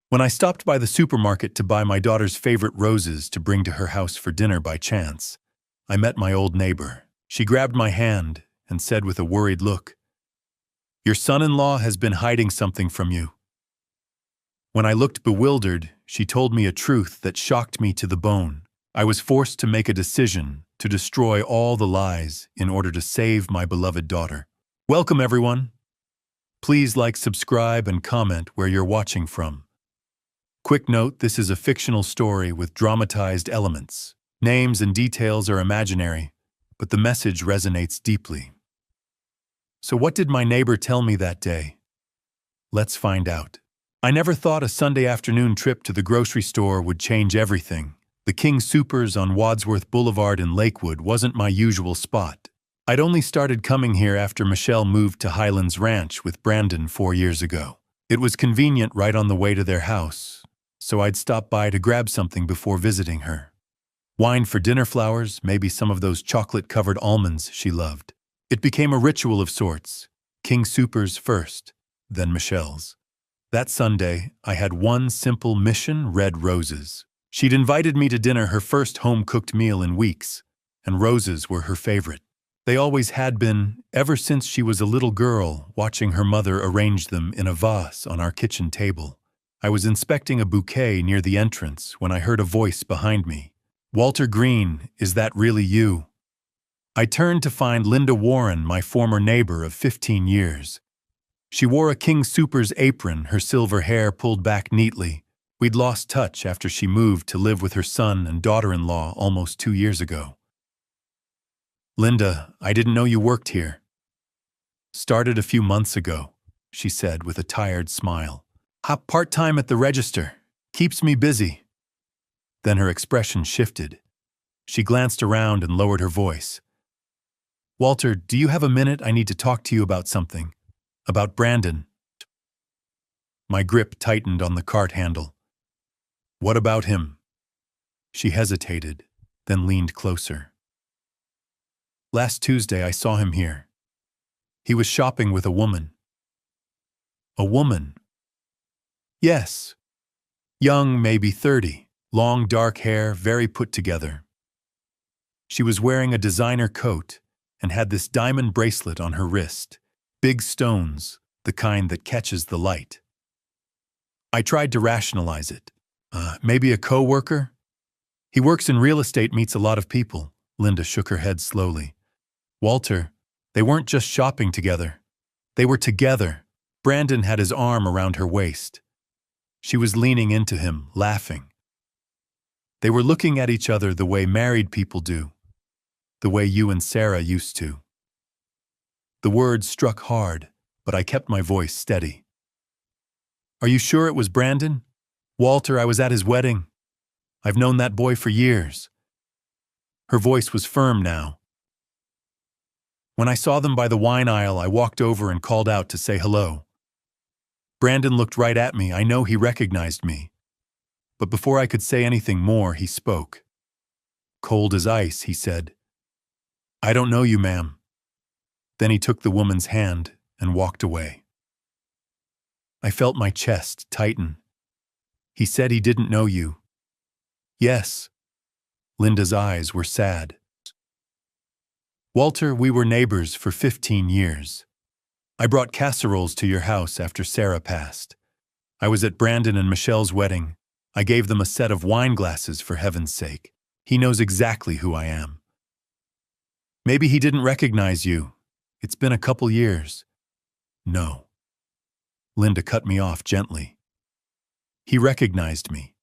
When I stopped by the supermarket to buy my daughter's favorite roses to bring to her house for dinner by chance, I met my old neighbor. She grabbed my hand and said with a worried look, "Your son-in-law has been hiding something from you." When I looked bewildered, she told me a truth that shocked me to the bone. I was forced to make a decision to destroy all the lies in order to save my beloved daughter. Welcome, everyone. Please like, subscribe, and comment where you're watching from. Quick note, this is a fictional story with dramatized elements. Names and details are imaginary, but the message resonates deeply. So what did my neighbor tell me that day? Let's find out. I never thought a Sunday afternoon trip to the grocery store would change everything. The King Soopers on Wadsworth Boulevard in Lakewood wasn't my usual spot. I'd only started coming here after Michelle moved to Highlands Ranch with Brandon 4 years ago. It was convenient right on the way to their house, so I'd stop by to grab something before visiting her. Wine for dinner, flowers, maybe some of those chocolate-covered almonds she loved. It became a ritual of sorts. King Soopers first, then Michelle's. That Sunday, I had one simple mission: red roses. She'd invited me to dinner, her first home-cooked meal in weeks, and roses were her favorite. They always had been, ever since she was a little girl, watching her mother arrange them in a vase on our kitchen table. I was inspecting a bouquet near the entrance when I heard a voice behind me. "Walter Green, is that really you?" I turned to find Linda Warren, my former neighbor of 15 years. She wore a King Soopers apron, her silver hair pulled back neatly. We'd lost touch after she moved to live with her son and daughter-in-law almost 2 years ago. "Linda, I didn't know you worked here." "Started a few months ago," she said with a tired smile. "Part-time at the register. Keeps me busy." Then her expression shifted. She glanced around and lowered her voice. "Walter, do you have a minute? I need to talk to you about something. About Brandon." My grip tightened on the cart handle. "What about him?" She hesitated, then leaned closer. "Last Tuesday I saw him here. He was shopping with a woman." "A woman?" "Yes. Young, maybe 30. Long dark hair, very put together. She was wearing a designer coat and had this diamond bracelet on her wrist. Big stones, the kind that catches the light." I tried to rationalize it. Maybe a co-worker? "He works in real estate, meets a lot of people." Linda shook her head slowly. "Walter, they weren't just shopping together. They were together." Brandon had his arm around her waist. She was leaning into him, laughing. They were looking at each other the way married people do. The way you and Sarah used to. The words struck hard, but I kept my voice steady. "Are you sure it was Brandon?" "Walter, I was at his wedding. I've known that boy for years." Her voice was firm now. "When I saw them by the wine aisle, I walked over and called out to say hello. Brandon looked right at me. I know he recognized me. But before I could say anything more, he spoke. Cold as ice, he said, 'I don't know you, ma'am.' Then he took the woman's hand and walked away. I felt my chest tighten. He said he didn't know you." "Yes." Linda's eyes were sad. "Walter, we were neighbors for 15 years. I brought casseroles to your house after Sarah passed. I was at Brandon and Michelle's wedding. I gave them a set of wine glasses, for heaven's sake. He knows exactly who I am." "Maybe he didn't recognize you. It's been a couple years." "No." Linda cut me off gently. "He recognized me.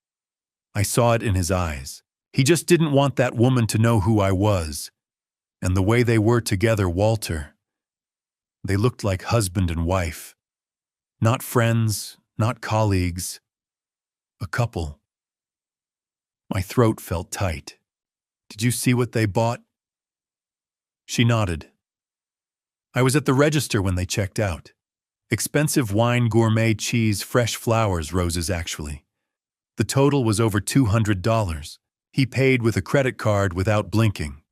I saw it in his eyes. He just didn't want that woman to know who I was. And the way they were together, Walter. They looked like husband and wife. Not friends, not colleagues. A couple." My throat felt tight. "Did you see what they bought?" She nodded. "I was at the register when they checked out. Expensive wine, gourmet cheese, fresh flowers, roses actually. The total was over $200. He paid with a credit card without blinking.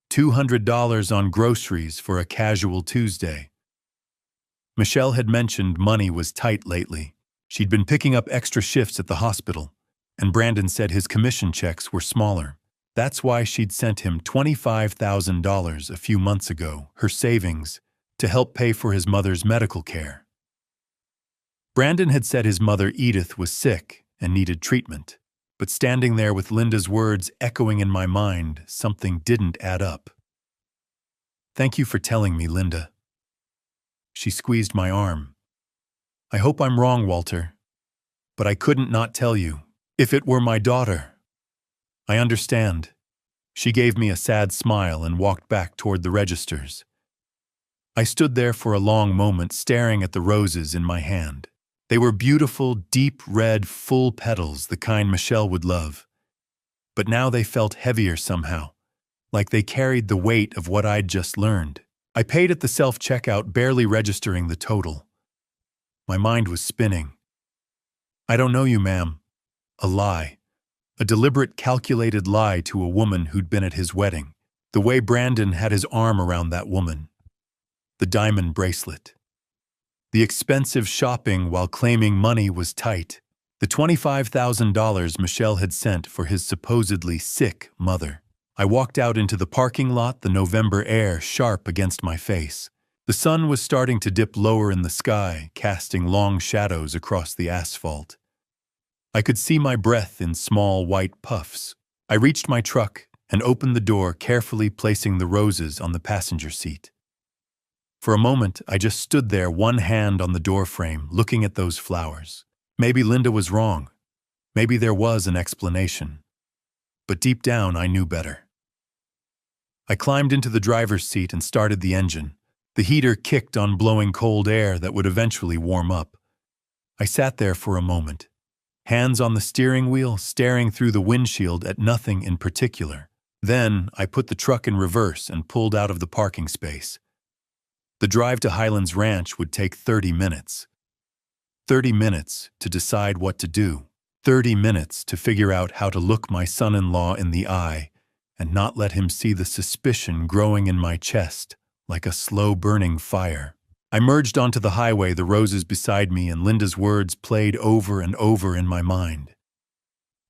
$200 on groceries for a casual Tuesday. Michelle had mentioned money was tight lately. She'd been picking up extra shifts at the hospital, and Brandon said his commission checks were smaller. That's why she'd sent him $25,000 a few months ago, her savings, to help pay for his mother's medical care. Brandon had said his mother Edith was sick and needed treatment, but standing there with Linda's words echoing in my mind, something didn't add up. "Thank you for telling me, Linda." She squeezed my arm. "I hope I'm wrong, Walter, but I couldn't not tell you. If it were my daughter." "I understand." She gave me a sad smile and walked back toward the registers. I stood there for a long moment staring at the roses in my hand. They were beautiful, deep red, full petals, the kind Michelle would love. But now they felt heavier somehow, like they carried the weight of what I'd just learned. I paid at the self-checkout, barely registering the total. My mind was spinning. "I don't know you, ma'am." A lie. A deliberate, calculated lie to a woman who'd been at his wedding. The way Brandon had his arm around that woman. The diamond bracelet. The expensive shopping while claiming money was tight. The $25,000 Michelle had sent for his supposedly sick mother. I walked out into the parking lot, the November air sharp against my face. The sun was starting to dip lower in the sky, casting long shadows across the asphalt. I could see my breath in small white puffs. I reached my truck and opened the door, carefully placing the roses on the passenger seat. For a moment, I just stood there, one hand on the doorframe, looking at those flowers. Maybe Linda was wrong. Maybe there was an explanation. But deep down, I knew better. I climbed into the driver's seat and started the engine. The heater kicked on, blowing cold air that would eventually warm up. I sat there for a moment, hands on the steering wheel, staring through the windshield at nothing in particular. Then, I put the truck in reverse and pulled out of the parking space. The drive to Highlands Ranch would take 30 minutes. 30 minutes to decide what to do. 30 minutes to figure out how to look my son-in-law in the eye and not let him see the suspicion growing in my chest like a slow-burning fire. I merged onto the highway, the roses beside me, and Linda's words played over and over in my mind.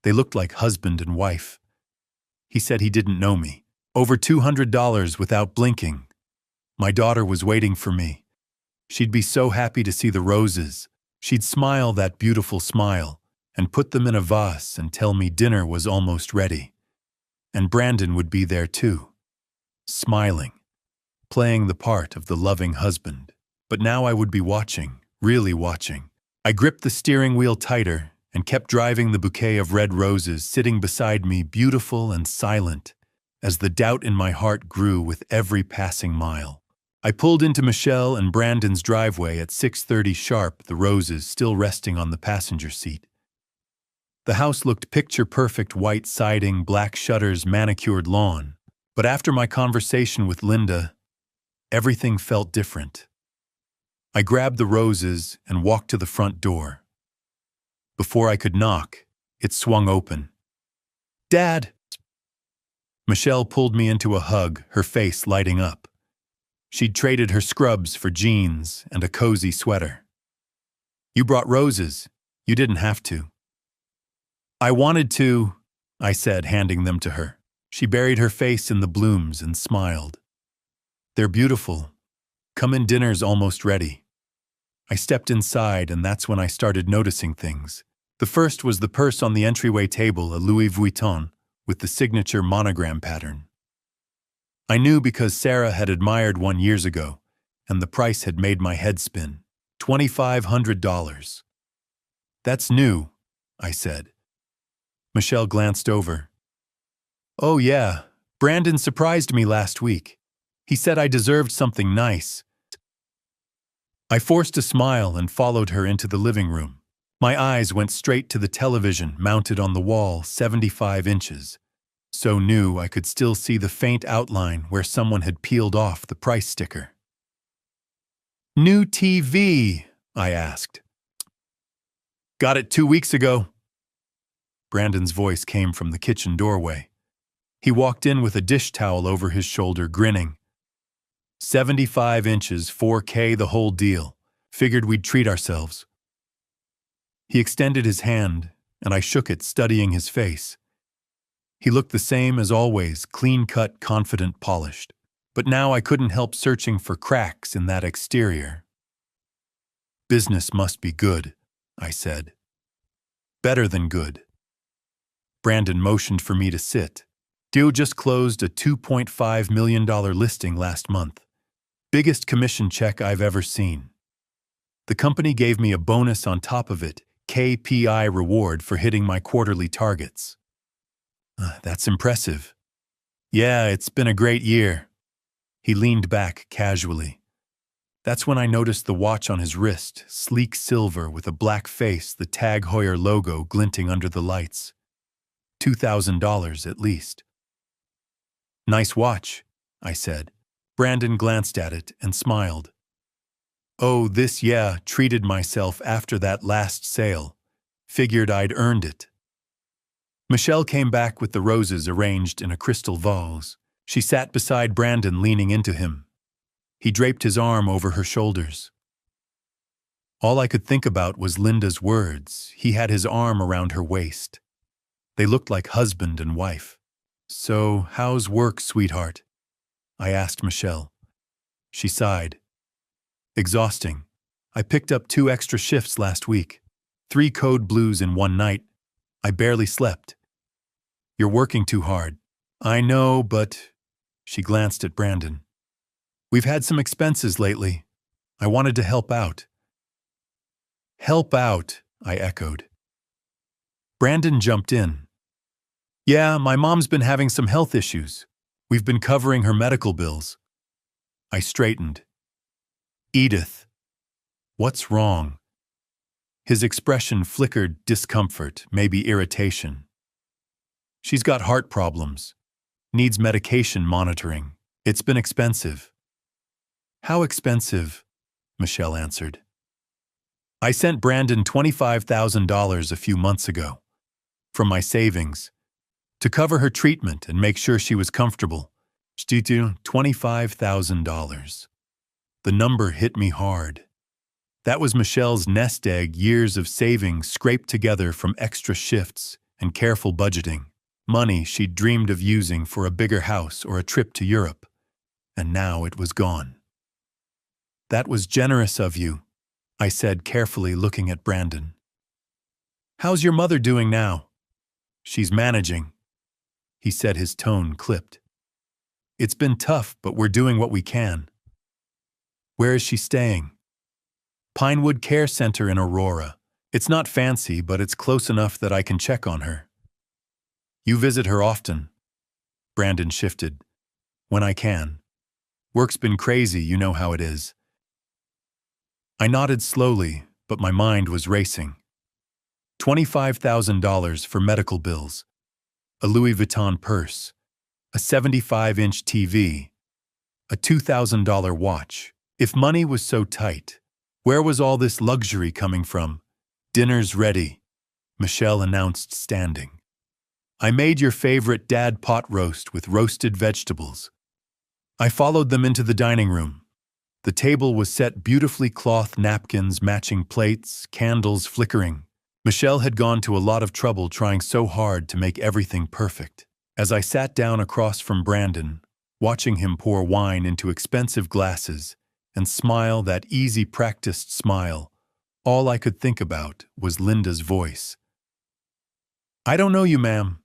They looked like husband and wife. He said he didn't know me. Over $200 without blinking. My daughter was waiting for me. She'd be so happy to see the roses. She'd smile that beautiful smile and put them in a vase and tell me dinner was almost ready. And Brandon would be there too, smiling, playing the part of the loving husband. But now I would be watching, really watching. I gripped the steering wheel tighter and kept driving, the bouquet of red roses sitting beside me, beautiful and silent, as the doubt in my heart grew with every passing mile. I pulled into Michelle and Brandon's driveway at 6:30 sharp, the roses still resting on the passenger seat. The house looked picture-perfect, white siding, black shutters, manicured lawn. But after my conversation with Linda, everything felt different. I grabbed the roses and walked to the front door. Before I could knock, it swung open. "Dad!" Michelle pulled me into a hug, her face lighting up. She'd traded her scrubs for jeans and a cozy sweater. "You brought roses. You didn't have to." "I wanted to," I said, handing them to her. She buried her face in the blooms and smiled. "They're beautiful. Come in, dinner's almost ready." I stepped inside, and that's when I started noticing things. The first was the purse on the entryway table, a Louis Vuitton, with the signature monogram pattern. I knew because Sarah had admired one years ago, and the price had made my head spin. $2,500. "That's new," I said. Michelle glanced over. "Oh yeah, Brandon surprised me last week. He said I deserved something nice." I forced a smile and followed her into the living room. My eyes went straight to the television mounted on the wall, 75 inches. So new I could still see the faint outline where someone had peeled off the price sticker. "New TV?" I asked. "Got it 2 weeks ago." Brandon's voice came from the kitchen doorway. He walked in with a dish towel over his shoulder, grinning. 75 inches, 4K, the whole deal. Figured we'd treat ourselves. He extended his hand, and I shook it, studying his face. He looked the same as always, clean-cut, confident, polished. But now I couldn't help searching for cracks in that exterior. "Business must be good," I said. "Better than good." Brandon motioned for me to sit. Dio just closed a $2.5 million listing last month. Biggest commission check I've ever seen. The company gave me a bonus on top of it, KPI reward for hitting my quarterly targets. That's impressive. Yeah, it's been a great year. He leaned back casually. That's when I noticed the watch on his wrist, sleek silver with a black face, the Tag Heuer logo glinting under the lights. $2,000 at least. "Nice watch," I said. Brandon glanced at it and smiled. "Oh, treated myself after that last sale. Figured I'd earned it." Michelle came back with the roses arranged in a crystal vase. She sat beside Brandon, leaning into him. He draped his arm over her shoulders. All I could think about was Linda's words. He had his arm around her waist. They looked like husband and wife. "So, how's work, sweetheart?" I asked Michelle. She sighed. "Exhausting. I picked up 2 extra shifts last week. 3 code blues in one night. I barely slept." "You're working too hard." "I know, but..." She glanced at Brandon. "We've had some expenses lately. I wanted to help out." "Help out," I echoed. Brandon jumped in. "Yeah, my mom's been having some health issues. We've been covering her medical bills." I straightened. "Edith, what's wrong?" His expression flickered discomfort, maybe irritation. "She's got heart problems. Needs medication monitoring. It's been expensive." "How expensive?" Michelle answered. "I sent Brandon $25,000 a few months ago, from my savings, to cover her treatment and make sure she was comfortable. $25,000. The number hit me hard. That was Michelle's nest egg, years of savings scraped together from extra shifts and careful budgeting. Money she'd dreamed of using for a bigger house or a trip to Europe. And now it was gone. "That was generous of you," I said, carefully looking at Brandon. "How's your mother doing now?" "She's managing," he said, his tone clipped. "It's been tough, but we're doing what we can." "Where is she staying?" "Pinewood Care Center in Aurora. It's not fancy, but it's close enough that I can check on her." "You visit her often?" Brandon shifted. "When I can. Work's been crazy, you know how it is." I nodded slowly, but my mind was racing. $25,000 for medical bills, a Louis Vuitton purse, a 75-inch TV, a $2,000 watch. If money was so tight, where was all this luxury coming from? "Dinner's ready," Michelle announced, standing. "I made your favorite dad pot roast with roasted vegetables." I followed them into the dining room. The table was set beautifully, cloth napkins, matching plates, candles flickering. Michelle had gone to a lot of trouble trying so hard to make everything perfect. As I sat down across from Brandon, watching him pour wine into expensive glasses and smile that easy, practiced smile, all I could think about was Linda's voice. "I don't know you, ma'am."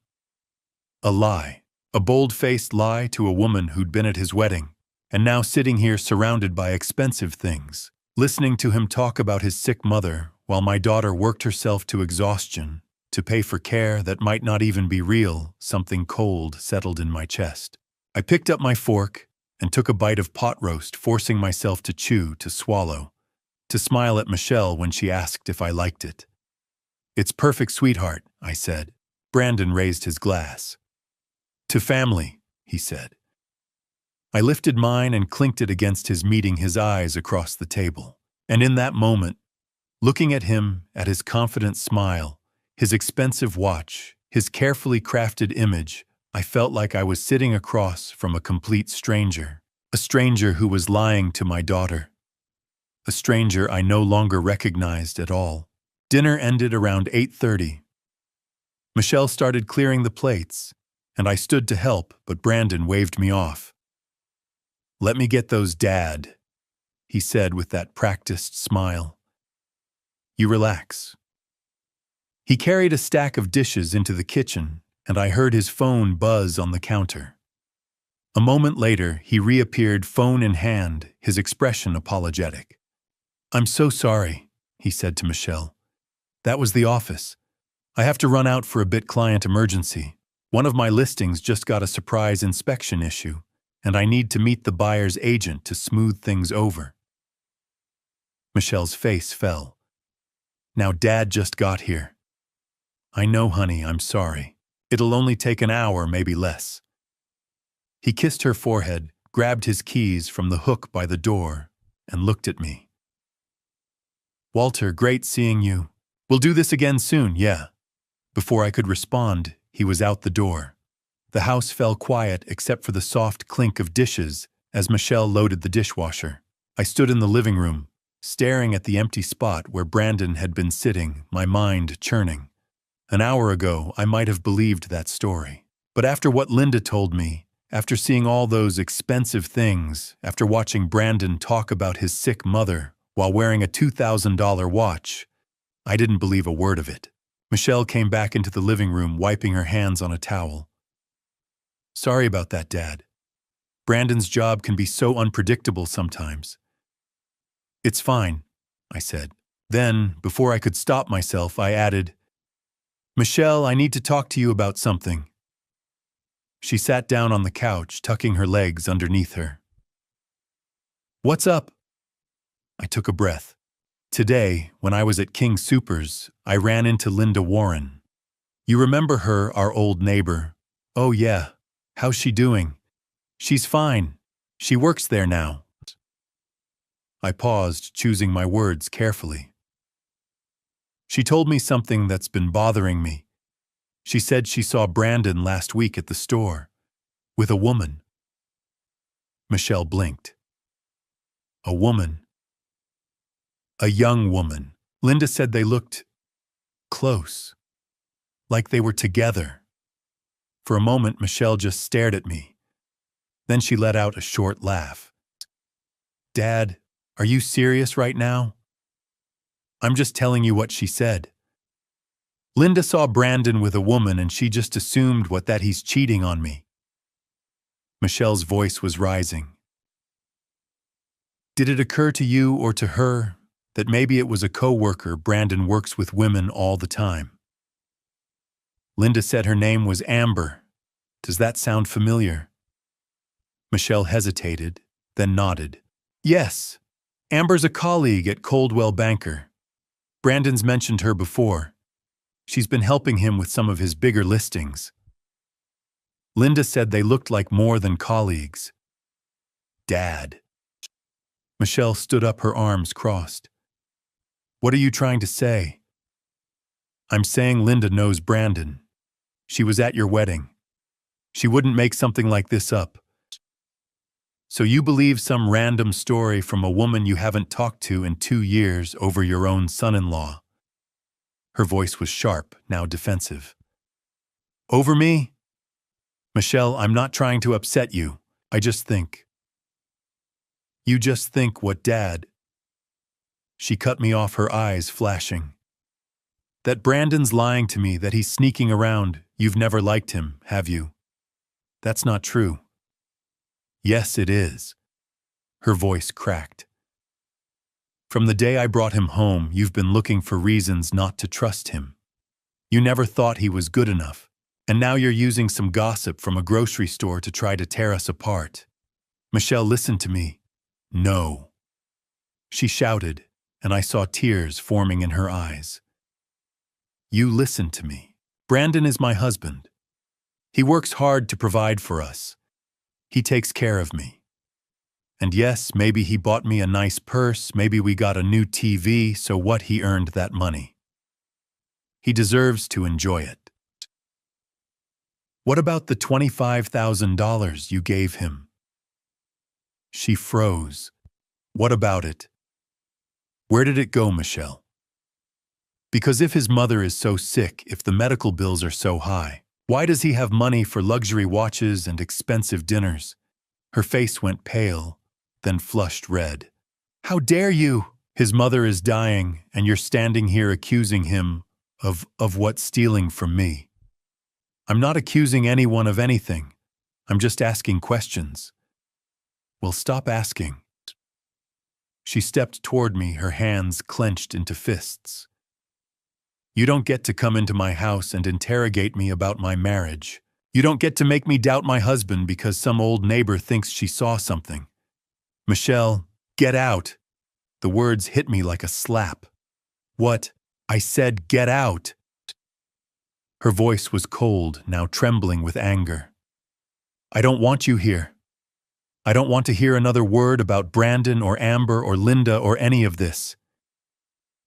A lie. A bold-faced lie to a woman who'd been at his wedding, and now sitting here surrounded by expensive things, listening to him talk about his sick mother while my daughter worked herself to exhaustion to pay for care that might not even be real. Something cold settled in my chest. I picked up my fork and took a bite of pot roast, forcing myself to chew, to swallow, to smile at Michelle when she asked if I liked it. "It's perfect, sweetheart," I said. Brandon raised his glass. "To family," he said. I lifted mine and clinked it against his, meeting his eyes across the table. And in that moment, looking at him, at his confident smile, his expensive watch, his carefully crafted image, I felt like I was sitting across from a complete stranger. A stranger who was lying to my daughter. A stranger I no longer recognized at all. Dinner ended around 8:30. Michelle started clearing the plates, and I stood to help, but Brandon waved me off. "Let me get those, Dad," he said with that practiced smile. "You relax." He carried a stack of dishes into the kitchen, and I heard his phone buzz on the counter. A moment later, he reappeared, phone in hand, his expression apologetic. "I'm so sorry," he said to Michelle. "That was the office. I have to run out for a bit, client emergency. One of my listings just got a surprise inspection issue, and I need to meet the buyer's agent to smooth things over." Michelle's face fell. "Now Dad just got here." "I know, honey, I'm sorry. It'll only take an hour, maybe less." He kissed her forehead, grabbed his keys from the hook by the door, and looked at me. "Walter, great seeing you. We'll do this again soon, yeah." Before I could respond, he was out the door. The house fell quiet except for the soft clink of dishes as Michelle loaded the dishwasher. I stood in the living room, staring at the empty spot where Brandon had been sitting, my mind churning. An hour ago, I might have believed that story. But after what Linda told me, after seeing all those expensive things, after watching Brandon talk about his sick mother while wearing a $2,000 watch, I didn't believe a word of it. Michelle came back into the living room, wiping her hands on a towel. "Sorry about that, Dad. Brandon's job can be so unpredictable sometimes." "It's fine," I said. Then, before I could stop myself, I added, "Michelle, I need to talk to you about something." She sat down on the couch, tucking her legs underneath her. "What's up?" I took a breath. Today, when I was at King Soopers, I ran into Linda Warren. "You remember her, our old neighbor?" "Oh yeah. How's she doing?" "She's fine. She works there now." I paused, choosing my words carefully. "She told me something that's been bothering me. She said she saw Brandon last week at the store, with a woman." Michelle blinked. "A woman?" "A young woman. Linda said they looked close, like they were together." For a moment, Michelle just stared at me. Then she let out a short laugh. "Dad, are you serious right now?" "I'm just telling you what she said. Linda saw Brandon with a woman and she just assumed that he's cheating on me." Michelle's voice was rising. "Did it occur to you or to her that maybe it was a co-worker? Brandon works with women all the time." "Linda said her name was Amber. Does that sound familiar?" Michelle hesitated, then nodded. "Yes, Amber's a colleague at Coldwell Banker. Brandon's mentioned her before. She's been helping him with some of his bigger listings." Linda said they looked like more than colleagues. "Dad." Michelle stood up, her arms crossed. "What are you trying to say?" "I'm saying Linda knows Brandon. She was at your wedding. She wouldn't make something like this up." "So you believe some random story from a woman you haven't talked to in 2 years over your own son-in-law?" Her voice was sharp, now defensive. "Over me?" "Michelle, I'm not trying to upset you. I just think." "You just think what, Dad?" She cut me off, her eyes flashing. "That Brandon's lying to me, that he's sneaking around. You've never liked him, have you?" "That's not true." "Yes, it is." Her voice cracked. "From the day I brought him home, you've been looking for reasons not to trust him. You never thought he was good enough, and now you're using some gossip from a grocery store to try to tear us apart." "Michelle, listen to me." "No." She shouted, and I saw tears forming in her eyes. "You listen to me. Brandon is my husband. He works hard to provide for us. He takes care of me. And yes, maybe he bought me a nice purse, maybe we got a new TV, so what? He earned that money. He deserves to enjoy it." "What about the $25,000 you gave him?" She froze. "What about it? Where did it go, Michelle?" Because if his mother is so sick, if the medical bills are so high, why does he have money for luxury watches and expensive dinners? Her face went pale, then flushed red. How dare you? His mother is dying, and you're standing here accusing him of what, stealing from me. I'm not accusing anyone of anything. I'm just asking questions. Well, stop asking. She stepped toward me, her hands clenched into fists. You don't get to come into my house and interrogate me about my marriage. You don't get to make me doubt my husband because some old neighbor thinks she saw something. Michelle, get out. The words hit me like a slap. What? I said get out. Her voice was cold, now trembling with anger. I don't want you here. I don't want to hear another word about Brandon or Amber or Linda or any of this.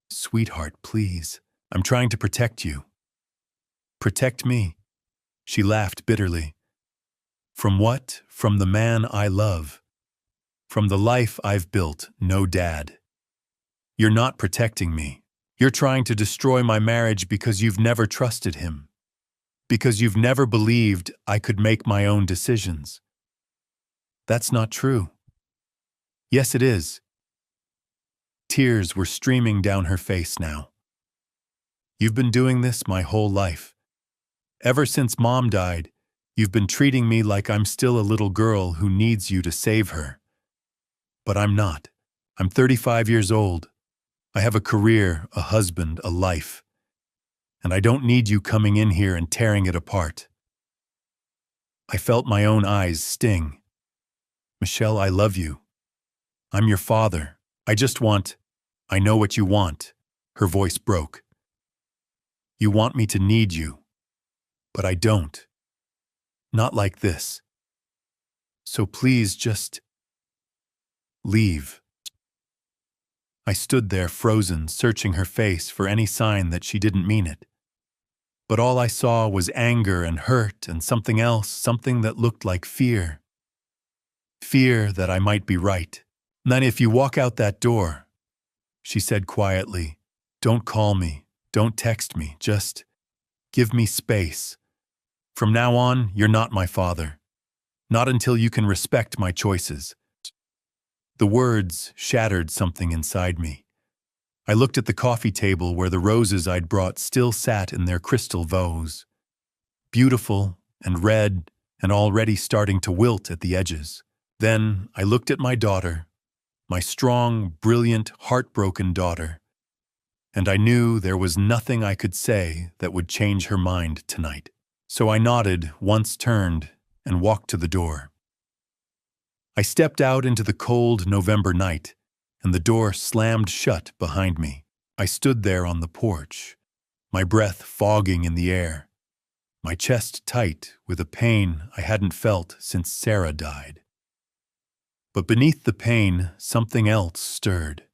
Sweetheart, please. I'm trying to protect you. Protect me. She laughed bitterly. From what? From the man I love. From the life I've built, no dad. You're not protecting me. You're trying to destroy my marriage because you've never trusted him. Because you've never believed I could make my own decisions. That's not true. Yes, it is. Tears were streaming down her face now. You've been doing this my whole life. Ever since Mom died, you've been treating me like I'm still a little girl who needs you to save her. But I'm not. I'm 35 years old. I have a career, a husband, a life. And I don't need you coming in here and tearing it apart. I felt my own eyes sting. Michelle, I love you. I'm your father. I know what you want. Her voice broke. You want me to need you. But I don't. Not like this. So please just leave. I stood there frozen, searching her face for any sign that she didn't mean it. But all I saw was anger and hurt and something else, something that looked like fear. Fear that I might be right. Then if you walk out that door, she said quietly, don't call me, don't text me, just give me space. From now on, you're not my father. Not until you can respect my choices. The words shattered something inside me. I looked at the coffee table where the roses I'd brought still sat in their crystal vase. Beautiful and red and already starting to wilt at the edges. Then I looked at my daughter, my strong, brilliant, heartbroken daughter, and I knew there was nothing I could say that would change her mind tonight. So I nodded, once turned, and walked to the door. I stepped out into the cold November night, and the door slammed shut behind me. I stood there on the porch, my breath fogging in the air, my chest tight with a pain I hadn't felt since Sarah died. But beneath the pain, something else stirred.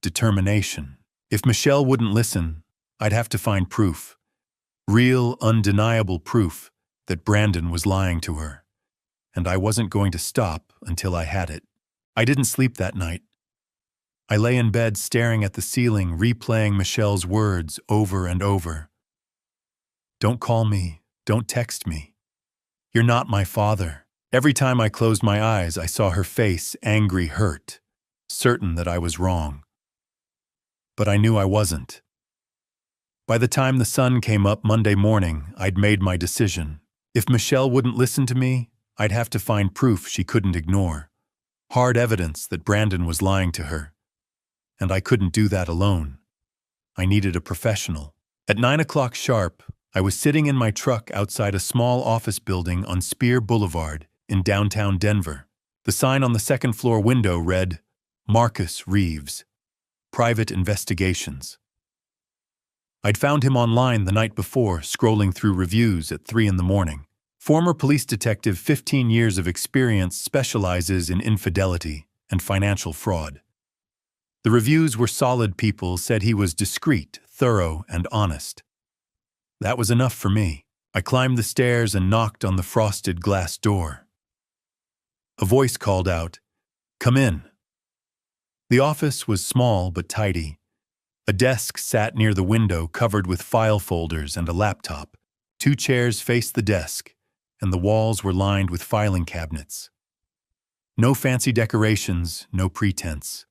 Determination. If Michelle wouldn't listen, I'd have to find proof. Real, undeniable proof that Brandon was lying to her. And I wasn't going to stop until I had it. I didn't sleep that night. I lay in bed staring at the ceiling, replaying Michelle's words over and over. Don't call me. Don't text me. You're not my father. Every time I closed my eyes, I saw her face, angry, hurt, certain that I was wrong. But I knew I wasn't. By the time the sun came up Monday morning, I'd made my decision. If Michelle wouldn't listen to me, I'd have to find proof she couldn't ignore. Hard evidence that Brandon was lying to her. And I couldn't do that alone. I needed a professional. At 9 o'clock sharp, I was sitting in my truck outside a small office building on Spear Boulevard in downtown Denver. The sign on the second-floor window read, Marcus Reeves, Private Investigations. I'd found him online the night before, scrolling through reviews at 3 in the morning. Former police detective, 15 years of experience, specializes in infidelity and financial fraud. The reviews were solid. People said he was discreet, thorough, and honest. That was enough for me. I climbed the stairs and knocked on the frosted glass door. A voice called out, "Come in." The office was small but tidy. A desk sat near the window covered with file folders and a laptop. 2 chairs faced the desk, and the walls were lined with filing cabinets. No fancy decorations, no pretense.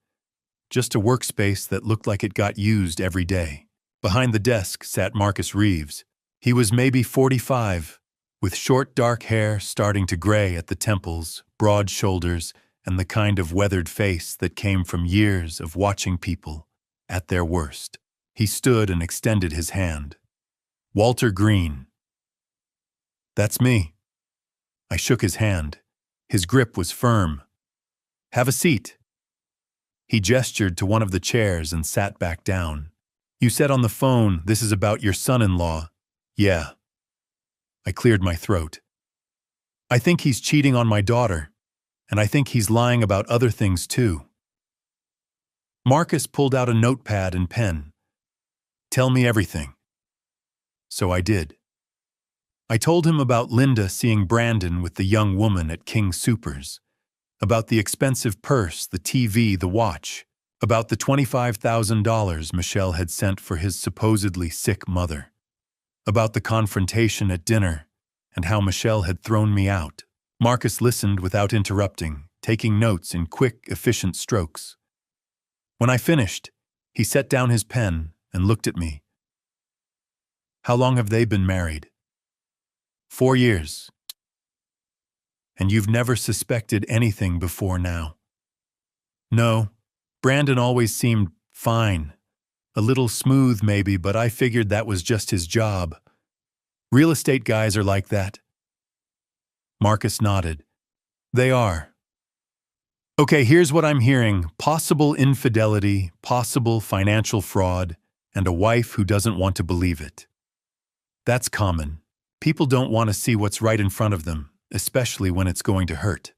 Just a workspace that looked like it got used every day. Behind the desk sat Marcus Reeves. He was maybe 45, with short dark hair starting to gray at the temples, broad shoulders, and the kind of weathered face that came from years of watching people at their worst. He stood and extended his hand. "Walter Green." "That's me." I shook his hand. His grip was firm. "Have a seat." He gestured to one of the chairs and sat back down. "You said on the phone this is about your son-in-law." "Yeah." I cleared my throat. "I think he's cheating on my daughter, and I think he's lying about other things too." Marcus pulled out a notepad and pen. "Tell me everything." So I did. I told him about Linda seeing Brandon with the young woman at King Soopers, about the expensive purse, the TV, the watch, about the $25,000 Michelle had sent for his supposedly sick mother, about the confrontation at dinner, and how Michelle had thrown me out. Marcus listened without interrupting, taking notes in quick, efficient strokes. When I finished, he set down his pen and looked at me. "How long have they been married?" 4 years. "And you've never suspected anything before now?" "No. Brandon always seemed fine. A little smooth maybe, but I figured that was just his job. Real estate guys are like that." Marcus nodded. "They are." "Okay, here's what I'm hearing. Possible infidelity, possible financial fraud, and a wife who doesn't want to believe it. That's common. People don't want to see what's right in front of them, especially when it's going to hurt.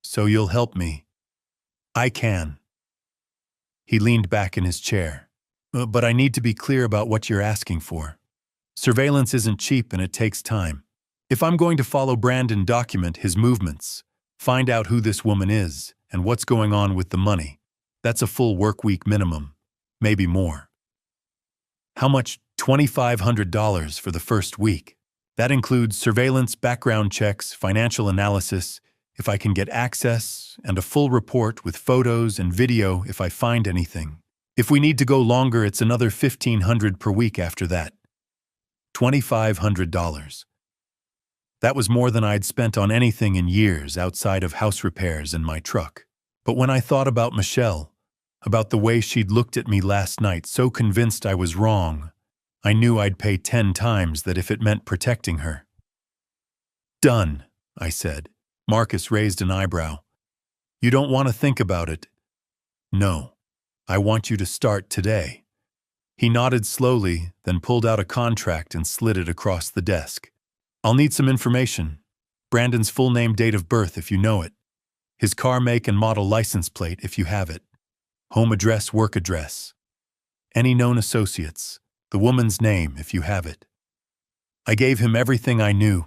So you'll help me." "I can." He leaned back in his chair. "But I need to be clear about what you're asking for. Surveillance isn't cheap and it takes time. If I'm going to follow Brandon, document his movements, find out who this woman is and what's going on with the money, that's a full work week minimum, maybe more." "How much?" $2,500 for the first week. That includes surveillance, background checks, financial analysis, if I can get access, and a full report with photos and video if I find anything. If we need to go longer, it's another $1,500 per week after that. $2,500. That was more than I'd spent on anything in years outside of house repairs and my truck. But when I thought about Michelle, about the way she'd looked at me last night, so convinced I was wrong, I knew I'd pay 10 times that if it meant protecting her. "Done," I said. Marcus raised an eyebrow. "You don't want to think about it?" "No. I want you to start today." He nodded slowly, then pulled out a contract and slid it across the desk. "I'll need some information. Brandon's full name, date of birth if you know it. His car make and model license plate if you have it. Home address, work address. Any known associates. The woman's name if you have it." I gave him everything I knew.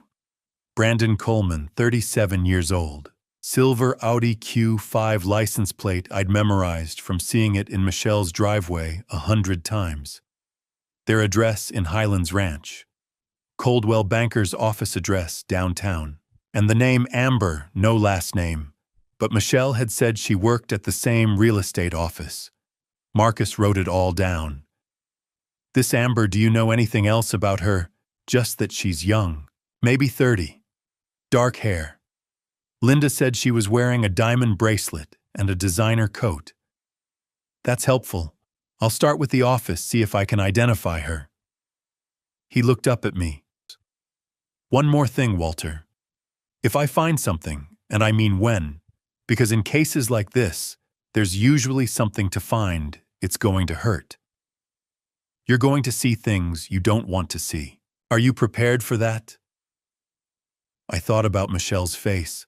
Brandon Coleman, 37 years old. Silver Audi Q5 license plate I'd memorized from seeing it in Michelle's driveway 100 times. Their address in Highlands Ranch. Coldwell Banker's office address downtown. And the name Amber, no last name. But Michelle had said she worked at the same real estate office. Marcus wrote it all down. "This Amber, do you know anything else about her? Just that she's young, maybe 30. Dark hair. Linda said she was wearing a diamond bracelet and a designer coat." "That's helpful. I'll start with the office, see if I can identify her." He looked up at me. "One more thing, Walter. If I find something, and I mean when, because in cases like this, there's usually something to find, it's going to hurt. You're going to see things you don't want to see. Are you prepared for that?" I thought about Michelle's face,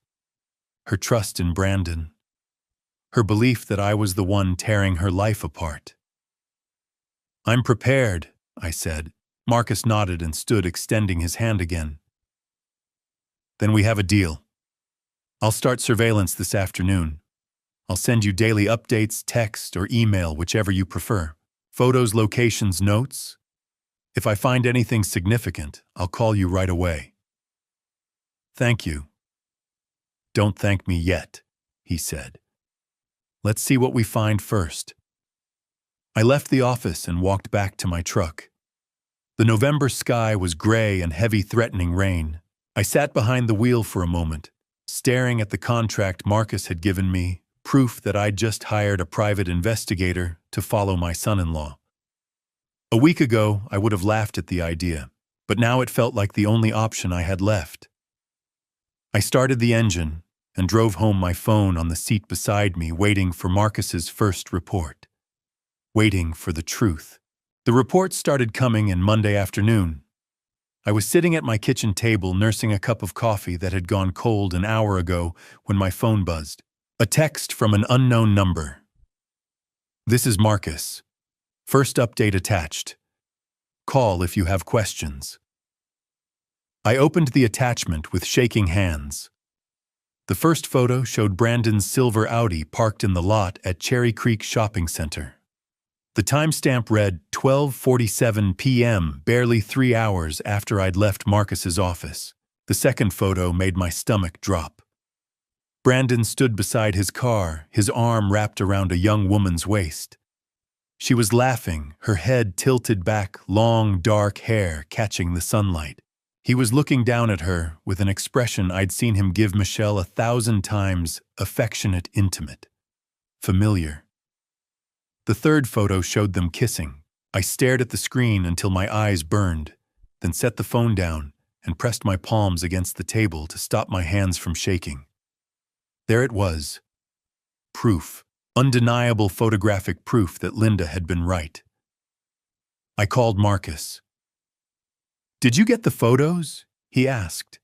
her trust in Brandon, her belief that I was the one tearing her life apart. "I'm prepared," I said. Marcus nodded and stood extending his hand again. "Then we have a deal. I'll start surveillance this afternoon. I'll send you daily updates, text, or email, whichever you prefer. Photos, locations, notes. If I find anything significant, I'll call you right away. Thank you. Don't thank me yet, he said. Let's see what we find first. I left the office and walked back to my truck. The November sky was gray and heavy, threatening rain. I sat behind the wheel for a moment, staring at the contract Marcus had given me, proof that I'd just hired a private investigator to follow my son-in-law. A week ago, I would have laughed at the idea, but now it felt like the only option I had left. I started the engine and drove home, my phone on the seat beside me, waiting for Marcus's first report. Waiting for the truth. The report started coming in Monday afternoon. I was sitting at my kitchen table nursing a cup of coffee that had gone cold an hour ago when my phone buzzed. A text from an unknown number. This is Marcus. First update attached. Call if you have questions. I opened the attachment with shaking hands. The first photo showed Brandon's silver Audi parked in the lot at Cherry Creek Shopping Center. The timestamp read 12:47 p.m., barely 3 hours after I'd left Marcus's office. The second photo made my stomach drop. Brandon stood beside his car, his arm wrapped around a young woman's waist. She was laughing, her head tilted back, long, dark hair catching the sunlight. He was looking down at her with an expression I'd seen him give Michelle 1,000 times: affectionate, intimate, familiar. The third photo showed them kissing. I stared at the screen until my eyes burned, then set the phone down and pressed my palms against the table to stop my hands from shaking. There it was. Proof. Undeniable photographic proof that Linda had been right. I called Marcus. "Did you get the photos?" he asked.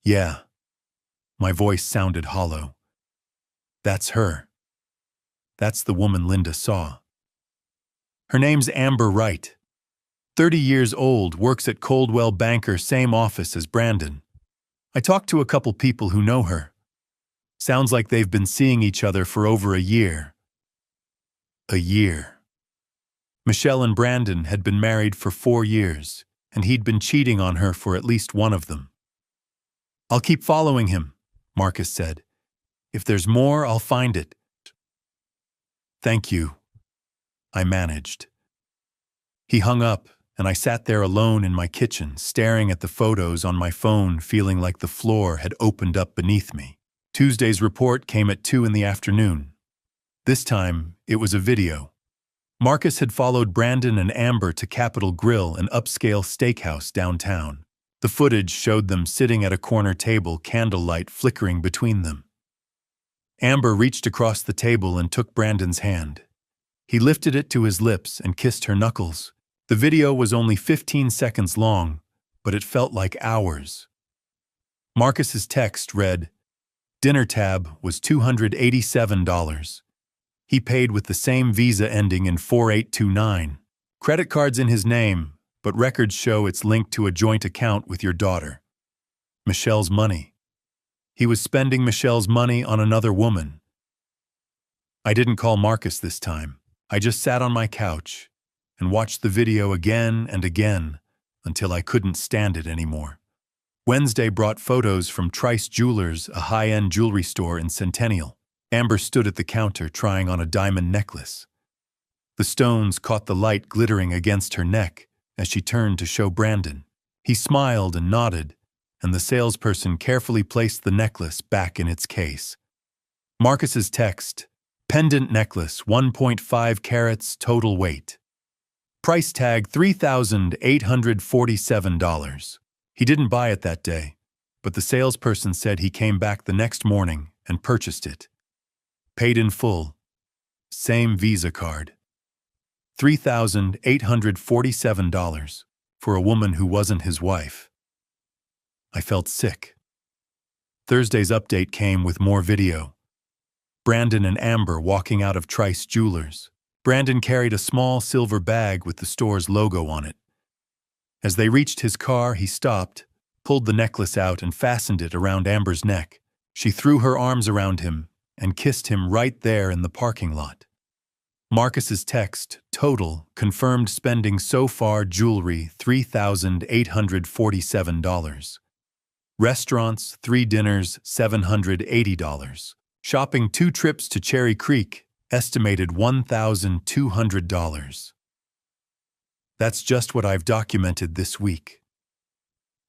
"Yeah." My voice sounded hollow. "That's her. That's the woman Linda saw. Her name's Amber Wright. 30 years old, works at Coldwell Banker, same office as Brandon. I talked to a couple people who know her. Sounds like they've been seeing each other for over a year. A year. Michelle and Brandon had been married for 4 years, and he'd been cheating on her for at least one of them. "I'll keep following him," Marcus said. "If there's more, I'll find it." "Thank you," I managed. He hung up, and I sat there alone in my kitchen, staring at the photos on my phone, feeling like the floor had opened up beneath me. Tuesday's report came at 2 in the afternoon. This time, it was a video. Marcus had followed Brandon and Amber to Capitol Grill, an upscale steakhouse downtown. The footage showed them sitting at a corner table, candlelight flickering between them. Amber reached across the table and took Brandon's hand. He lifted it to his lips and kissed her knuckles. The video was only 15 seconds long, but it felt like hours. Marcus's text read, "Dinner tab was $287. He paid with the same Visa ending in 4829. Credit card's in his name, but records show it's linked to a joint account with your daughter. Michelle's money. He was spending Michelle's money on another woman." I didn't call Marcus this time. I just sat on my couch and watched the video again and again until I couldn't stand it anymore. Wednesday brought photos from Trice Jewelers, a high-end jewelry store in Centennial. Amber stood at the counter trying on a diamond necklace. The stones caught the light glittering against her neck as she turned to show Brandon. He smiled and nodded, and the salesperson carefully placed the necklace back in its case. Marcus's text, "Pendant necklace, 1.5 carats, total weight. Price tag $3,847. He didn't buy it that day, but the salesperson said he came back the next morning and purchased it. Paid in full. Same Visa card. $3,847 for a woman who wasn't his wife. I felt sick. Thursday's update came with more video. Brandon and Amber walking out of Trice Jewelers. Brandon carried a small silver bag with the store's logo on it. As they reached his car, he stopped, pulled the necklace out and fastened it around Amber's neck. She threw her arms around him and kissed him right there in the parking lot. Marcus's text, total, confirmed spending so far jewelry $3,847. Restaurants, 3 dinners, $780. Shopping 2 trips to Cherry Creek, estimated $1,200. That's just what I've documented this week.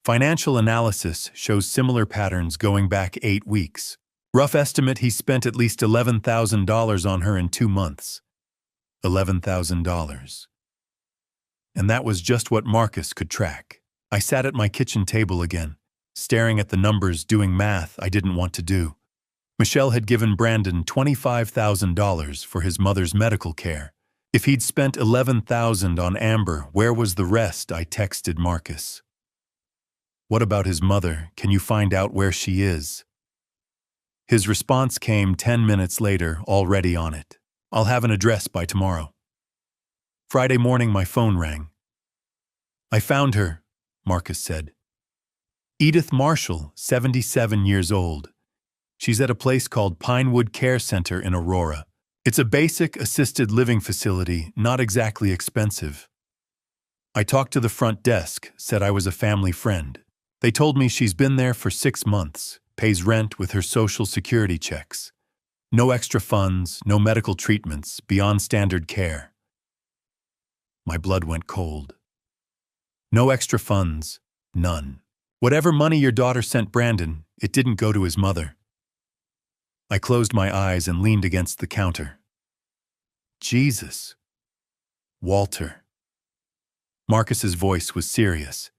Financial analysis shows similar patterns going back 8 weeks. Rough estimate he spent at least $11,000 on her in 2 months. $11,000. And that was just what Marcus could track. I sat at my kitchen table again, staring at the numbers, doing math I didn't want to do. Michelle had given Brandon $25,000 for his mother's medical care. If he'd spent $11,000 on Amber, where was the rest? I texted Marcus. What about his mother? Can you find out where she is? His response came 10 minutes later, already on it. I'll have an address by tomorrow. Friday morning, my phone rang. I found her, Marcus said. Edith Marshall, 77 years old. She's at a place called Pinewood Care Center in Aurora. It's a basic assisted living facility, not exactly expensive. I talked to the front desk, said I was a family friend. They told me she's been there for 6 months, pays rent with her social security checks. No extra funds, no medical treatments, beyond standard care. My blood went cold. No extra funds, none. Whatever money your daughter sent Brandon, it didn't go to his mother. I closed my eyes and leaned against the counter. Jesus. Walter. Marcus's voice was serious.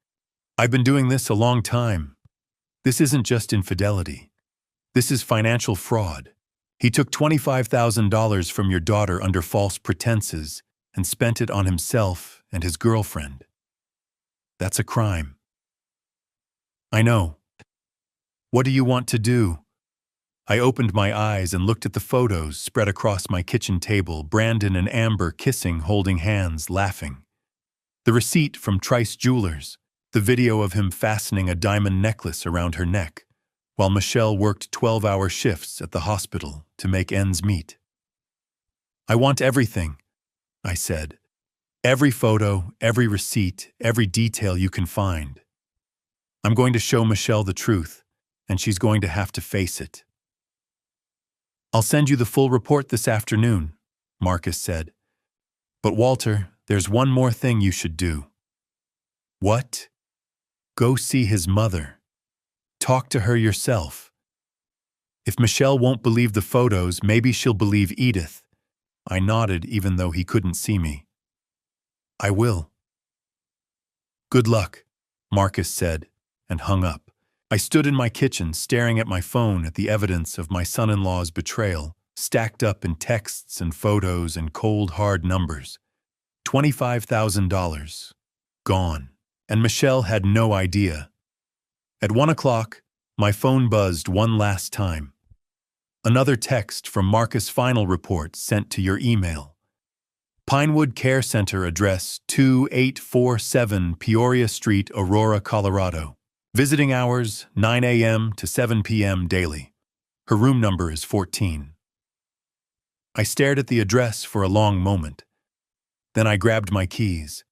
I've been doing this a long time. This isn't just infidelity. This is financial fraud. He took $25,000 from your daughter under false pretenses and spent it on himself and his girlfriend. That's a crime. I know. What do you want to do? I opened my eyes and looked at the photos spread across my kitchen table, Brandon and Amber kissing, holding hands, laughing. The receipt from Trice Jewelers, the video of him fastening a diamond necklace around her neck, while Michelle worked 12-hour shifts at the hospital to make ends meet. I want everything, I said. Every photo, every receipt, every detail you can find. I'm going to show Michelle the truth, and she's going to have to face it. I'll send you the full report this afternoon, Marcus said. But Walter, there's one more thing you should do. What? Go see his mother. Talk to her yourself. If Michelle won't believe the photos, maybe she'll believe Edith. I nodded even though he couldn't see me. I will. Good luck, Marcus said, and hung up. I stood in my kitchen staring at my phone at the evidence of my son-in-law's betrayal, stacked up in texts and photos and cold, hard numbers. $25,000. Gone. And Michelle had no idea. At 1 o'clock, my phone buzzed one last time. Another text from Marcus' final report sent to your email. Pinewood Care Center address 2847 Peoria Street, Aurora, Colorado. Visiting hours 9 a.m. to 7 p.m. daily. Her room number is 14. I stared at the address for a long moment. Then I grabbed my keys.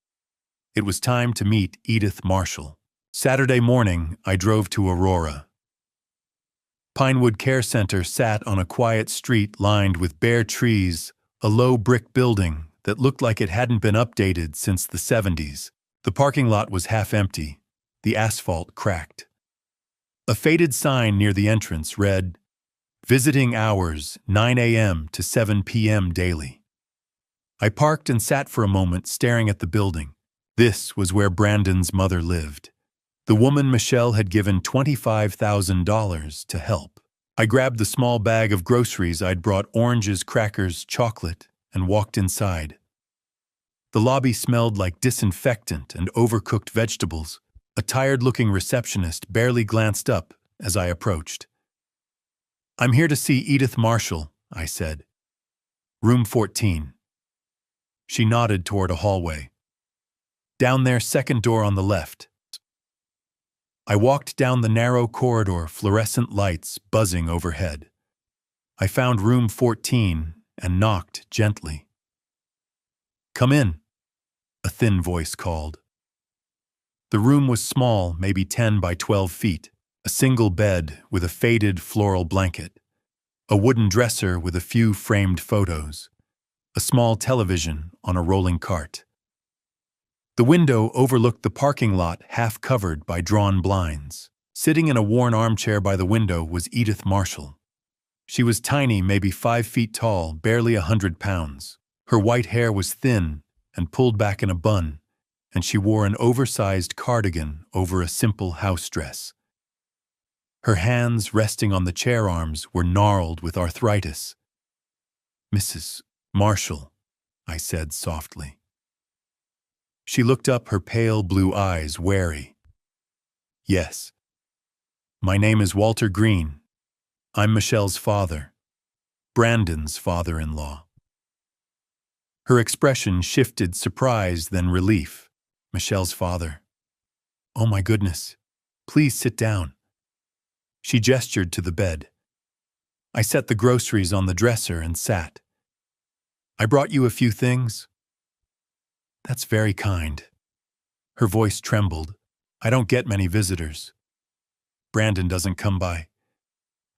It was time to meet Edith Marshall. Saturday morning, I drove to Aurora. Pinewood Care Center sat on a quiet street lined with bare trees, a low brick building that looked like it hadn't been updated since the 70s. The parking lot was half empty, the asphalt cracked. A faded sign near the entrance read, Visiting hours 9 a.m. to 7 p.m. daily. I parked and sat for a moment staring at the building. This was where Brandon's mother lived. The woman Michelle had given $25,000 to help. I grabbed the small bag of groceries I'd brought, oranges, crackers, chocolate, and walked inside. The lobby smelled like disinfectant and overcooked vegetables. A tired-looking receptionist barely glanced up as I approached. I'm here to see Edith Marshall, I said. Room 14. She nodded toward a hallway. Down there, second door on the left. I walked down the narrow corridor, fluorescent lights buzzing overhead. I found room 14 and knocked gently. "Come in," a thin voice called. The room was small, maybe 10 by 12 feet, a single bed with a faded floral blanket, a wooden dresser with a few framed photos, a small television on a rolling cart. The window overlooked the parking lot half covered by drawn blinds. Sitting in a worn armchair by the window was Edith Marshall. She was tiny, maybe 5 feet tall, barely 100 pounds. Her white hair was thin and pulled back in a bun, and she wore an oversized cardigan over a simple house dress. Her hands, resting on the chair arms, were gnarled with arthritis. "Mrs. Marshall," I said softly. She looked up, her pale blue eyes wary. "Yes. My name is Walter Green. I'm Michelle's father, Brandon's father-in-law." Her expression shifted surprise, then relief. "Michelle's father. Oh my goodness. Please sit down." She gestured to the bed. I set the groceries on the dresser and sat. "I brought you a few things." "That's very kind." Her voice trembled. "I don't get many visitors. Brandon doesn't come by."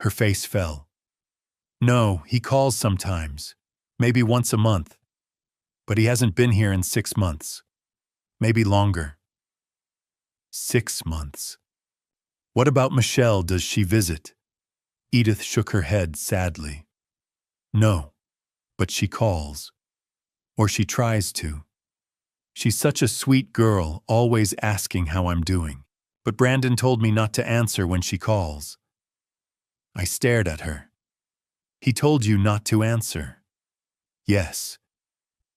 Her face fell. "No, he calls sometimes, maybe once a month. But he hasn't been here in 6 months. Maybe longer." 6 months. "What about Michelle? Does she visit?" Edith shook her head sadly. "No, but she calls. Or she tries to. She's such a sweet girl, always asking how I'm doing. But Brandon told me not to answer when she calls." I stared at her. "He told you not to answer?" "Yes.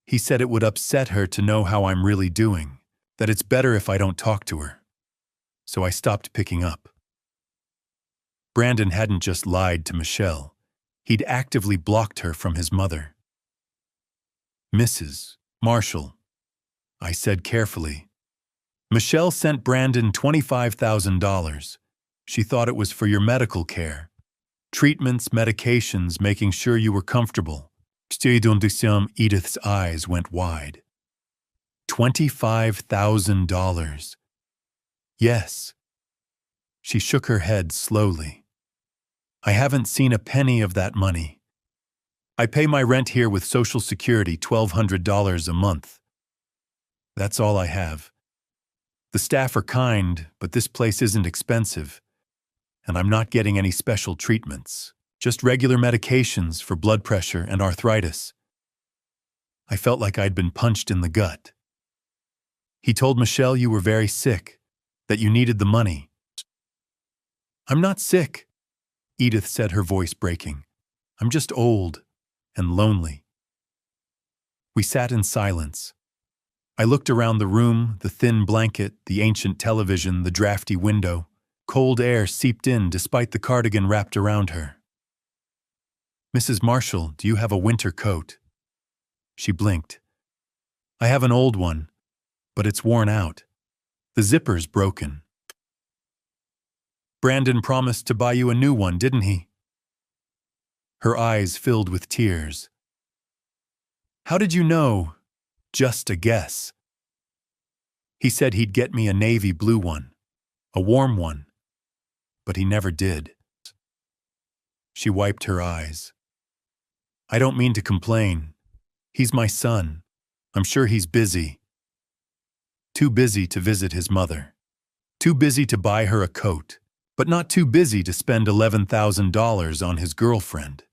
He said it would upset her to know how I'm really doing, that it's better if I don't talk to her." So I stopped picking up. Brandon hadn't just lied to Michelle. He'd actively blocked her from his mother. "Mrs. Marshall," I said carefully, "Michelle sent Brandon $25,000. She thought it was for your medical care. Treatments, medications, making sure you were comfortable." Edith's eyes went wide. $25,000. "Yes." She shook her head slowly. "I haven't seen a penny of that money. I pay my rent here with Social Security, $1,200 a month. That's all I have. The staff are kind, but this place isn't expensive, and I'm not getting any special treatments, just regular medications for blood pressure and arthritis." I felt like I'd been punched in the gut. "He told Michelle you were very sick, that you needed the money." "I'm not sick," Edith said, her voice breaking. "I'm just old and lonely." We sat in silence. I looked around the room, the thin blanket, the ancient television, the drafty window. Cold air seeped in despite the cardigan wrapped around her. "Mrs. Marshall, do you have a winter coat?" She blinked. "I have an old one, but it's worn out. The zipper's broken." "Brandon promised to buy you a new one, didn't he?" Her eyes filled with tears. "How did you know?" "Just a guess. He said he'd get me a navy blue one, a warm one, but he never did." She wiped her eyes. "I don't mean to complain. He's my son. I'm sure he's busy. Too busy to visit his mother. Too busy to buy her a coat, but not too busy to spend $11,000 on his girlfriend."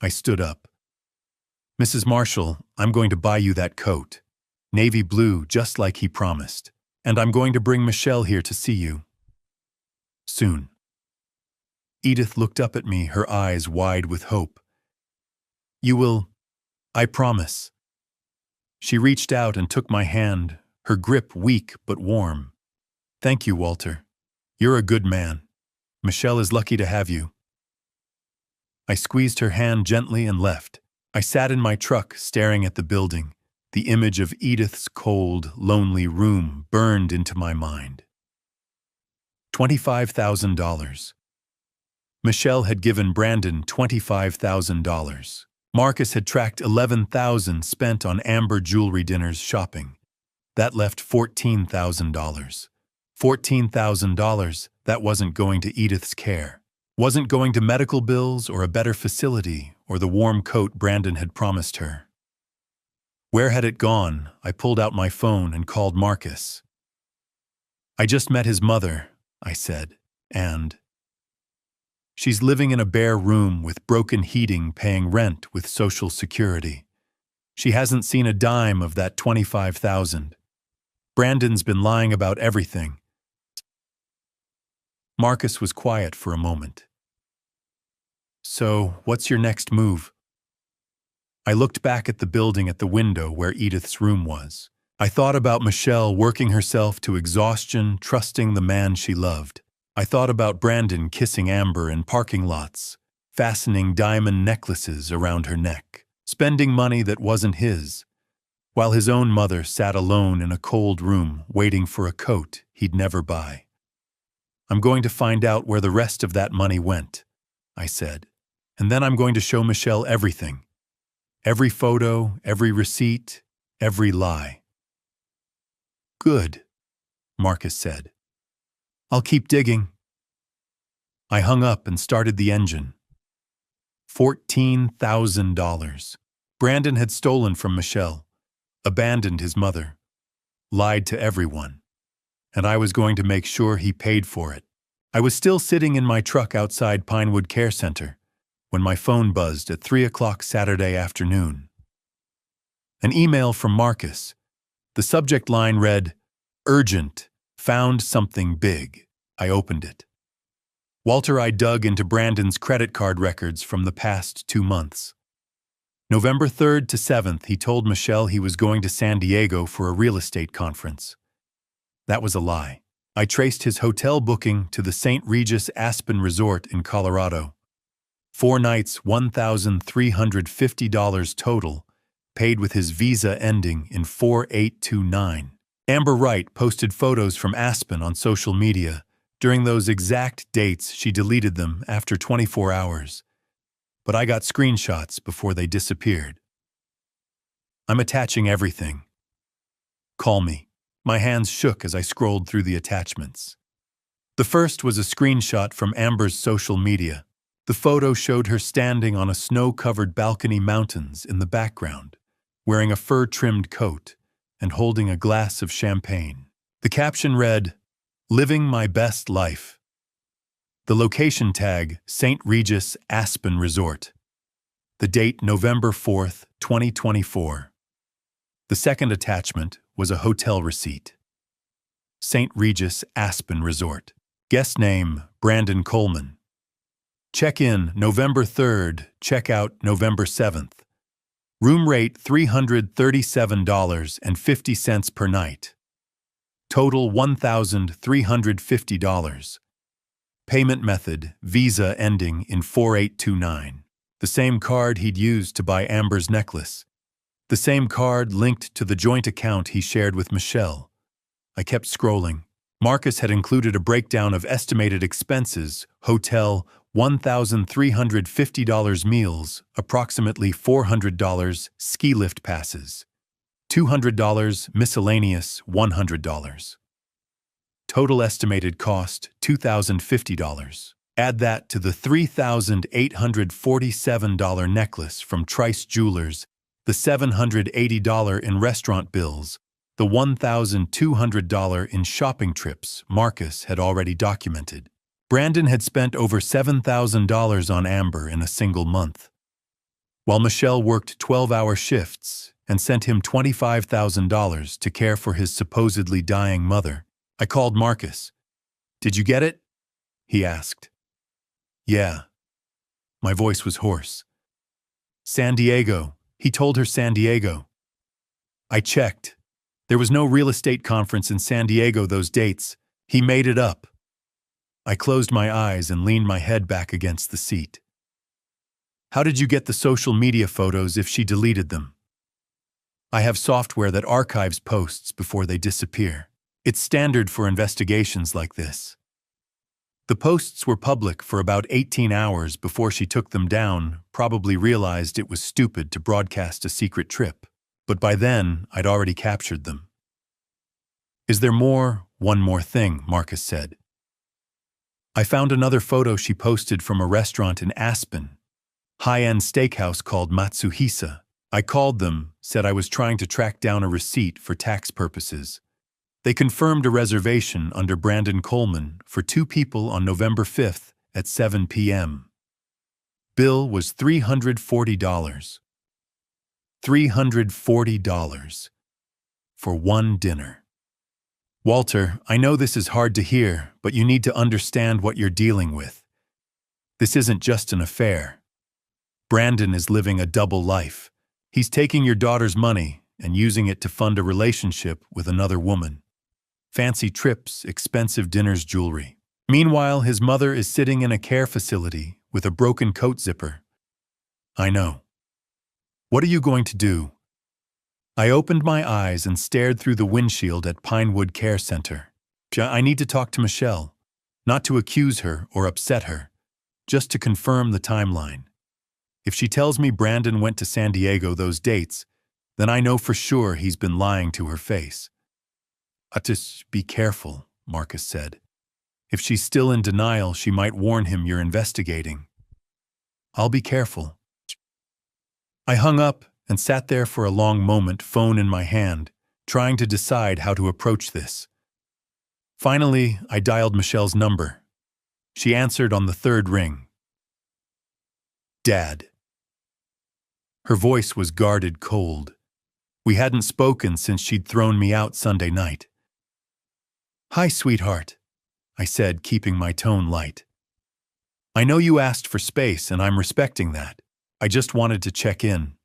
I stood up. "Mrs. Marshall, I'm going to buy you that coat. Navy blue, just like he promised. And I'm going to bring Michelle here to see you. Soon." Edith looked up at me, her eyes wide with hope. "You will, I promise." She reached out and took my hand, her grip weak but warm. "Thank you, Walter. You're a good man. Michelle is lucky to have you." I squeezed her hand gently and left. I sat in my truck, staring at the building. The image of Edith's cold, lonely room burned into my mind. $25,000. Michelle had given Brandon $25,000. Marcus had tracked $11,000 spent on Amber jewelry dinners shopping. That left $14,000. $14,000 that wasn't going to Edith's care. Wasn't going to medical bills or a better facility or the warm coat Brandon had promised her. Where had it gone? I pulled out my phone and called Marcus. I just met his mother, I said, and she's living in a bare room with broken heating, paying rent with Social Security. She hasn't seen a dime of that $25,000. Brandon's been lying about everything. Marcus was quiet for a moment. So, what's your next move? I looked back at the building at the window where Edith's room was. I thought about Michelle working herself to exhaustion, trusting the man she loved. I thought about Brandon kissing Amber in parking lots, fastening diamond necklaces around her neck, spending money that wasn't his, while his own mother sat alone in a cold room waiting for a coat he'd never buy. I'm going to find out where the rest of that money went, I said, and then I'm going to show Michelle everything. Every photo, every receipt, every lie. Good, Marcus said. I'll keep digging. I hung up and started the engine. $14,000. Brandon had stolen from Michelle, abandoned his mother, lied to everyone, and I was going to make sure he paid for it. I was still sitting in my truck outside Pinewood Care Center when my phone buzzed at 3 o'clock Saturday afternoon. An email from Marcus. The subject line read, "Urgent, found something big." I opened it. Walter, I dug into Brandon's credit card records from the past 2 months. November 3rd to 7th, he told Michelle he was going to San Diego for a real estate conference. That was a lie. I traced his hotel booking to the St. Regis Aspen Resort in Colorado. 4 nights, $1,350 total, paid with his visa ending in 4829. Amber Wright posted photos from Aspen on social media. During those exact dates, she deleted them after 24 hours. But I got screenshots before they disappeared. I'm attaching everything. Call me. My hands shook as I scrolled through the attachments. The first was a screenshot from Amber's social media. The photo showed her standing on a snow-covered balcony mountains in the background, wearing a fur-trimmed coat and holding a glass of champagne. The caption read, "Living my best life." The location tag, St. Regis Aspen Resort. The date, November 4th, 2024. The second attachment was a hotel receipt. St. Regis Aspen Resort. Guest name, Brandon Coleman. Check-in, November 3rd, check-out, November 7th. Room rate, $337.50 per night. Total, $1,350. Payment method, Visa ending in 4829. The same card he'd used to buy Amber's necklace. The same card linked to the joint account he shared with Michelle. I kept scrolling. Marcus had included a breakdown of estimated expenses, hotel, $1,350 meals, approximately $400 ski lift passes, $200 miscellaneous, $100. Total estimated cost, $2,050. Add that to the $3,847 necklace from Trice Jewelers, the $780 in restaurant bills, the $1,200 in shopping trips Marcus had already documented. Brandon had spent over $7,000 on Amber in a single month, while Michelle worked 12-hour shifts and sent him $25,000 to care for his supposedly dying mother. I called Marcus. "Did you get it?" he asked. "Yeah." My voice was hoarse. "San Diego." He told her San Diego. I checked. There was no real estate conference in San Diego those dates. He made it up. I closed my eyes and leaned my head back against the seat. "How did you get the social media photos if she deleted them?" "I have software that archives posts before they disappear. It's standard for investigations like this." The posts were public for about 18 hours before she took them down, probably realized it was stupid to broadcast a secret trip. But by then, I'd already captured them. "Is there more?" "One more thing," Marcus said. "I found another photo she posted from a restaurant in Aspen, high-end steakhouse called Matsuhisa. I called them, said I was trying to track down a receipt for tax purposes. They confirmed a reservation under Brandon Coleman for 2 people on November 5th at 7 p.m. Bill was $340. $340 for one dinner. Walter, I know this is hard to hear, but you need to understand what you're dealing with. This isn't just an affair. Brandon is living a double life. He's taking your daughter's money and using it to fund a relationship with another woman. Fancy trips, expensive dinners, jewelry. Meanwhile, his mother is sitting in a care facility with a broken coat zipper. I know. What are you going to do?" I opened my eyes and stared through the windshield at Pinewood Care Center. I need to talk to Michelle, not to accuse her or upset her, just to confirm the timeline. If she tells me Brandon went to San Diego those dates, then I know for sure he's been lying to her face. "Just be careful," Marcus said. "If she's still in denial, she might warn him you're investigating." "I'll be careful." I hung up and sat there for a long moment, phone in my hand, trying to decide how to approach this. Finally, I dialed Michelle's number. She answered on the 3rd ring. "Dad." Her voice was guarded cold. We hadn't spoken since she'd thrown me out Sunday night. "Hi, sweetheart," I said, keeping my tone light. "I know you asked for space, and I'm respecting that. I just wanted to check in.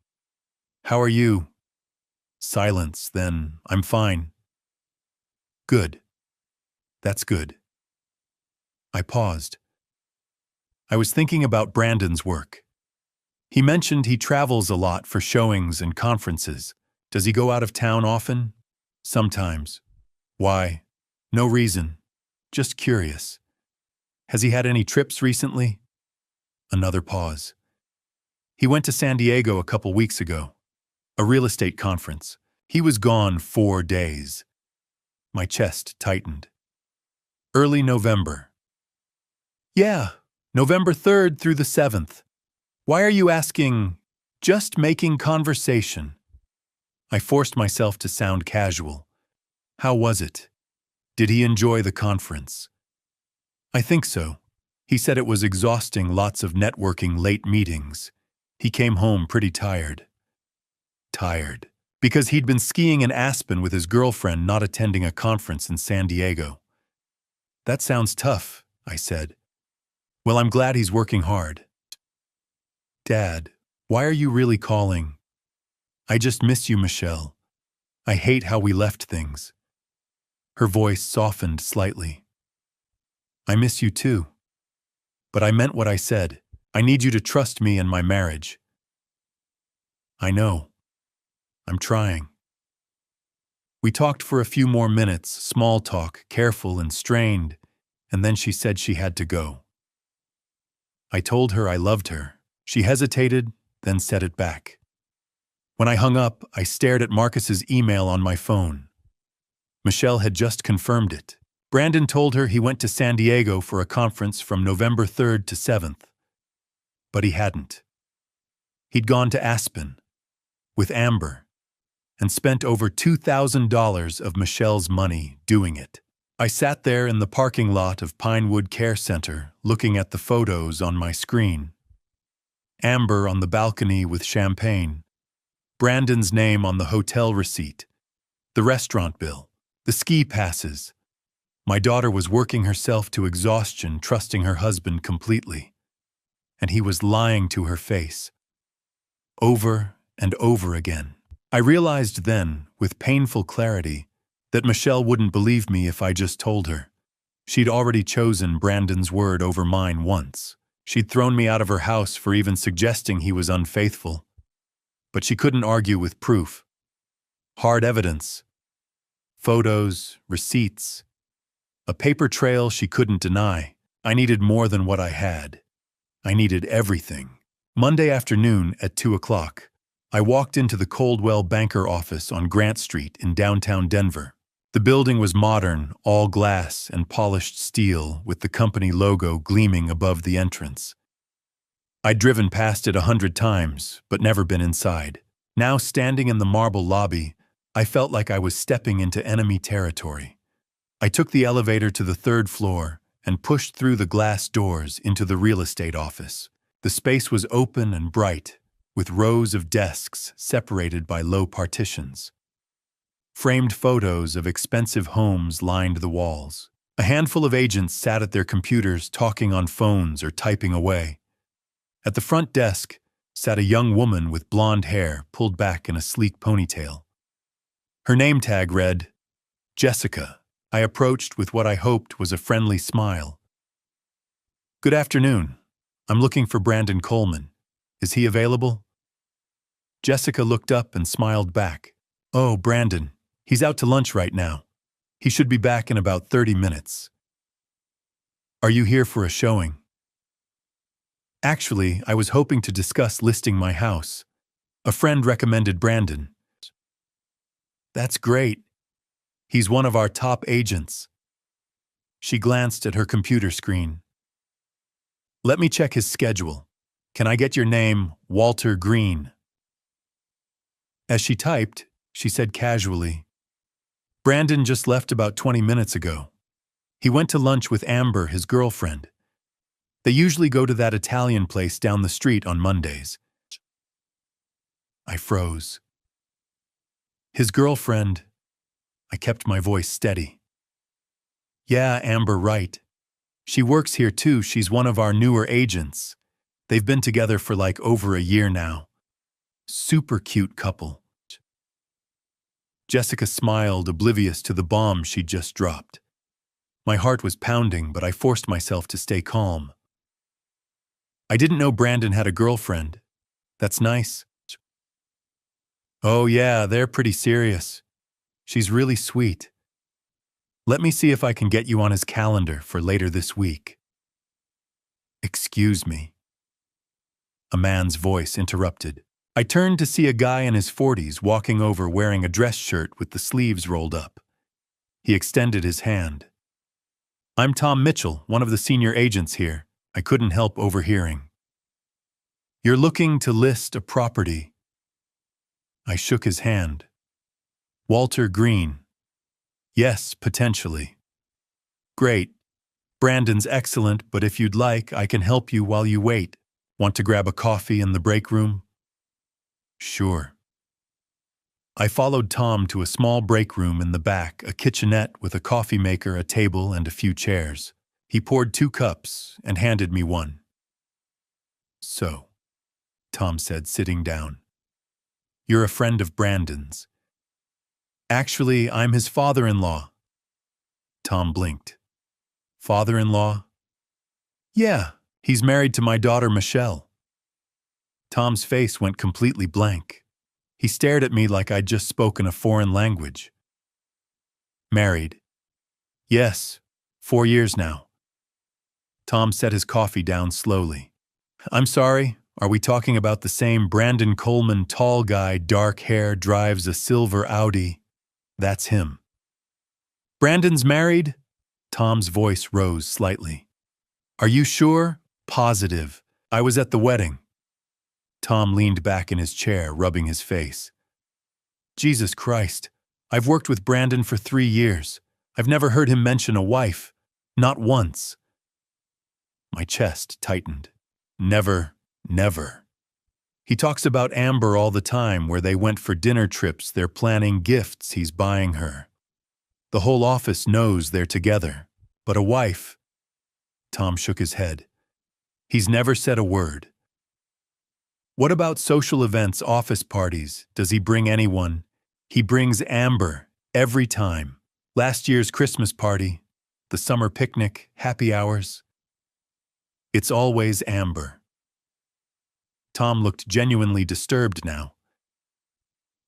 How are you?" Silence, then, "I'm fine." "Good. That's good." I paused. I was thinking about Brandon's work. He mentioned he travels a lot for showings and conferences. Does he go out of town often? Sometimes. Why? No reason. Just curious. Has he had any trips recently? Another pause. He went to San Diego a couple weeks ago. A real estate conference. He was gone 4 days. My chest tightened. Early November. "Yeah, November 3rd through the 7th. Why are you asking? Just making conversation." I forced myself to sound casual. "How was it? Did he enjoy the conference?" "I think so. He said it was exhausting, lots of networking, late meetings. He came home pretty tired." Tired. Because he'd been skiing in Aspen with his girlfriend, not attending a conference in San Diego. "That sounds tough," I said. "Well, I'm glad he's working hard." "Dad, why are you really calling?" "I just miss you, Michelle. I hate how we left things." Her voice softened slightly. "I miss you too. But I meant what I said. I need you to trust me and my marriage." "I know. I'm trying." We talked for a few more minutes, small talk, careful and strained, and then she said she had to go. I told her I loved her. She hesitated, then said it back. When I hung up, I stared at Marcus's email on my phone. Michelle had just confirmed it. Brandon told her he went to San Diego for a conference from November 3rd to 7th. But he hadn't. He'd gone to Aspen, with Amber, and spent over $2,000 of Michelle's money doing it. I sat there in the parking lot of Pinewood Care Center, looking at the photos on my screen. Amber on the balcony with champagne. Brandon's name on the hotel receipt. The restaurant bill. The ski passes. My daughter was working herself to exhaustion, trusting her husband completely. And he was lying to her face. Over and over again. I realized then, with painful clarity, that Michelle wouldn't believe me if I just told her. She'd already chosen Brandon's word over mine once. She'd thrown me out of her house for even suggesting he was unfaithful. But she couldn't argue with proof. Hard evidence. Photos, receipts. A paper trail she couldn't deny. I needed more than what I had. I needed everything. Monday afternoon at 2 o'clock, I walked into the Coldwell Banker office on Grant Street in downtown Denver. The building was modern, all glass and polished steel, with the company logo gleaming above the entrance. I'd driven past it 100 times, but never been inside. Now, standing in the marble lobby, I felt like I was stepping into enemy territory. I took the elevator to the 3rd floor and pushed through the glass doors into the real estate office. The space was open and bright, with rows of desks separated by low partitions. Framed photos of expensive homes lined the walls. A handful of agents sat at their computers talking on phones or typing away. At the front desk sat a young woman with blonde hair pulled back in a sleek ponytail. Her name tag read, Jessica. I approached with what I hoped was a friendly smile. Good afternoon. I'm looking for Brandon Coleman. Is he available? Jessica looked up and smiled back. Oh, Brandon. He's out to lunch right now. He should be back in about 30 minutes. Are you here for a showing? Actually, I was hoping to discuss listing my house. A friend recommended Brandon. That's great. He's one of our top agents. She glanced at her computer screen. Let me check his schedule. Can I get your name, Walter Green? As she typed, she said casually, Brandon just left about 20 minutes ago. He went to lunch with Amber, his girlfriend. They usually go to that Italian place down the street on Mondays. I froze. His girlfriend. I kept my voice steady. Yeah, Amber, right. She works here too. She's one of our newer agents. They've been together for like over a year now. Super cute couple. Jessica smiled, oblivious to the bomb she'd just dropped. My heart was pounding, but I forced myself to stay calm. I didn't know Brandon had a girlfriend. That's nice. Oh yeah, they're pretty serious. She's really sweet. Let me see if I can get you on his calendar for later this week. Excuse me. A man's voice interrupted. I turned to see a guy in his 40s walking over wearing a dress shirt with the sleeves rolled up. He extended his hand. I'm Tom Mitchell, one of the senior agents here. I couldn't help overhearing. You're looking to list a property. I shook his hand. Walter Green. Yes, potentially. Great. Brandon's excellent, but if you'd like, I can help you while you wait. Want to grab a coffee in the break room? Sure. I followed Tom to a small break room in the back, a kitchenette with a coffee maker, a table, and a few chairs. He poured 2 cups and handed me one. So, Tom said, sitting down. You're a friend of Brandon's. Actually, I'm his father-in-law. Tom blinked. Father-in-law? Yeah, he's married to my daughter Michelle. Tom's face went completely blank. He stared at me like I'd just spoken a foreign language. Married. Yes, 4 years now. Tom set his coffee down slowly. I'm sorry, are we talking about the same Brandon Coleman, tall guy, dark hair, drives a silver Audi? That's him. Brandon's married? Tom's voice rose slightly. Are you sure? Positive. I was at the wedding. Tom leaned back in his chair, rubbing his face. Jesus Christ, I've worked with Brandon for 3 years. I've never heard him mention a wife. Not once. My chest tightened. Never, never. He talks about Amber all the time, where they went for dinner trips, they're planning gifts he's buying her. The whole office knows they're together. But a wife? Tom shook his head. He's never said a word. What about social events, office parties? Does he bring anyone? He brings Amber, every time. Last year's Christmas party, the summer picnic, happy hours. It's always Amber. Tom looked genuinely disturbed now.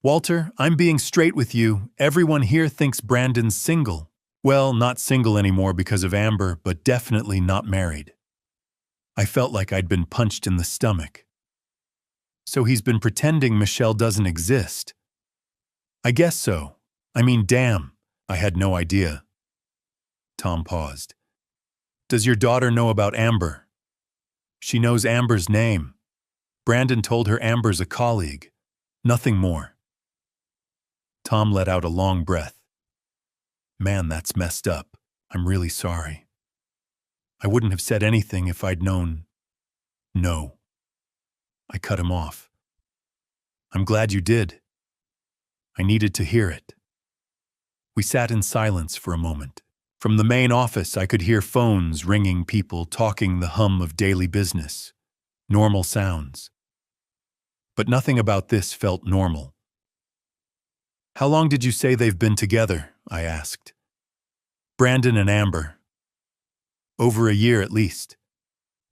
Walter, I'm being straight with you. Everyone here thinks Brandon's single. Well, not single anymore because of Amber, but definitely not married. I felt like I'd been punched in the stomach. So he's been pretending Michelle doesn't exist. I guess so. I mean, damn, I had no idea. Tom paused. Does your daughter know about Amber? She knows Amber's name. Brandon told her Amber's a colleague. Nothing more. Tom let out a long breath. Man, that's messed up. I'm really sorry. I wouldn't have said anything if I'd known. No. I cut him off. I'm glad you did. I needed to hear it. We sat in silence for a moment. From the main office, I could hear phones ringing, people talking, the hum of daily business. Normal sounds. But nothing about this felt normal. How long did you say they've been together? I asked. Brandon and Amber. Over a year at least.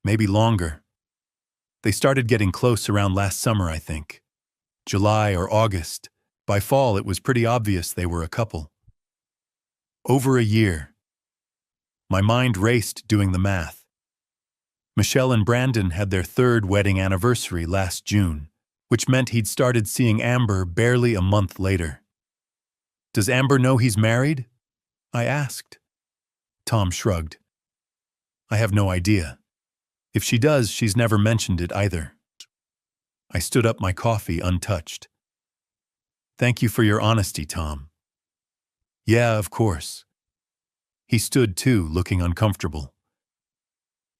Maybe longer. They started getting close around last summer, I think. July or August. By fall, it was pretty obvious they were a couple. Over a year. My mind raced doing the math. Michelle and Brandon had their third wedding anniversary last June, which meant he'd started seeing Amber barely a month later. Does Amber know he's married? I asked. Tom shrugged. I have no idea. If she does, she's never mentioned it either. I stood up my coffee untouched. Thank you for your honesty, Tom. Yeah, of course. He stood too, looking uncomfortable.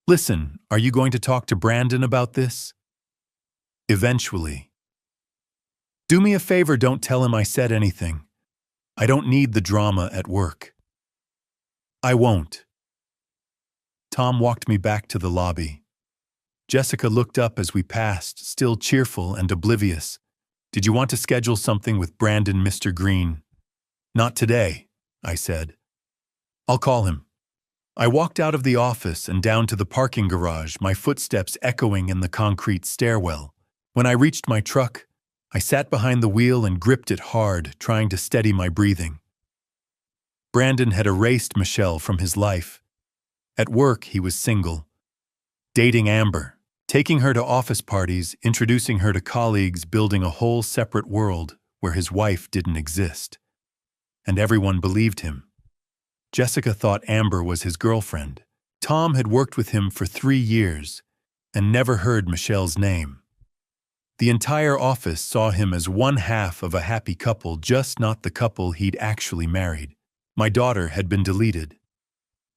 Listen, are you going to talk to Brandon about this? Eventually. Do me a favor, don't tell him I said anything. I don't need the drama at work. I won't. Tom walked me back to the lobby. Jessica looked up as we passed, still cheerful and oblivious. Did you want to schedule something with Brandon, Mr. Green? Not today, I said. I'll call him. I walked out of the office and down to the parking garage, my footsteps echoing in the concrete stairwell. When I reached my truck, I sat behind the wheel and gripped it hard, trying to steady my breathing. Brandon had erased Michelle from his life. At work, he was single. Dating Amber, taking her to office parties, introducing her to colleagues, building a whole separate world where his wife didn't exist. And everyone believed him. Jessica thought Amber was his girlfriend. Tom had worked with him for 3 years and never heard Michelle's name. The entire office saw him as one half of a happy couple, just not the couple he'd actually married. My daughter had been deleted.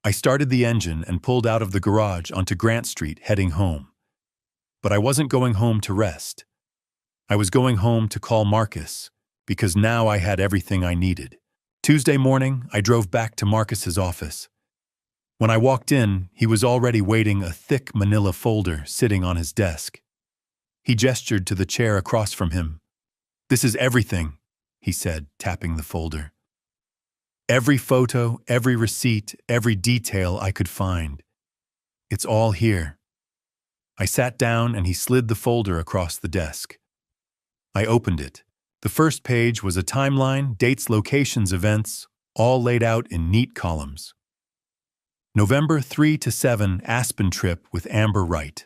I started the engine and pulled out of the garage onto Grant Street, heading home. But I wasn't going home to rest. I was going home to call Marcus, because now I had everything I needed. Tuesday morning, I drove back to Marcus's office. When I walked in, he was already waiting, a thick manila folder sitting on his desk. He gestured to the chair across from him. This is everything, he said, tapping the folder. Every photo, every receipt, every detail I could find. It's all here. I sat down and he slid the folder across the desk. I opened it. The first page was a timeline, dates, locations, events, all laid out in neat columns. November 3 to 7, Aspen trip with Amber Wright.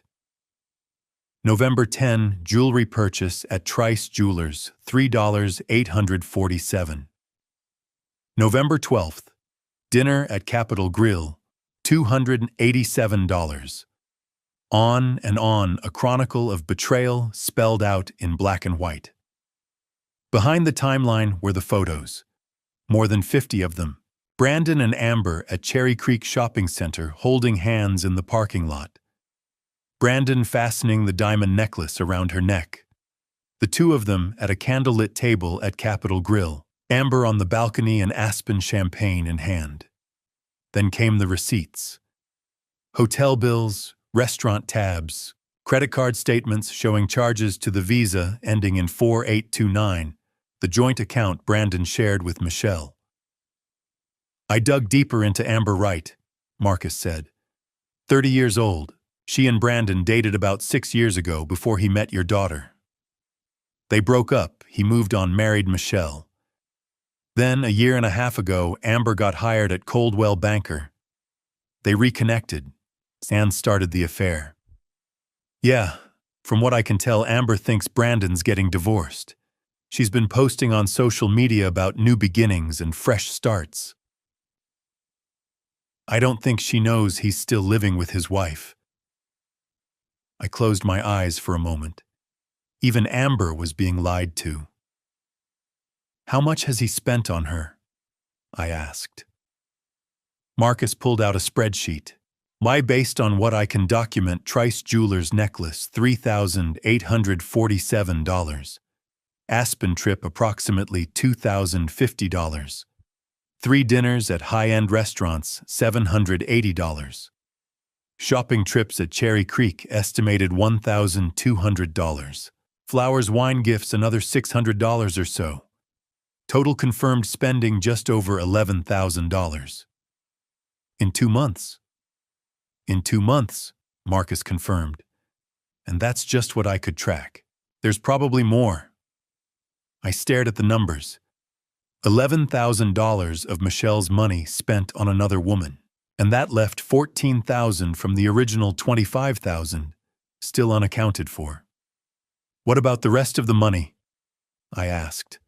November 10, jewelry purchase at Trice Jewelers, $3,847. November 12th, dinner at Capitol Grill, $287. On and on, a chronicle of betrayal spelled out in black and white. Behind the timeline were the photos, more than 50 of them. Brandon and Amber at Cherry Creek Shopping Center holding hands in the parking lot. Brandon fastening the diamond necklace around her neck. The two of them at a candlelit table at Capitol Grill, Amber on the balcony and Aspen champagne in hand. Then came the receipts. Hotel bills, restaurant tabs, credit card statements showing charges to the Visa ending in 4829, the joint account Brandon shared with Michelle. I dug deeper into Amber Wright, Marcus said. 30 years old. She and Brandon dated about 6 years ago before he met your daughter. They broke up. He moved on, married Michelle. Then, a year and a half ago, Amber got hired at Coldwell Banker. They reconnected and started the affair. Yeah, from what I can tell, Amber thinks Brandon's getting divorced. She's been posting on social media about new beginnings and fresh starts. I don't think she knows he's still living with his wife. I closed my eyes for a moment. Even Amber was being lied to. How much has he spent on her? I asked. Marcus pulled out a spreadsheet. Why, based on what I can document, Trice Jewelers necklace, $3,847. Aspen trip, approximately $2,050. 3 dinners at high-end restaurants, $780. Shopping trips at Cherry Creek, estimated $1,200. Flowers, wine gifts, another $600 or so. Total confirmed spending just over $11,000. In 2 months. In 2 months, Marcus confirmed. And that's just what I could track. There's probably more. I stared at the numbers. $11,000 of Michelle's money spent on another woman. And that left $14,000 from the original $25,000, still unaccounted for. What about the rest of the money? I asked.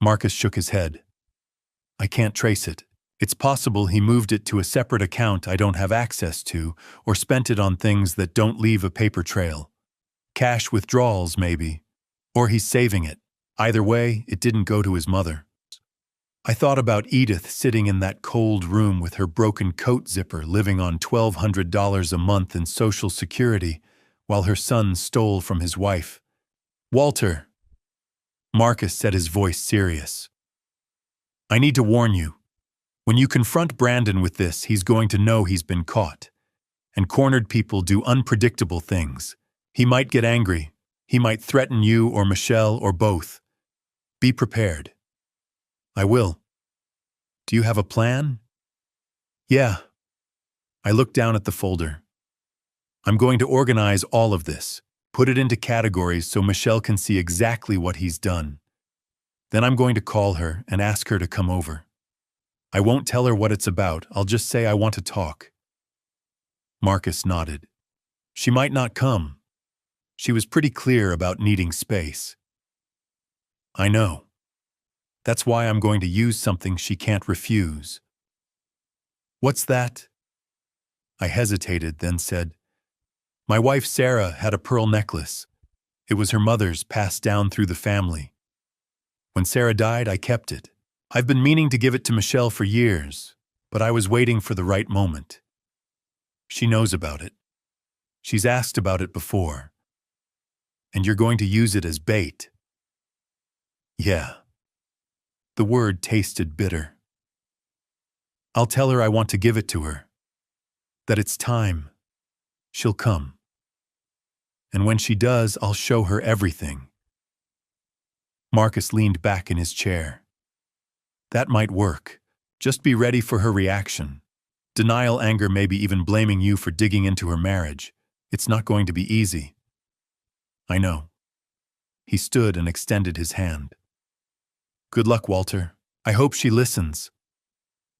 Marcus shook his head. I can't trace it. It's possible he moved it to a separate account I don't have access to, or spent it on things that don't leave a paper trail. Cash withdrawals, maybe. Or he's saving it. Either way, it didn't go to his mother. I thought about Edith sitting in that cold room with her broken coat zipper, living on $1,200 a month in Social Security, while her son stole from his wife. Walter. Marcus said, his voice serious. I need to warn you. When you confront Brandon with this, he's going to know he's been caught. And cornered people do unpredictable things. He might get angry. He might threaten you or Michelle or both. Be prepared. I will. Do you have a plan? Yeah. I looked down at the folder. I'm going to organize all of this, put it into categories so Michelle can see exactly what he's done. Then I'm going to call her and ask her to come over. I won't tell her what it's about, I'll just say I want to talk. Marcus nodded. She might not come. She was pretty clear about needing space. I know. That's why I'm going to use something she can't refuse. What's that? I hesitated, then said, my wife Sarah had a pearl necklace. It was her mother's, passed down through the family. When Sarah died, I kept it. I've been meaning to give it to Michelle for years, but I was waiting for the right moment. She knows about it. She's asked about it before. And you're going to use it as bait. Yeah. The word tasted bitter. I'll tell her I want to give it to her. That it's time. She'll come. And when she does, I'll show her everything. Marcus leaned back in his chair. That might work. Just be ready for her reaction. Denial, anger, maybe even blaming you for digging into her marriage. It's not going to be easy. I know. He stood and extended his hand. Good luck, Walter. I hope she listens.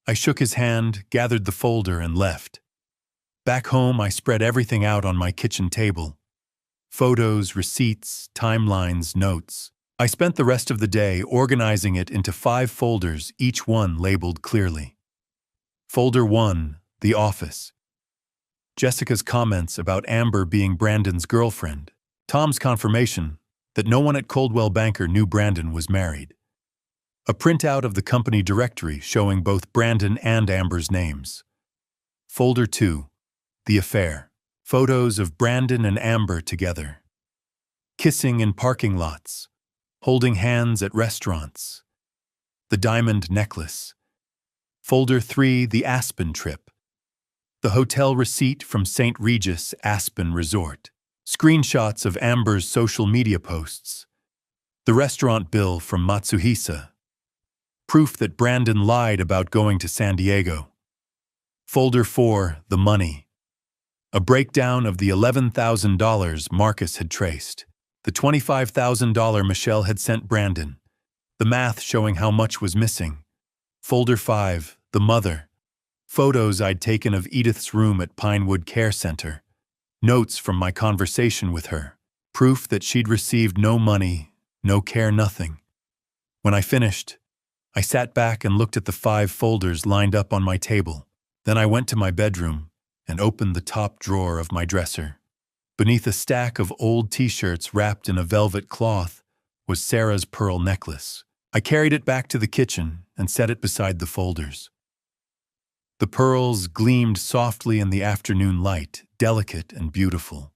I shook his hand, gathered the folder, and left. Back home, I spread everything out on my kitchen table. Photos, receipts, timelines, notes. I spent the rest of the day organizing it into 5 folders, each one labeled clearly. Folder 1, The Office. Jessica's comments about Amber being Brandon's girlfriend. Tom's confirmation that no one at Coldwell Banker knew Brandon was married. A printout of the company directory showing both Brandon and Amber's names. Folder 2, The Affair. Photos of Brandon and Amber together. Kissing in parking lots. Holding hands at restaurants. The diamond necklace. Folder 3, The Aspen Trip. The hotel receipt from St. Regis Aspen Resort. Screenshots of Amber's social media posts. The restaurant bill from Matsuhisa. Proof that Brandon lied about going to San Diego. Folder 4, The Money. A breakdown of the $11,000 Marcus had traced. The $25,000 Michelle had sent Brandon. The math showing how much was missing. Folder 5, the mother. Photos I'd taken of Edith's room at Pinewood Care Center. Notes from my conversation with her. Proof that she'd received no money, no care, nothing. When I finished, I sat back and looked at the 5 folders lined up on my table. Then I went to my bedroom and opened the top drawer of my dresser. Beneath a stack of old t-shirts wrapped in a velvet cloth was Sarah's pearl necklace. I carried it back to the kitchen and set it beside the folders. The pearls gleamed softly in the afternoon light, delicate and beautiful.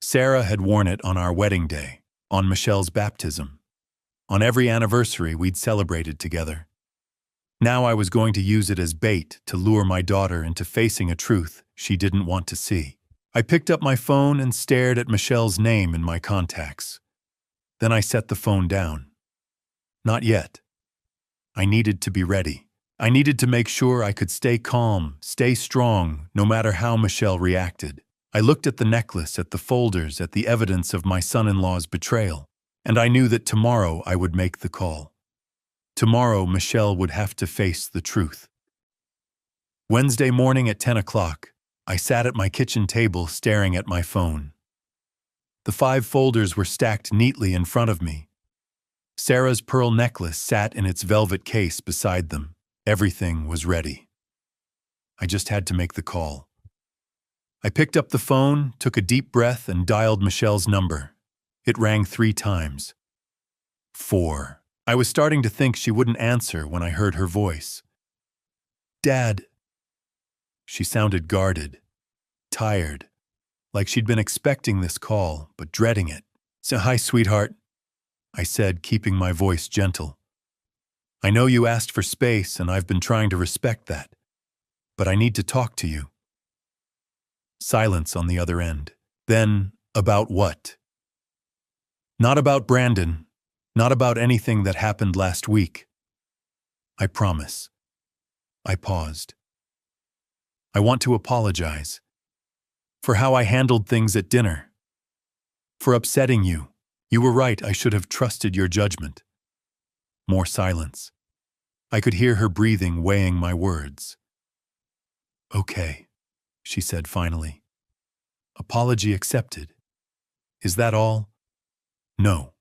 Sarah had worn it on our wedding day, on Michelle's baptism, on every anniversary we'd celebrated together. Now I was going to use it as bait to lure my daughter into facing a truth she didn't want to see. I picked up my phone and stared at Michelle's name in my contacts. Then I set the phone down. Not yet. I needed to be ready. I needed to make sure I could stay calm, stay strong, no matter how Michelle reacted. I looked at the necklace, at the folders, at the evidence of my son-in-law's betrayal, and I knew that tomorrow I would make the call. Tomorrow Michelle would have to face the truth. Wednesday morning at 10 o'clock, I sat at my kitchen table staring at my phone. The 5 folders were stacked neatly in front of me. Sarah's pearl necklace sat in its velvet case beside them. Everything was ready. I just had to make the call. I picked up the phone, took a deep breath, and dialed Michelle's number. It rang 3 times. 4. I was starting to think she wouldn't answer when I heard her voice. "Dad." She sounded guarded, tired, like she'd been expecting this call, but dreading it. "So, hi, sweetheart," I said, keeping my voice gentle. "I know you asked for space, and I've been trying to respect that. But I need to talk to you." Silence on the other end. Then, about what? Not about Brandon. Not about anything that happened last week. I promise. I paused. I want to apologize. For how I handled things at dinner. For upsetting you. You were right, I should have trusted your judgment. More silence. I could hear her breathing, weighing my words. "Okay," she said finally. "Apology accepted. Is that all?" "No."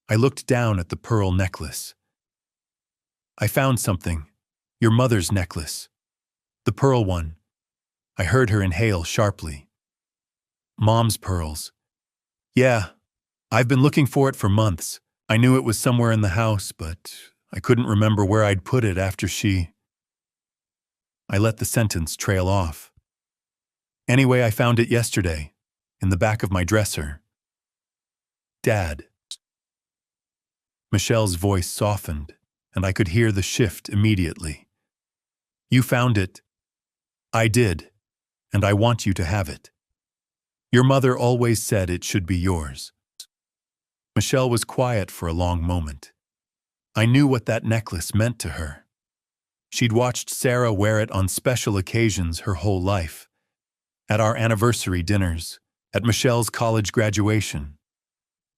I looked down at the pearl necklace. "I found something. Your mother's necklace. The pearl one." I heard her inhale sharply. "Mom's pearls." "Yeah, I've been looking for it for months. I knew it was somewhere in the house, but I couldn't remember where I'd put it after she..." I let the sentence trail off. "Anyway, I found it yesterday, in the back of my dresser." "Dad." Michelle's voice softened, and I could hear the shift immediately. "You found it." "I did, and I want you to have it. Your mother always said it should be yours." Michelle was quiet for a long moment. I knew what that necklace meant to her. She'd watched Sarah wear it on special occasions her whole life. At our anniversary dinners, at Michelle's college graduation,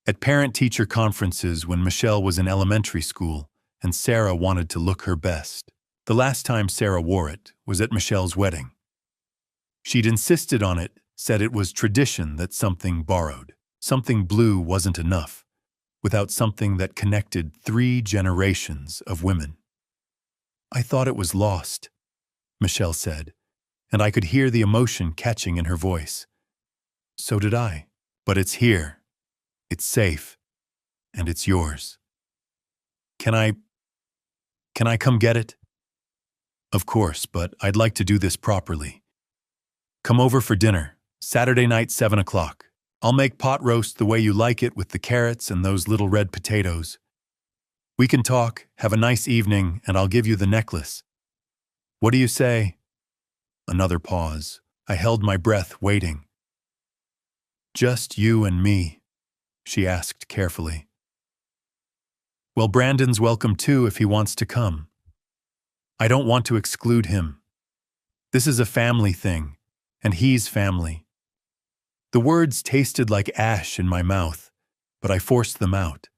at parent-teacher conferences when Michelle was in elementary school and Sarah wanted to look her best. The last time Sarah wore it was at Michelle's wedding. She'd insisted on it, said it was tradition that something borrowed, something blue wasn't enough, without something that connected 3 generations of women. "I thought it was lost," Michelle said, and I could hear the emotion catching in her voice. "So did I. But it's here. It's safe. And it's yours. Can I come get it?" "Of course, but I'd like to do this properly. Come over for dinner, Saturday night, 7 o'clock. I'll make pot roast the way you like it with the carrots and those little red potatoes. We can talk, have a nice evening, and I'll give you the necklace. What do you say?" Another pause. I held my breath, waiting. "Just you and me?" she asked carefully. "Well, Brandon's welcome too if he wants to come. I don't want to exclude him. This is a family thing, and he's family." The words tasted like ash in my mouth, but I forced them out.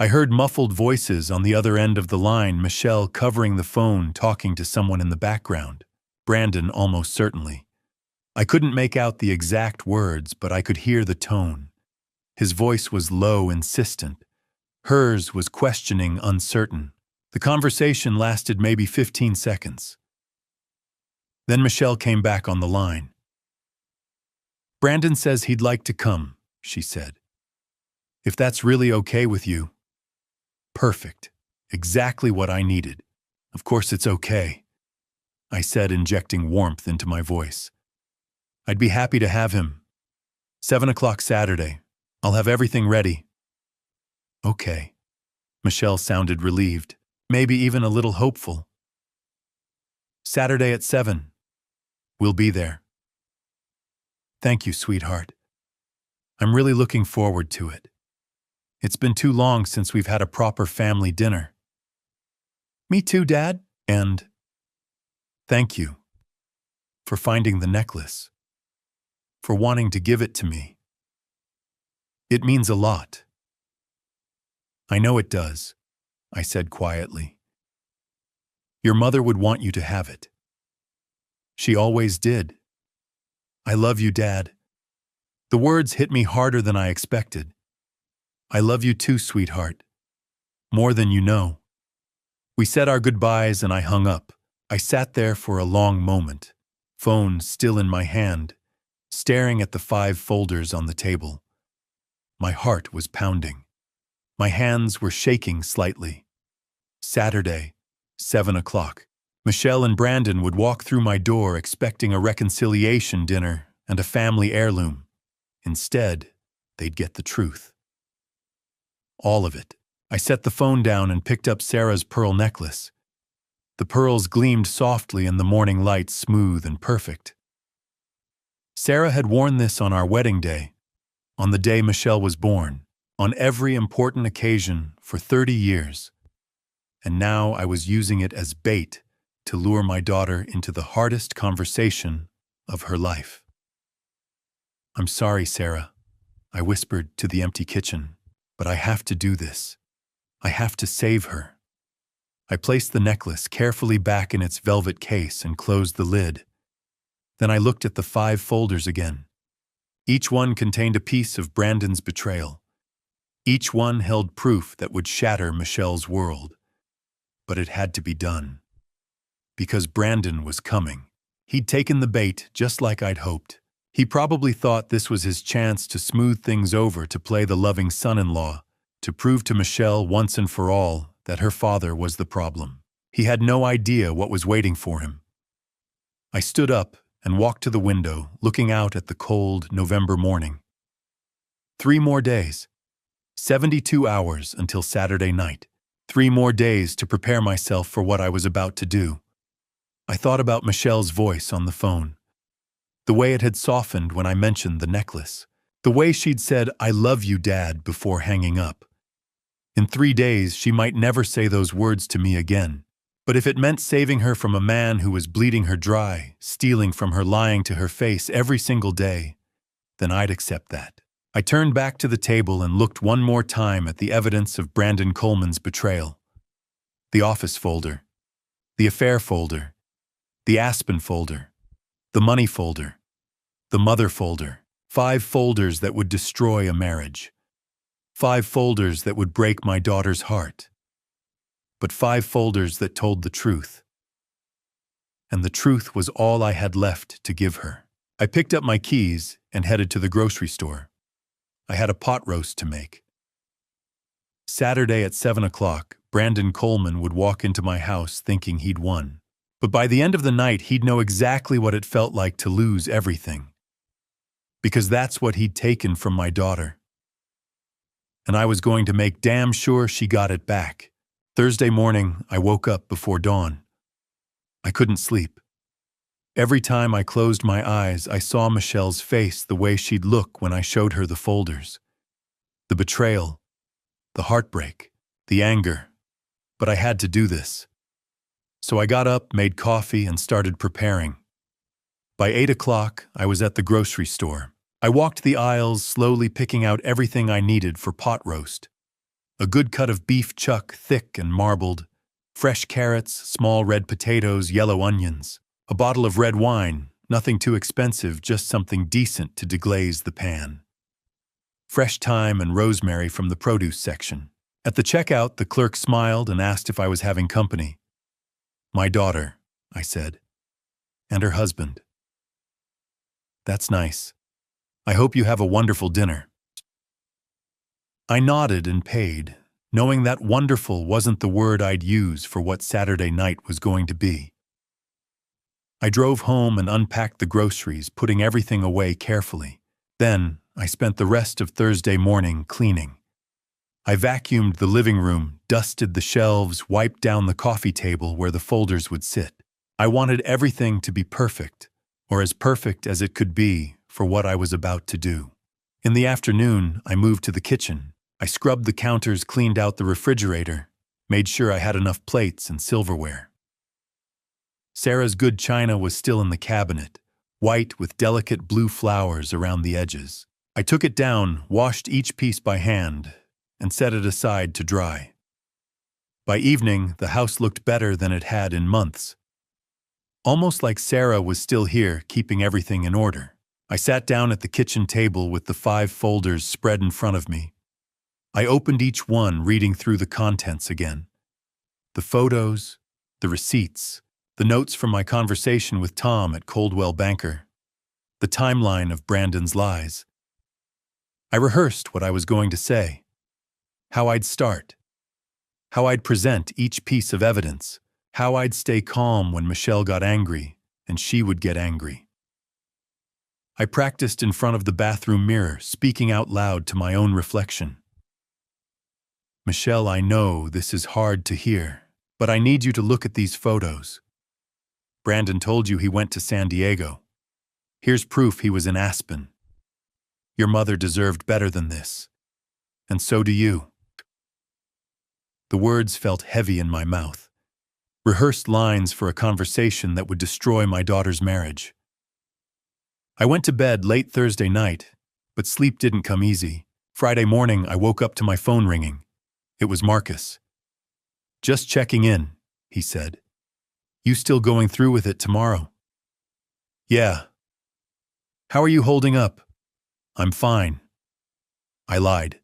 I heard muffled voices on the other end of the line, Michelle covering the phone, talking to someone in the background. Brandon, almost certainly. I couldn't make out the exact words, but I could hear the tone. His voice was low, insistent. Hers was questioning, uncertain. The conversation lasted maybe 15 seconds. Then Michelle came back on the line. "Brandon says he'd like to come," she said. "If that's really okay with you." "Perfect. Exactly what I needed. Of course it's okay," I said, injecting warmth into my voice. "I'd be happy to have him. 7 o'clock Saturday. I'll have everything ready." "Okay." Michelle sounded relieved, maybe even a little hopeful. "Saturday at 7. We'll be there." "Thank you, sweetheart. I'm really looking forward to it. It's been too long since we've had a proper family dinner." "Me too, Dad. And thank you for finding the necklace, for wanting to give it to me. It means a lot." "I know it does," I said quietly. "Your mother would want you to have it. She always did. I love you, Dad." The words hit me harder than I expected. "I love you too, sweetheart. More than you know." We said our goodbyes and I hung up. I sat there for a long moment, phone still in my hand, staring at the 5 folders on the table. My heart was pounding. My hands were shaking slightly. Saturday, 7 o'clock. Michelle and Brandon would walk through my door expecting a reconciliation dinner and a family heirloom. Instead, they'd get the truth. All of it. I set the phone down and picked up Sarah's pearl necklace. The pearls gleamed softly in the morning light, smooth and perfect. Sarah had worn this on our wedding day, on the day Michelle was born, on every important occasion for 30 years. And now I was using it as bait to lure my daughter into the hardest conversation of her life. "I'm sorry, Sarah," I whispered to the empty kitchen, "but I have to do this. I have to save her." I placed the necklace carefully back in its velvet case and closed the lid. Then I looked at the 5 folders again. Each one contained a piece of Brandon's betrayal. Each one held proof that would shatter Michelle's world. But it had to be done. Because Brandon was coming. He'd taken the bait just like I'd hoped. He probably thought this was his chance to smooth things over, to play the loving son-in-law, to prove to Michelle once and for all that her father was the problem. He had no idea what was waiting for him. I stood up and walked to the window, looking out at the cold November morning. 3 more days. 72 hours until Saturday night. 3 more days to prepare myself for what I was about to do. I thought about Michelle's voice on the phone. The way it had softened when I mentioned the necklace. The way she'd said, "I love you, Dad," before hanging up. In 3 days, she might never say those words to me again. But if it meant saving her from a man who was bleeding her dry, stealing from her, lying to her face every single day, then I'd accept that. I turned back to the table and looked one more time at the evidence of Brandon Coleman's betrayal. The office folder, the affair folder, the Aspen folder, the money folder, the mother folder. 5 folders that would destroy a marriage. 5 folders that would break my daughter's heart. But 5 folders that told the truth. And the truth was all I had left to give her. I picked up my keys and headed to the grocery store. I had a pot roast to make. Saturday at 7 o'clock, Brandon Coleman would walk into my house thinking he'd won. But by the end of the night, he'd know exactly what it felt like to lose everything. Because that's what he'd taken from my daughter. And I was going to make damn sure she got it back. Thursday morning, I woke up before dawn. I couldn't sleep. Every time I closed my eyes, I saw Michelle's face, the way she'd look when I showed her the folders. The betrayal, the heartbreak, the anger. But I had to do this. So I got up, made coffee, and started preparing. By 8 o'clock, I was at the grocery store. I walked the aisles, slowly picking out everything I needed for pot roast. A good cut of beef chuck, thick and marbled, fresh carrots, small red potatoes, yellow onions, a bottle of red wine, nothing too expensive, just something decent to deglaze the pan. Fresh thyme and rosemary from the produce section. At the checkout, the clerk smiled and asked if I was having company. "My daughter," I said, "and her husband." "That's nice. I hope you have a wonderful dinner." I nodded and paid, knowing that wonderful wasn't the word I'd use for what Saturday night was going to be. I drove home and unpacked the groceries, putting everything away carefully. Then, I spent the rest of Thursday morning cleaning. I vacuumed the living room, dusted the shelves, wiped down the coffee table where the folders would sit. I wanted everything to be perfect, or as perfect as it could be for what I was about to do. In the afternoon, I moved to the kitchen. I scrubbed the counters, cleaned out the refrigerator, made sure I had enough plates and silverware. Sarah's good china was still in the cabinet, white with delicate blue flowers around the edges. I took it down, washed each piece by hand, and set it aside to dry. By evening, the house looked better than it had in months. Almost like Sarah was still here, keeping everything in order. I sat down at the kitchen table with the 5 folders spread in front of me. I opened each one, reading through the contents again. The photos, the receipts, the notes from my conversation with Tom at Coldwell Banker, the timeline of Brandon's lies. I rehearsed what I was going to say, how I'd start, how I'd present each piece of evidence, how I'd stay calm when Michelle got angry and she would get angry. I practiced in front of the bathroom mirror, speaking out loud to my own reflection. "Michelle, I know this is hard to hear, but I need you to look at these photos. Brandon told you he went to San Diego. Here's proof he was in Aspen. Your mother deserved better than this, and so do you." The words felt heavy in my mouth, rehearsed lines for a conversation that would destroy my daughter's marriage. I went to bed late Thursday night, but sleep didn't come easy. Friday morning, I woke up to my phone ringing. It was Marcus. "Just checking in," he said. "You still going through with it tomorrow?" "Yeah." "How are you holding up?" "I'm fine." I lied.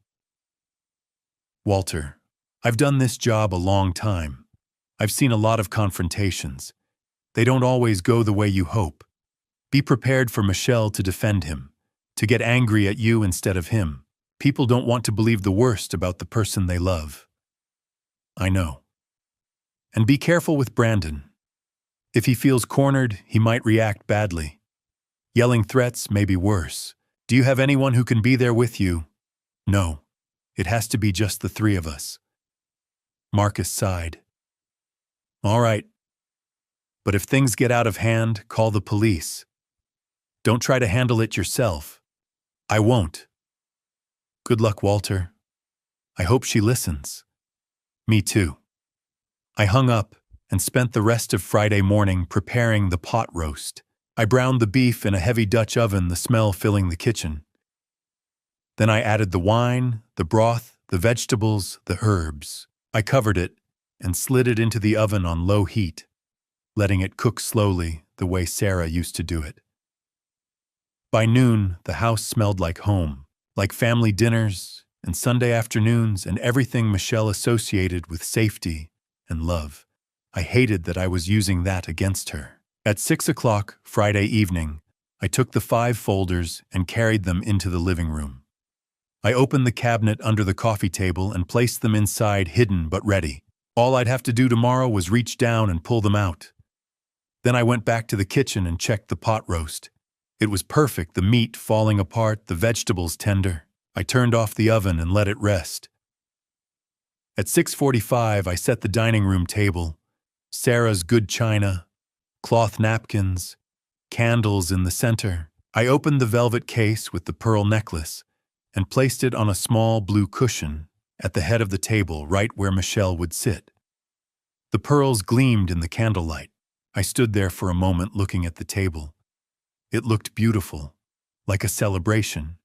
"Walter, I've done this job a long time. I've seen a lot of confrontations. They don't always go the way you hope. Be prepared for Michelle to defend him, to get angry at you instead of him. People don't want to believe the worst about the person they love." "I know." "And be careful with Brandon. If he feels cornered, he might react badly. Yelling threats may be worse. Do you have anyone who can be there with you?" "No. It has to be just the 3 of us." Marcus sighed. "All right. But if things get out of hand, call the police. Don't try to handle it yourself." "I won't." "Good luck, Walter. I hope she listens." "Me too." I hung up and spent the rest of Friday morning preparing the pot roast. I browned the beef in a heavy Dutch oven, the smell filling the kitchen. Then I added the wine, the broth, the vegetables, the herbs. I covered it and slid it into the oven on low heat, letting it cook slowly the way Sarah used to do it. By noon, the house smelled like home, like family dinners and Sunday afternoons and everything Michelle associated with safety and love. I hated that I was using that against her. At 6 o'clock Friday evening, I took the 5 folders and carried them into the living room. I opened the cabinet under the coffee table and placed them inside, hidden but ready. All I'd have to do tomorrow was reach down and pull them out. Then I went back to the kitchen and checked the pot roast. It was perfect, the meat falling apart, the vegetables tender. I turned off the oven and let it rest. At 6:45, I set the dining room table. Sarah's good china, cloth napkins, candles in the center. I opened the velvet case with the pearl necklace and placed it on a small blue cushion at the head of the table, right where Michelle would sit. The pearls gleamed in the candlelight. I stood there for a moment looking at the table. It looked beautiful, like a celebration.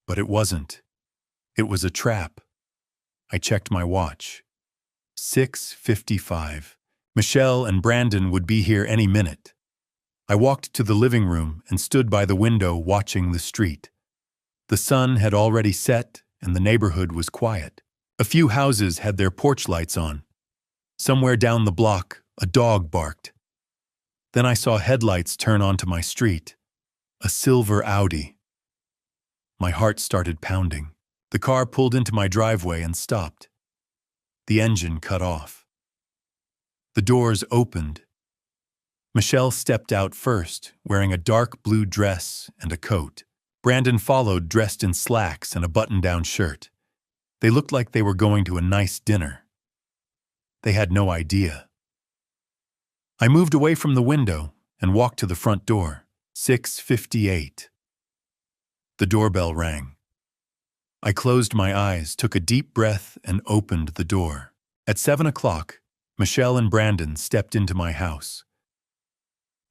But it wasn't. It was a trap. I checked my watch. 6:55. Michelle and Brandon would be here any minute. I walked to the living room and stood by the window watching the street. The sun had already set and the neighborhood was quiet. A few houses had their porch lights on. Somewhere down the block, a dog barked. Then I saw headlights turn onto my street. A silver Audi. My heart started pounding. The car pulled into my driveway and stopped. The engine cut off. The doors opened. Michelle stepped out first, wearing a dark blue dress and a coat. Brandon followed, dressed in slacks and a button-down shirt. They looked like they were going to a nice dinner. They had no idea. I moved away from the window and walked to the front door. 6:58. The doorbell rang. I closed my eyes, took a deep breath, and opened the door. At 7 o'clock, Michelle and Brandon stepped into my house.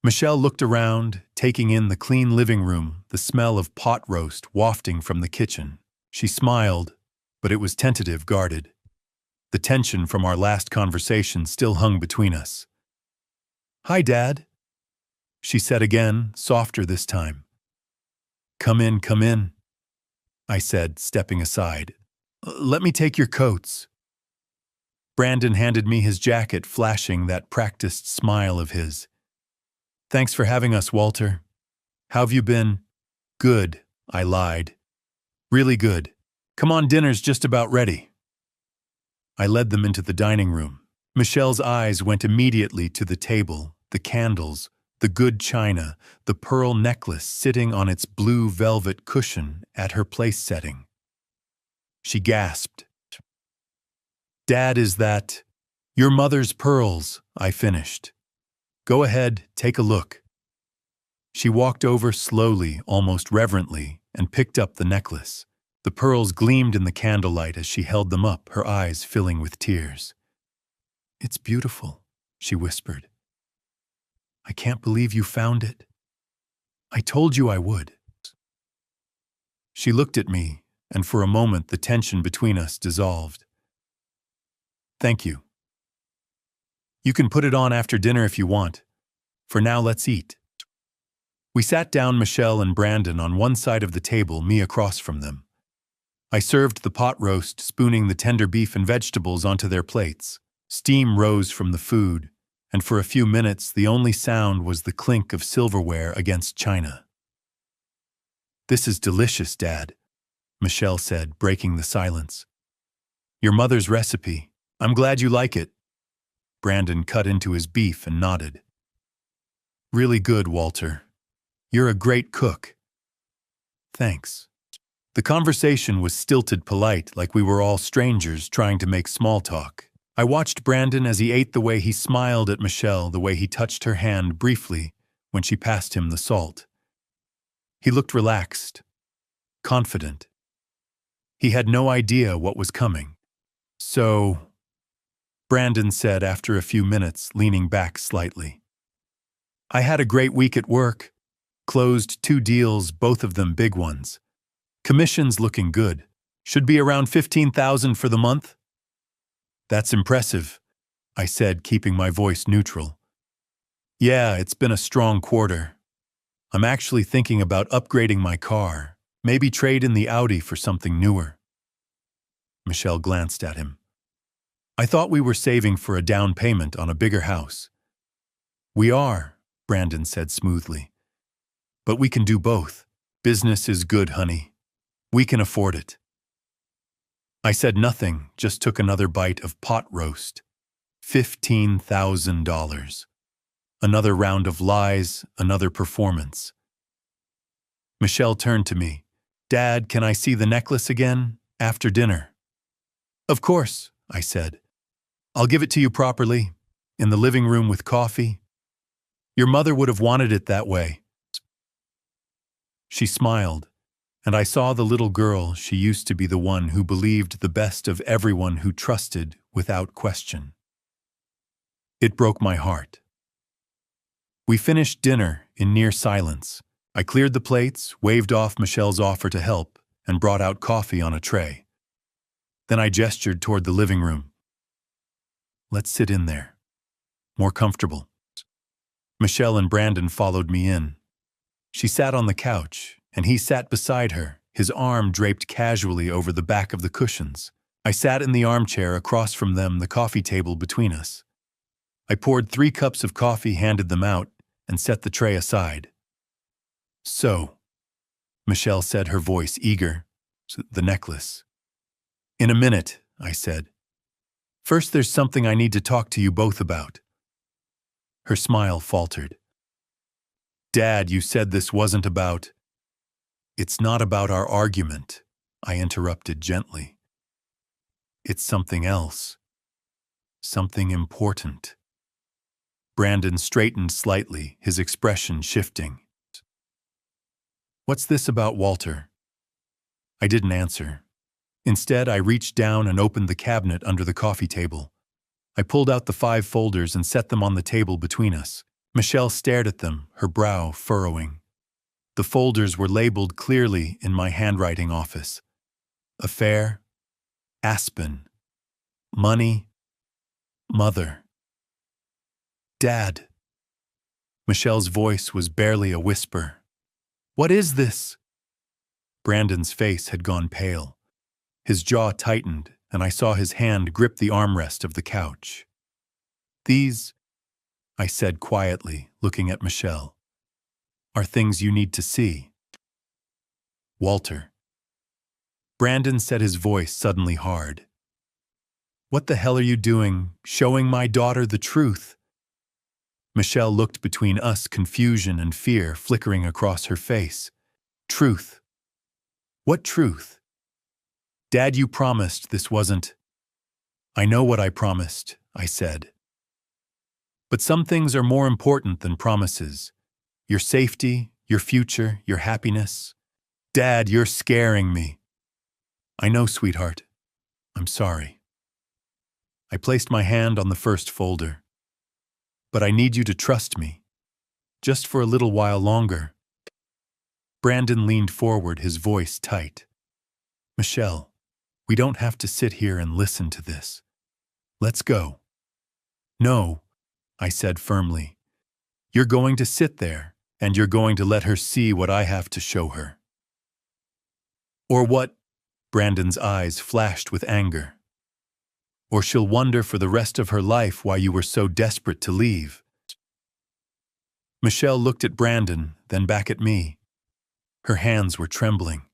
Michelle looked around, taking in the clean living room, the smell of pot roast wafting from the kitchen. She smiled, but it was tentative, guarded. The tension from our last conversation still hung between us. "Hi, Dad," she said again, softer this time. Come in," I said, stepping aside. "Let me take your coats." Brandon handed me his jacket, flashing that practiced smile of his. "Thanks for having us, Walter. How've you been?" "Good," I lied. "Really good. Come on, dinner's just about ready." I led them into the dining room. Michelle's eyes went immediately to the table, the candles, the good china, the pearl necklace sitting on its blue velvet cushion at her place setting. She gasped. "Dad, is that your mother's pearls?" I finished. "Go ahead, take a look." She walked over slowly, almost reverently, and picked up the necklace. The pearls gleamed in the candlelight as she held them up, her eyes filling with tears. "It's beautiful," she whispered. "I can't believe you found it. I told you I would." She looked at me, and for a moment the tension between us dissolved. "Thank you. You can put it on after dinner if you want. For now, let's eat." We sat down, Michelle and Brandon on one side of the table, me across from them. I served the pot roast, spooning the tender beef and vegetables onto their plates. Steam rose from the food, and for a few minutes the only sound was the clink of silverware against china. "This is delicious, Dad," Michelle said, breaking the silence. "Your mother's recipe. I'm glad you like it." Brandon cut into his beef and nodded. "Really good, Walter. You're a great cook." "Thanks." The conversation was stilted polite, like we were all strangers trying to make small talk. I watched Brandon as he ate, the way he smiled at Michelle, the way he touched her hand briefly when she passed him the salt. He looked relaxed, confident. He had no idea what was coming. "So," Brandon said after a few minutes, leaning back slightly. "I had a great week at work. Closed 2 deals, both of them big ones. Commission's looking good. Should be around 15,000 for the month." "That's impressive," I said, keeping my voice neutral. "Yeah, it's been a strong quarter. I'm actually thinking about upgrading my car, maybe trade in the Audi for something newer." Michelle glanced at him. "I thought we were saving for a down payment on a bigger house." "We are," Brandon said smoothly. "But we can do both. Business is good, honey. We can afford it." I said nothing, just took another bite of pot roast. $15,000. Another round of lies, another performance. Michelle turned to me. "Dad, can I see the necklace again? After dinner?" "Of course," I said. "I'll give it to you properly, in the living room with coffee. Your mother would have wanted it that way." She smiled, and I saw the little girl she used to be, the one who believed the best of everyone, who trusted without question. It broke my heart. We finished dinner in near silence. I cleared the plates, waved off Michelle's offer to help, and brought out coffee on a tray. Then I gestured toward the living room. Let's sit in there. More comfortable. Michelle and Brandon followed me in. She sat on the couch, and he sat beside her, his arm draped casually over the back of the cushions. I sat in the armchair across from them, the coffee table between us. I poured 3 cups of coffee, handed them out, and set the tray aside. So, Michelle said, her voice eager. The necklace. In a minute, I said. First, there's something I need to talk to you both about. Her smile faltered. Dad, you said this wasn't about... It's not about our argument, I interrupted gently. It's something else. Something important. Brandon straightened slightly, his expression shifting. What's this about Walter? I didn't answer. Instead, I reached down and opened the cabinet under the coffee table. I pulled out the 5 folders and set them on the table between us. Michelle stared at them, her brow furrowing. The folders were labeled clearly in my handwriting office. Affair, Aspen, money, mother. Dad. Michelle's voice was barely a whisper. What is this? Brandon's face had gone pale. His jaw tightened, and I saw his hand grip the armrest of the couch. These, I said quietly, looking at Michelle, are things you need to see. Walter. Brandon said, his voice suddenly hard. What the hell are you doing, showing my daughter the truth? Michelle looked between us, confusion and fear flickering across her face. Truth. What truth? Dad, you promised this wasn't... I know what I promised, I said. But some things are more important than promises. Your safety, your future, your happiness. Dad, you're scaring me. I know, sweetheart. I'm sorry. I placed my hand on the first folder. But I need you to trust me. Just for a little while longer. Brandon leaned forward, his voice tight. Michelle, we don't have to sit here and listen to this. Let's go. No, I said firmly. You're going to sit there, and you're going to let her see what I have to show her. Or what? Brandon's eyes flashed with anger. Or she'll wonder for the rest of her life why you were so desperate to leave. Michelle looked at Brandon, then back at me. Her hands were trembling.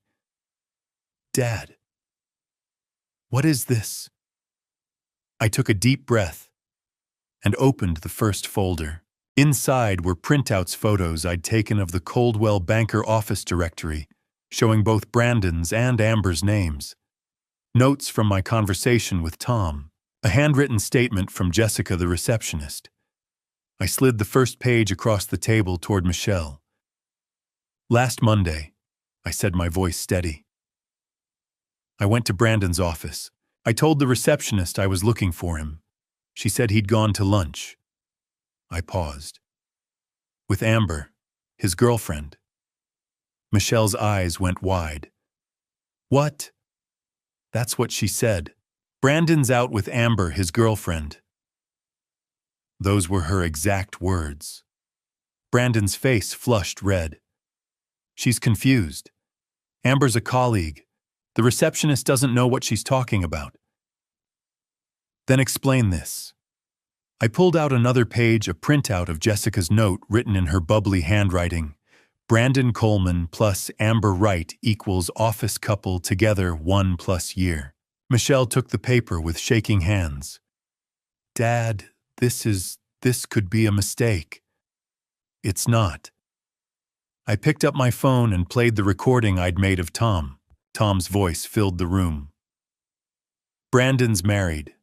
Dad, what is this? I took a deep breath and opened the first folder. Inside were printouts, photos I'd taken of the Coldwell Banker office directory, showing both Brandon's and Amber's names. Notes from my conversation with Tom, a handwritten statement from Jessica, the receptionist. I slid the first page across the table toward Michelle. Last Monday, I said, my voice steady. I went to Brandon's office. I told the receptionist I was looking for him. She said he'd gone to lunch. I paused. With Amber, his girlfriend. Michelle's eyes went wide. What? That's what she said. Brandon's out with Amber, his girlfriend. Those were her exact words. Brandon's face flushed red. She's confused. Amber's a colleague. The receptionist doesn't know what she's talking about. Then explain this. I pulled out another page, a printout of Jessica's note written in her bubbly handwriting. Brandon Coleman plus Amber Wright equals office couple together 1+ year. Michelle took the paper with shaking hands. Dad, this could be a mistake. It's not. I picked up my phone and played the recording I'd made of Tom. Tom's voice filled the room. Brandon's married.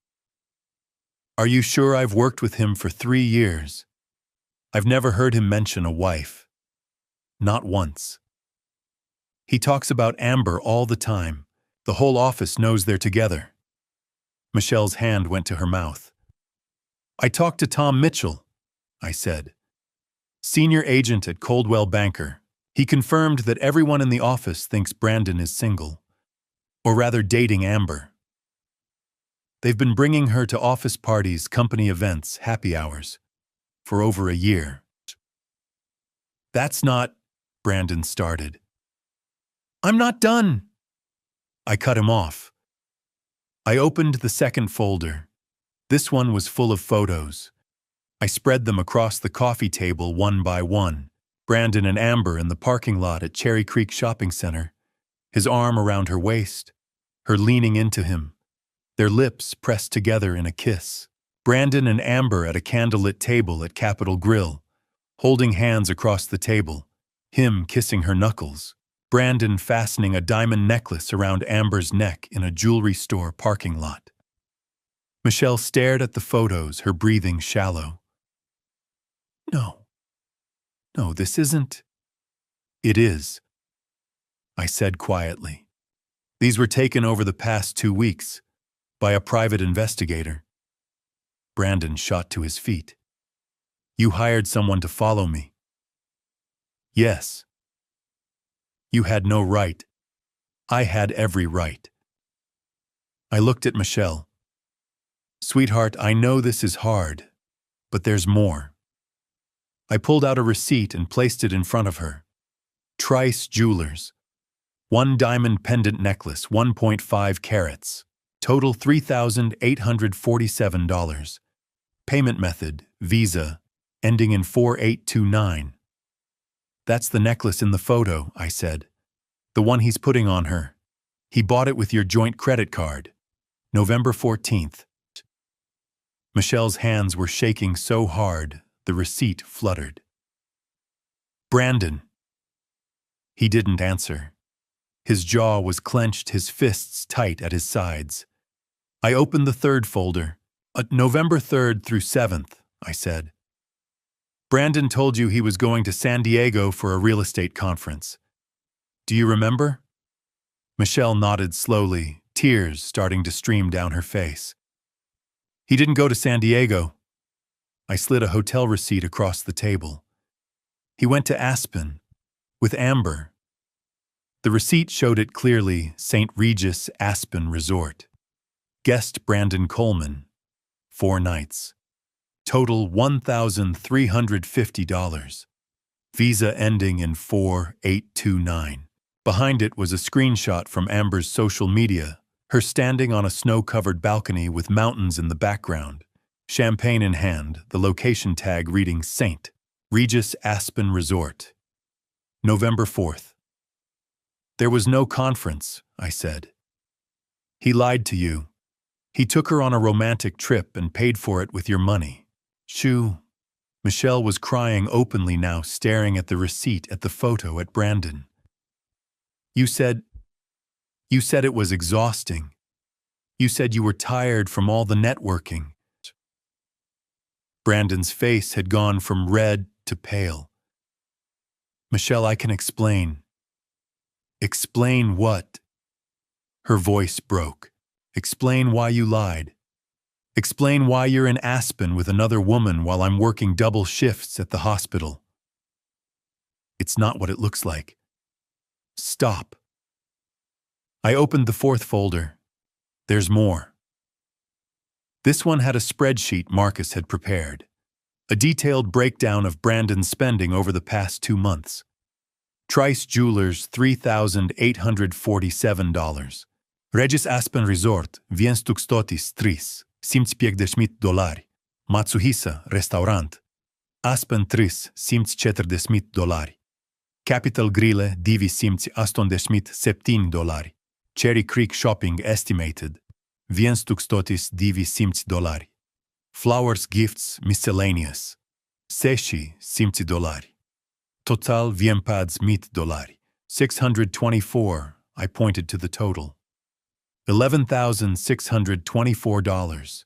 Are you sure? I've worked with him for 3 years. I've never heard him mention a wife. Not once. He talks about Amber all the time. The whole office knows they're together. Michelle's hand went to her mouth. I talked to Tom Mitchell, I said. Senior agent at Coldwell Banker. He confirmed that everyone in the office thinks Brandon is single. Or rather dating Amber. They've been bringing her to office parties, company events, happy hours for over a year. That's not, Brandon started. I'm not done. I cut him off. I opened the second folder. This one was full of photos. I spread them across the coffee table one by one. Brandon and Amber in the parking lot at Cherry Creek Shopping Center, his arm around her waist, her leaning into him, their lips pressed together in a kiss. Brandon and Amber at a candlelit table at Capitol Grill, holding hands across the table, him kissing her knuckles. Brandon fastening a diamond necklace around Amber's neck in a jewelry store parking lot. Michelle stared at the photos, her breathing shallow. No, this isn't. It is, I said quietly. These were taken over the past 2 weeks by a private investigator. Brandon shot to his feet. You hired someone to follow me. Yes. You had no right. I had every right. I looked at Michelle. Sweetheart, I know this is hard, but there's more. I pulled out a receipt and placed it in front of her. Trice Jewelers. 1 diamond pendant necklace, 1.5 carats. Total $3,847. Payment method, Visa, ending in 4829. That's the necklace in the photo, I said. The one he's putting on her. He bought it with your joint credit card. November 14th. Michelle's hands were shaking so hard, the receipt fluttered. Brandon. He didn't answer. His jaw was clenched, his fists tight at his sides. I opened the third folder. November 3rd through 7th, I said. Brandon told you he was going to San Diego for a real estate conference. Do you remember? Michelle nodded slowly, tears starting to stream down her face. He didn't go to San Diego. I slid a hotel receipt across the table. He went to Aspen, with Amber. The receipt showed it clearly, St. Regis Aspen Resort. Guest Brandon Coleman. 4 nights. Total $1,350. Visa ending in 4829. Behind it was a screenshot from Amber's social media, her standing on a snow-covered balcony with mountains in the background. Champagne in hand, the location tag reading St. Regis Aspen Resort. November 4th. There was no conference, I said. He lied to you. He took her on a romantic trip and paid for it with your money. Shoo. Michelle was crying openly now, staring at the receipt, at the photo, at Brandon. You said it was exhausting. You said you were tired from all the networking. Brandon's face had gone from red to pale. Michelle, I can explain. Explain what? Her voice broke. Explain why you lied. Explain why you're in Aspen with another woman while I'm working double shifts at the hospital. It's not what it looks like. Stop. I opened the fourth folder. There's more. This one had a spreadsheet Marcus had prepared. A detailed breakdown of Brandon's spending over the past 2 months. Trice Jewelers, $3,847. Regis Aspen Resort, $1,153. $150. Matsuhisa, Restaurant. Aspen 3, $140. Capitol Grille, $287. Cherry Creek Shopping estimated, $1,220. Flowers Gifts Miscellaneous, $60. Total $100. $624, I pointed to the total. $11,624.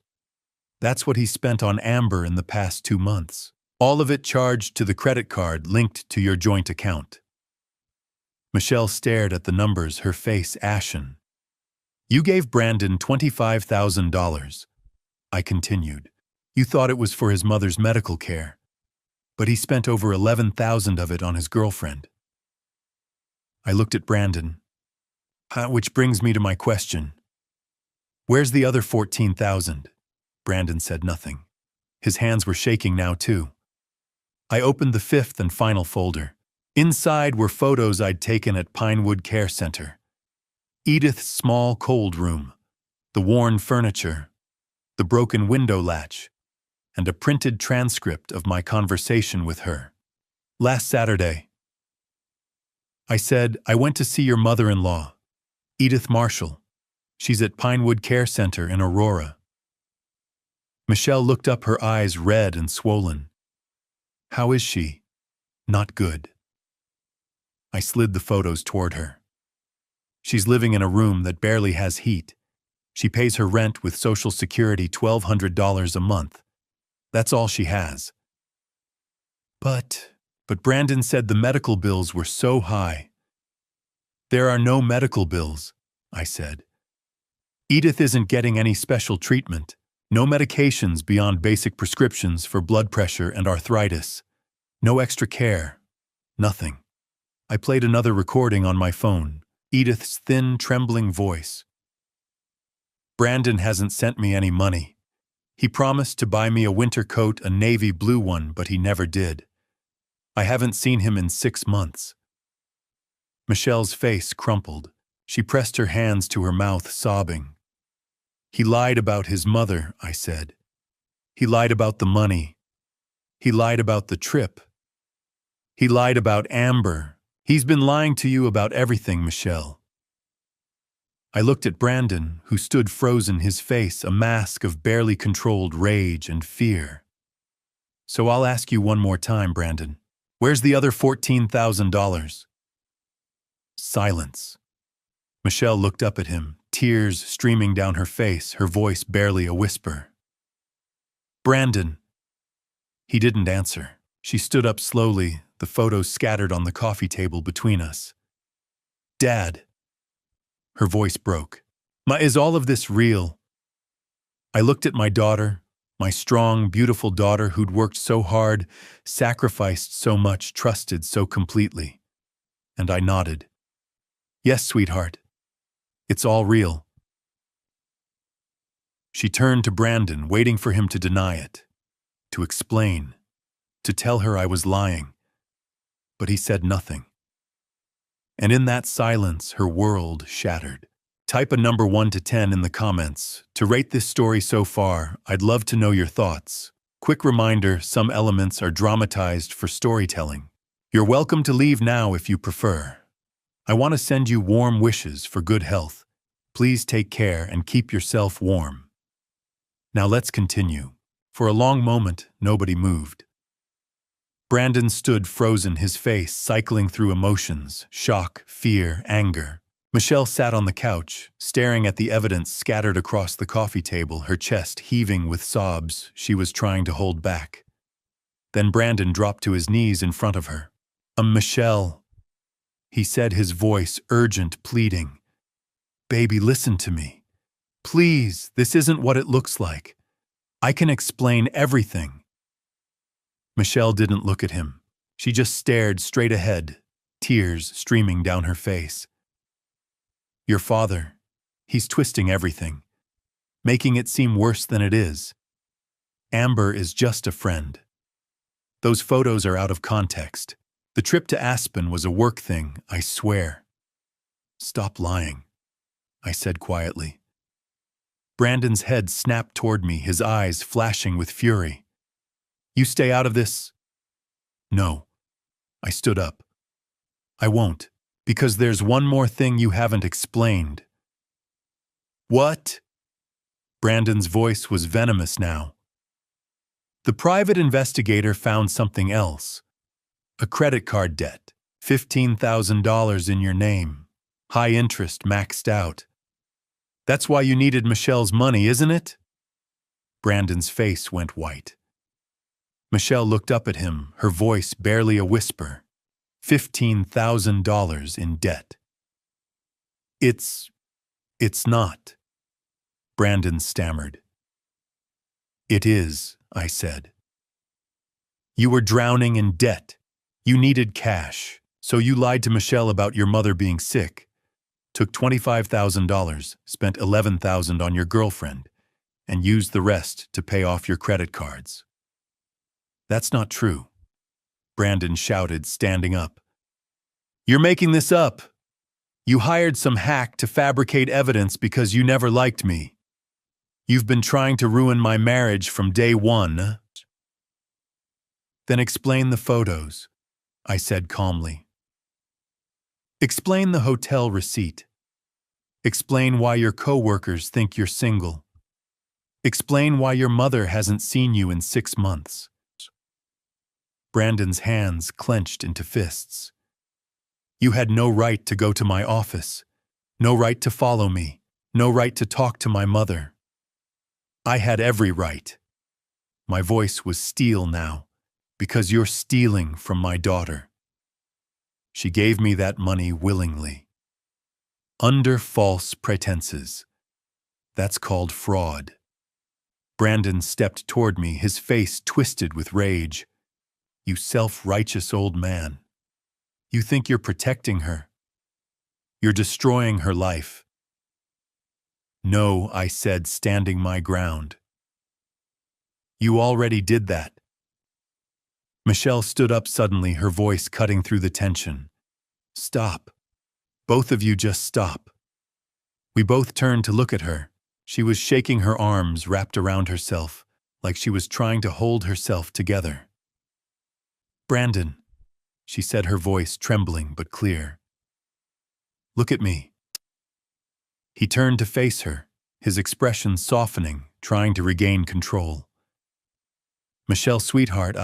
That's what he spent on Amber in the past 2 months. All of it charged to the credit card linked to your joint account. Michelle stared at the numbers, her face ashen. You gave Brandon $25,000. I continued. You thought it was for his mother's medical care, but he spent over $11,000 of it on his girlfriend. I looked at Brandon. Which brings me to my question. Where's the other 14,000? Brandon said nothing. His hands were shaking now, too. I opened the fifth and final folder. Inside were photos I'd taken at Pinewood Care Center. Edith's small cold room, the worn furniture, the broken window latch, and a printed transcript of my conversation with her. Last Saturday, I said, I went to see your mother-in-law, Edith Marshall. She's at Pinewood Care Center in Aurora. Michelle looked up, her eyes red and swollen. How is she? Not good. I slid the photos toward her. She's living in a room that barely has heat. She pays her rent with Social Security, $1,200 a month. That's all she has. But Brandon said the medical bills were so high. There are no medical bills, I said. Edith isn't getting any special treatment, no medications beyond basic prescriptions for blood pressure and arthritis, no extra care, nothing. I played another recording on my phone, Edith's thin, trembling voice. Brandon hasn't sent me any money. He promised to buy me a winter coat, a navy blue one, but he never did. I haven't seen him in 6 months. Michelle's face crumpled. She pressed her hands to her mouth, sobbing. He lied about his mother, I said. He lied about the money. He lied about the trip. He lied about Amber. He's been lying to you about everything, Michelle. I looked at Brandon, who stood frozen, his face a mask of barely controlled rage and fear. So I'll ask you one more time, Brandon. Where's the other $14,000? Silence. Michelle looked up at him, tears streaming down her face, her voice barely a whisper. Brandon. He didn't answer. She stood up slowly, the photos scattered on the coffee table between us. Dad. Her voice broke. Is all of this real? I looked at my daughter, my strong, beautiful daughter who'd worked so hard, sacrificed so much, trusted so completely. And I nodded. Yes, sweetheart. It's all real. She turned to Brandon, waiting for him to deny it, to explain, to tell her I was lying. But he said nothing. And in that silence, her world shattered. Type a number 1 to 10 in the comments. To rate this story so far, I'd love to know your thoughts. Quick reminder, some elements are dramatized for storytelling. You're welcome to leave now if you prefer. I want to send you warm wishes for good health. Please take care and keep yourself warm. Now let's continue. For a long moment, nobody moved. Brandon stood frozen, his face cycling through emotions, shock, fear, anger. Michelle sat on the couch, staring at the evidence scattered across the coffee table, her chest heaving with sobs she was trying to hold back. Then Brandon dropped to his knees in front of her. Michelle, he said, his voice urgent, pleading. Baby, listen to me. Please, this isn't what it looks like. I can explain everything. Michelle didn't look at him. She just stared straight ahead, tears streaming down her face. Your father, he's twisting everything, making it seem worse than it is. Amber is just a friend. Those photos are out of context. The trip to Aspen was a work thing, I swear. Stop lying, I said quietly. Brandon's head snapped toward me, his eyes flashing with fury. You stay out of this? No. I stood up. I won't, because there's one more thing you haven't explained. What? Brandon's voice was venomous now. The private investigator found something else. A credit card debt, $15,000 in your name, high interest, maxed out. That's why you needed Michelle's money, isn't it? Brandon's face went white. Michelle looked up at him, her voice barely a whisper. $15,000 in debt. It's not. Brandon stammered. It is, I said. You were drowning in debt. You needed cash, so you lied to Michelle about your mother being sick. took $25,000, spent $11,000 on your girlfriend, and used the rest to pay off your credit cards. That's not true, Brandon shouted, standing up. You're making this up. You hired some hack to fabricate evidence because you never liked me. You've been trying to ruin my marriage from day one. Then explain the photos, I said calmly. Explain the hotel receipt. Explain why your coworkers think you're single. Explain why your mother hasn't seen you in 6 months. Brandon's hands clenched into fists. You had no right to go to my office, no right to follow me, no right to talk to my mother. I had every right. My voice was steel now, because you're stealing from my daughter. She gave me that money willingly. Under false pretenses. That's called fraud. Brandon stepped toward me, his face twisted with rage. You self-righteous old man. You think you're protecting her. You're destroying her life. No, I said, standing my ground. You already did that. Michelle stood up suddenly, her voice cutting through the tension. Stop. Both of you just stop. We both turned to look at her. She was shaking her arms wrapped around herself, like she was trying to hold herself together. Brandon, she said, her voice trembling but clear. Look at me. He turned to face her, his expression softening, trying to regain control. Michelle, sweetheart,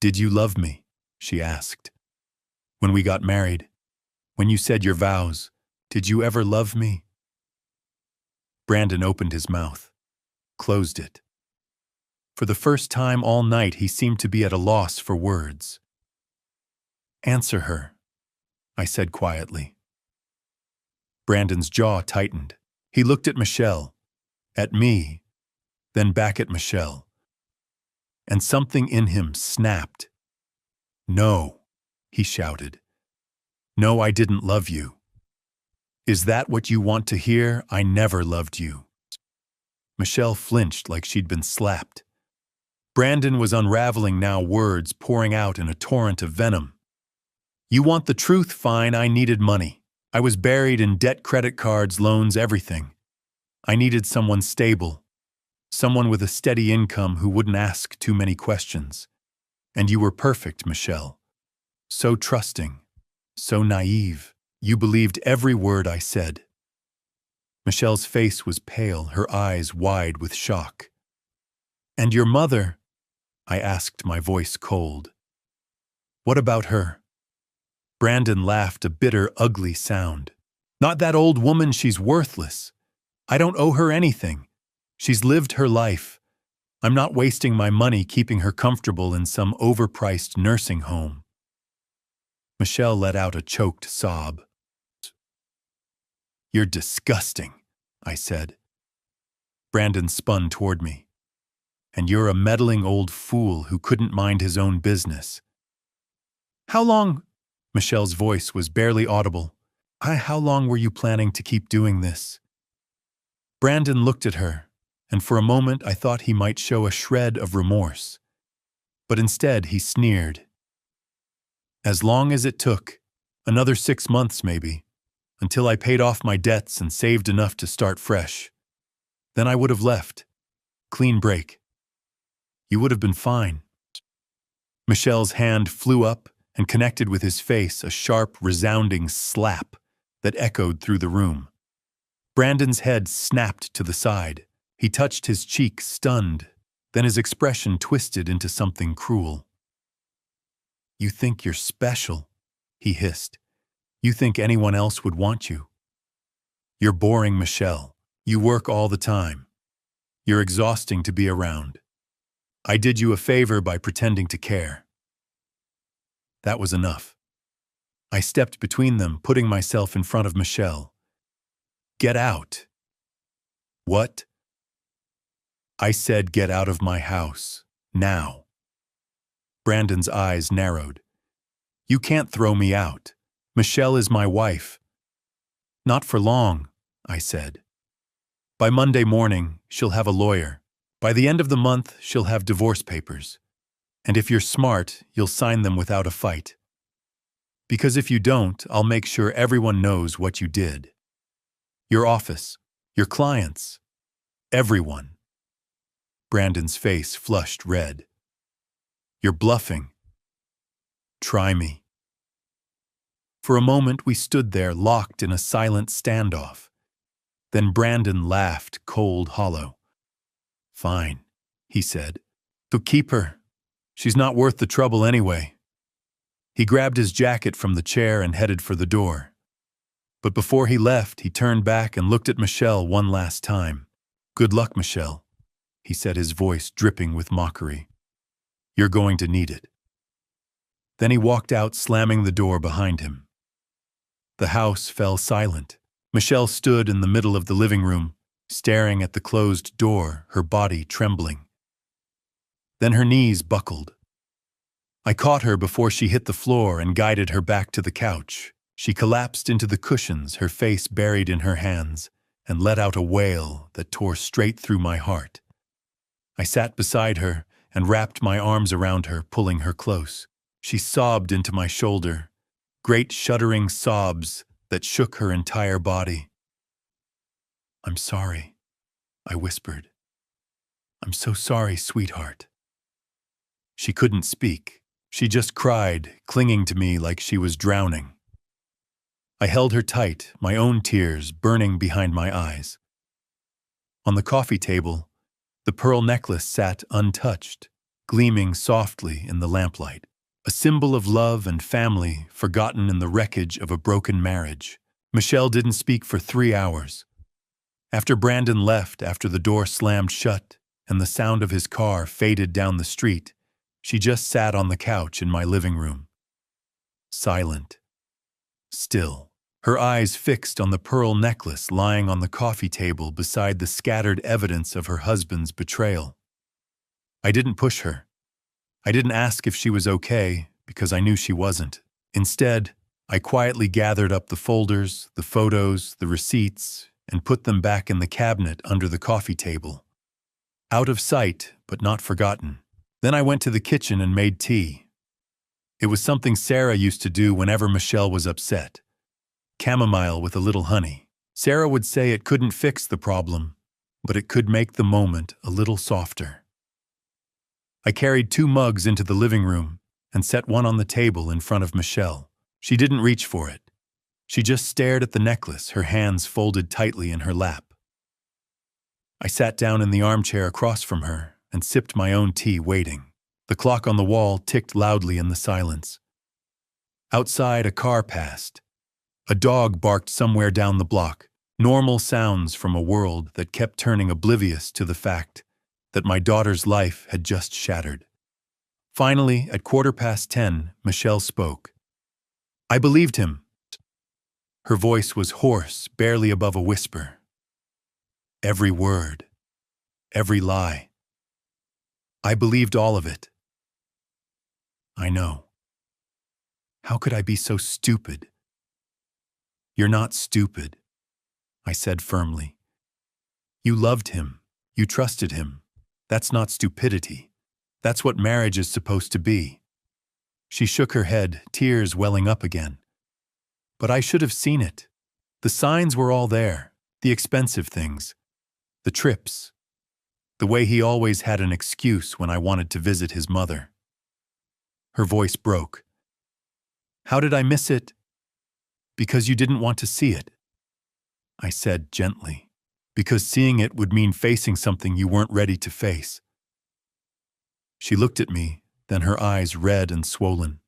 Did you love me? She asked. When we got married, when you said your vows, did you ever love me? Brandon opened his mouth, closed it. For the first time all night, he seemed to be at a loss for words. Answer her, I said quietly. Brandon's jaw tightened. He looked at Michelle, at me, then back at Michelle. And something in him snapped. No, he shouted. No, I didn't love you. Is that what you want to hear? I never loved you. Michelle flinched like she'd been slapped. Brandon was unraveling now, words pouring out in a torrent of venom. You want the truth? Fine, I needed money. I was buried in debt, credit cards, loans, everything. I needed someone stable, someone with a steady income who wouldn't ask too many questions. And you were perfect, Michelle. So trusting, so naive. You believed every word I said. Michelle's face was pale, her eyes wide with shock. And your mother? I asked, my voice cold. What about her? Brandon laughed, a bitter, ugly sound. Not that old woman, she's worthless. I don't owe her anything. She's lived her life. I'm not wasting my money keeping her comfortable in some overpriced nursing home. Michelle let out a choked sob. You're disgusting, I said. Brandon spun toward me. And you're a meddling old fool who couldn't mind his own business. How long? Michelle's voice was barely audible. How long were you planning to keep doing this? Brandon looked at her, and for a moment I thought he might show a shred of remorse. But instead he sneered. As long as it took, another 6 months maybe, until I paid off my debts and saved enough to start fresh. Then I would have left. Clean break. You would have been fine. Michelle's hand flew up and connected with his face, a sharp, resounding slap that echoed through the room. Brandon's head snapped to the side. He touched his cheek, stunned. Then his expression twisted into something cruel. You think you're special, he hissed. You think anyone else would want you. You're boring, Michelle. You work all the time. You're exhausting to be around. I did you a favor by pretending to care. That was enough. I stepped between them, putting myself in front of Michelle. Get out. What? I said get out of my house. Now. Brandon's eyes narrowed. You can't throw me out. Michelle is my wife. Not for long, I said. By Monday morning, she'll have a lawyer. By the end of the month, she'll have divorce papers. And if you're smart, you'll sign them without a fight. Because if you don't, I'll make sure everyone knows what you did. Your office, your clients, everyone. Brandon's face flushed red. You're bluffing. Try me. For a moment, we stood there locked in a silent standoff. Then Brandon laughed, cold, hollow. Fine, he said. So keep her. She's not worth the trouble anyway. He grabbed his jacket from the chair and headed for the door. But before he left, he turned back and looked at Michelle one last time. Good luck, Michelle, he said, his voice dripping with mockery. You're going to need it. Then he walked out, slamming the door behind him. The house fell silent. Michelle stood in the middle of the living room, staring at the closed door, her body trembling. Then her knees buckled. I caught her before she hit the floor and guided her back to the couch. She collapsed into the cushions, her face buried in her hands, and let out a wail that tore straight through my heart. I sat beside her and wrapped my arms around her, pulling her close. She sobbed into my shoulder, great shuddering sobs that shook her entire body. I'm sorry, I whispered. I'm so sorry, sweetheart. She couldn't speak. She just cried, clinging to me like she was drowning. I held her tight, my own tears burning behind my eyes. On the coffee table, the pearl necklace sat untouched, gleaming softly in the lamplight, a symbol of love and family forgotten in the wreckage of a broken marriage. Michelle didn't speak for 3 hours. After Brandon left, after the door slammed shut and the sound of his car faded down the street, she just sat on the couch in my living room. Silent. Still. Her eyes fixed on the pearl necklace lying on the coffee table beside the scattered evidence of her husband's betrayal. I didn't push her. I didn't ask if she was okay, because I knew she wasn't. Instead, I quietly gathered up the folders, the photos, the receipts, and put them back in the cabinet under the coffee table. Out of sight, but not forgotten. Then I went to the kitchen and made tea. It was something Sarah used to do whenever Michelle was upset. Chamomile with a little honey. Sarah would say it couldn't fix the problem, but it could make the moment a little softer. I carried 2 mugs into the living room and set one on the table in front of Michelle. She didn't reach for it. She just stared at the necklace, her hands folded tightly in her lap. I sat down in the armchair across from her and sipped my own tea, waiting. The clock on the wall ticked loudly in the silence. Outside, a car passed. A dog barked somewhere down the block, normal sounds from a world that kept turning oblivious to the fact that my daughter's life had just shattered. Finally, at 10:15, Michelle spoke. I believed him. Her voice was hoarse, barely above a whisper. Every word, every lie. I believed all of it. I know. How could I be so stupid? You're not stupid, I said firmly. You loved him. You trusted him. That's not stupidity. That's what marriage is supposed to be. She shook her head, tears welling up again. But I should have seen it. The signs were all there, the expensive things, the trips, the way he always had an excuse when I wanted to visit his mother. Her voice broke. How did I miss it? Because you didn't want to see it, I said gently. Because seeing it would mean facing something you weren't ready to face. She looked at me, then her eyes red and swollen.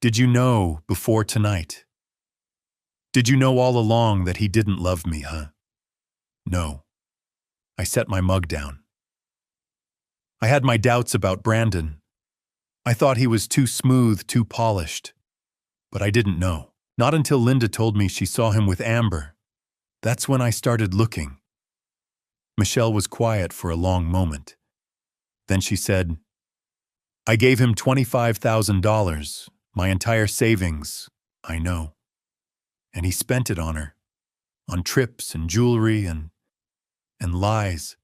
Did you know before tonight? Did you know all along that he didn't love me, huh? No. I set my mug down. I had my doubts about Brandon. I thought he was too smooth, too polished. But I didn't know. Not until Linda told me she saw him with Amber. That's when I started looking. Michelle was quiet for a long moment. Then she said, I gave him $25,000, my entire savings, I know. And he spent it on her. on trips and jewelry and lies.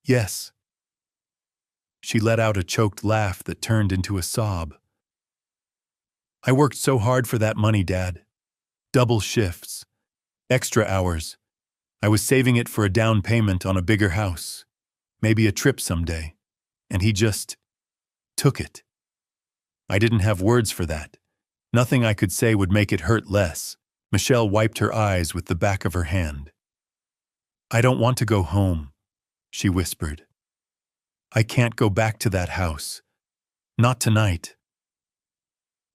Yes. She let out a choked laugh that turned into a sob. I worked so hard for that money, Dad. Double shifts, extra hours. I was saving it for a down payment on a bigger house, maybe a trip someday. And he just took it. I didn't have words for that. Nothing I could say would make it hurt less. Michelle wiped her eyes with the back of her hand. I don't want to go home, she whispered. I can't go back to that house. Not tonight.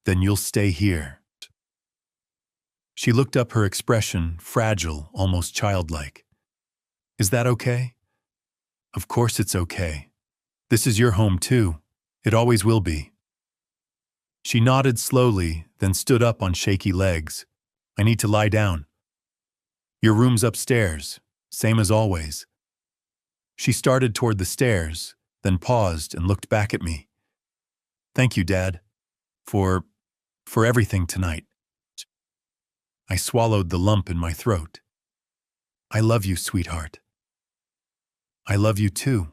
Then you'll stay here. She looked up, her expression fragile, almost childlike. Is that okay? Of course it's okay. This is your home too. It always will be. She nodded slowly, then stood up on shaky legs. I need to lie down. Your room's upstairs, same as always. She started toward the stairs, then paused and looked back at me. Thank you, Dad, for everything tonight. I swallowed the lump in my throat. I love you, sweetheart. I love you too.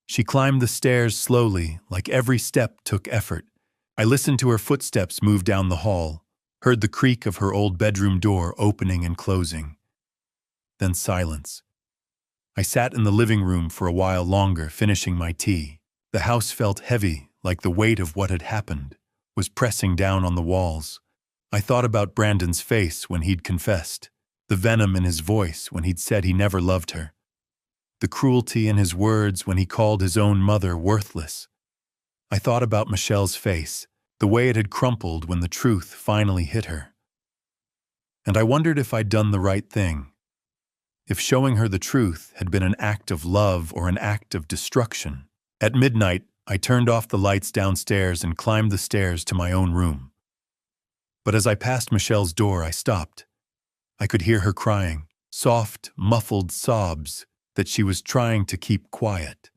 She climbed the stairs slowly, like every step took effort. I listened to her footsteps move down the hall, heard the creak of her old bedroom door opening and closing. Then silence. I sat in the living room for a while longer, finishing my tea. The house felt heavy, like the weight of what had happened was pressing down on the walls. I thought about Brandon's face when he'd confessed, the venom in his voice when he'd said he never loved her, the cruelty in his words when he called his own mother worthless. I thought about Michelle's face, the way it had crumpled when the truth finally hit her. And I wondered if I'd done the right thing, if showing her the truth had been an act of love or an act of destruction. At midnight, I turned off the lights downstairs and climbed the stairs to my own room. But as I passed Michelle's door, I stopped. I could hear her crying, soft, muffled sobs that she was trying to keep quiet.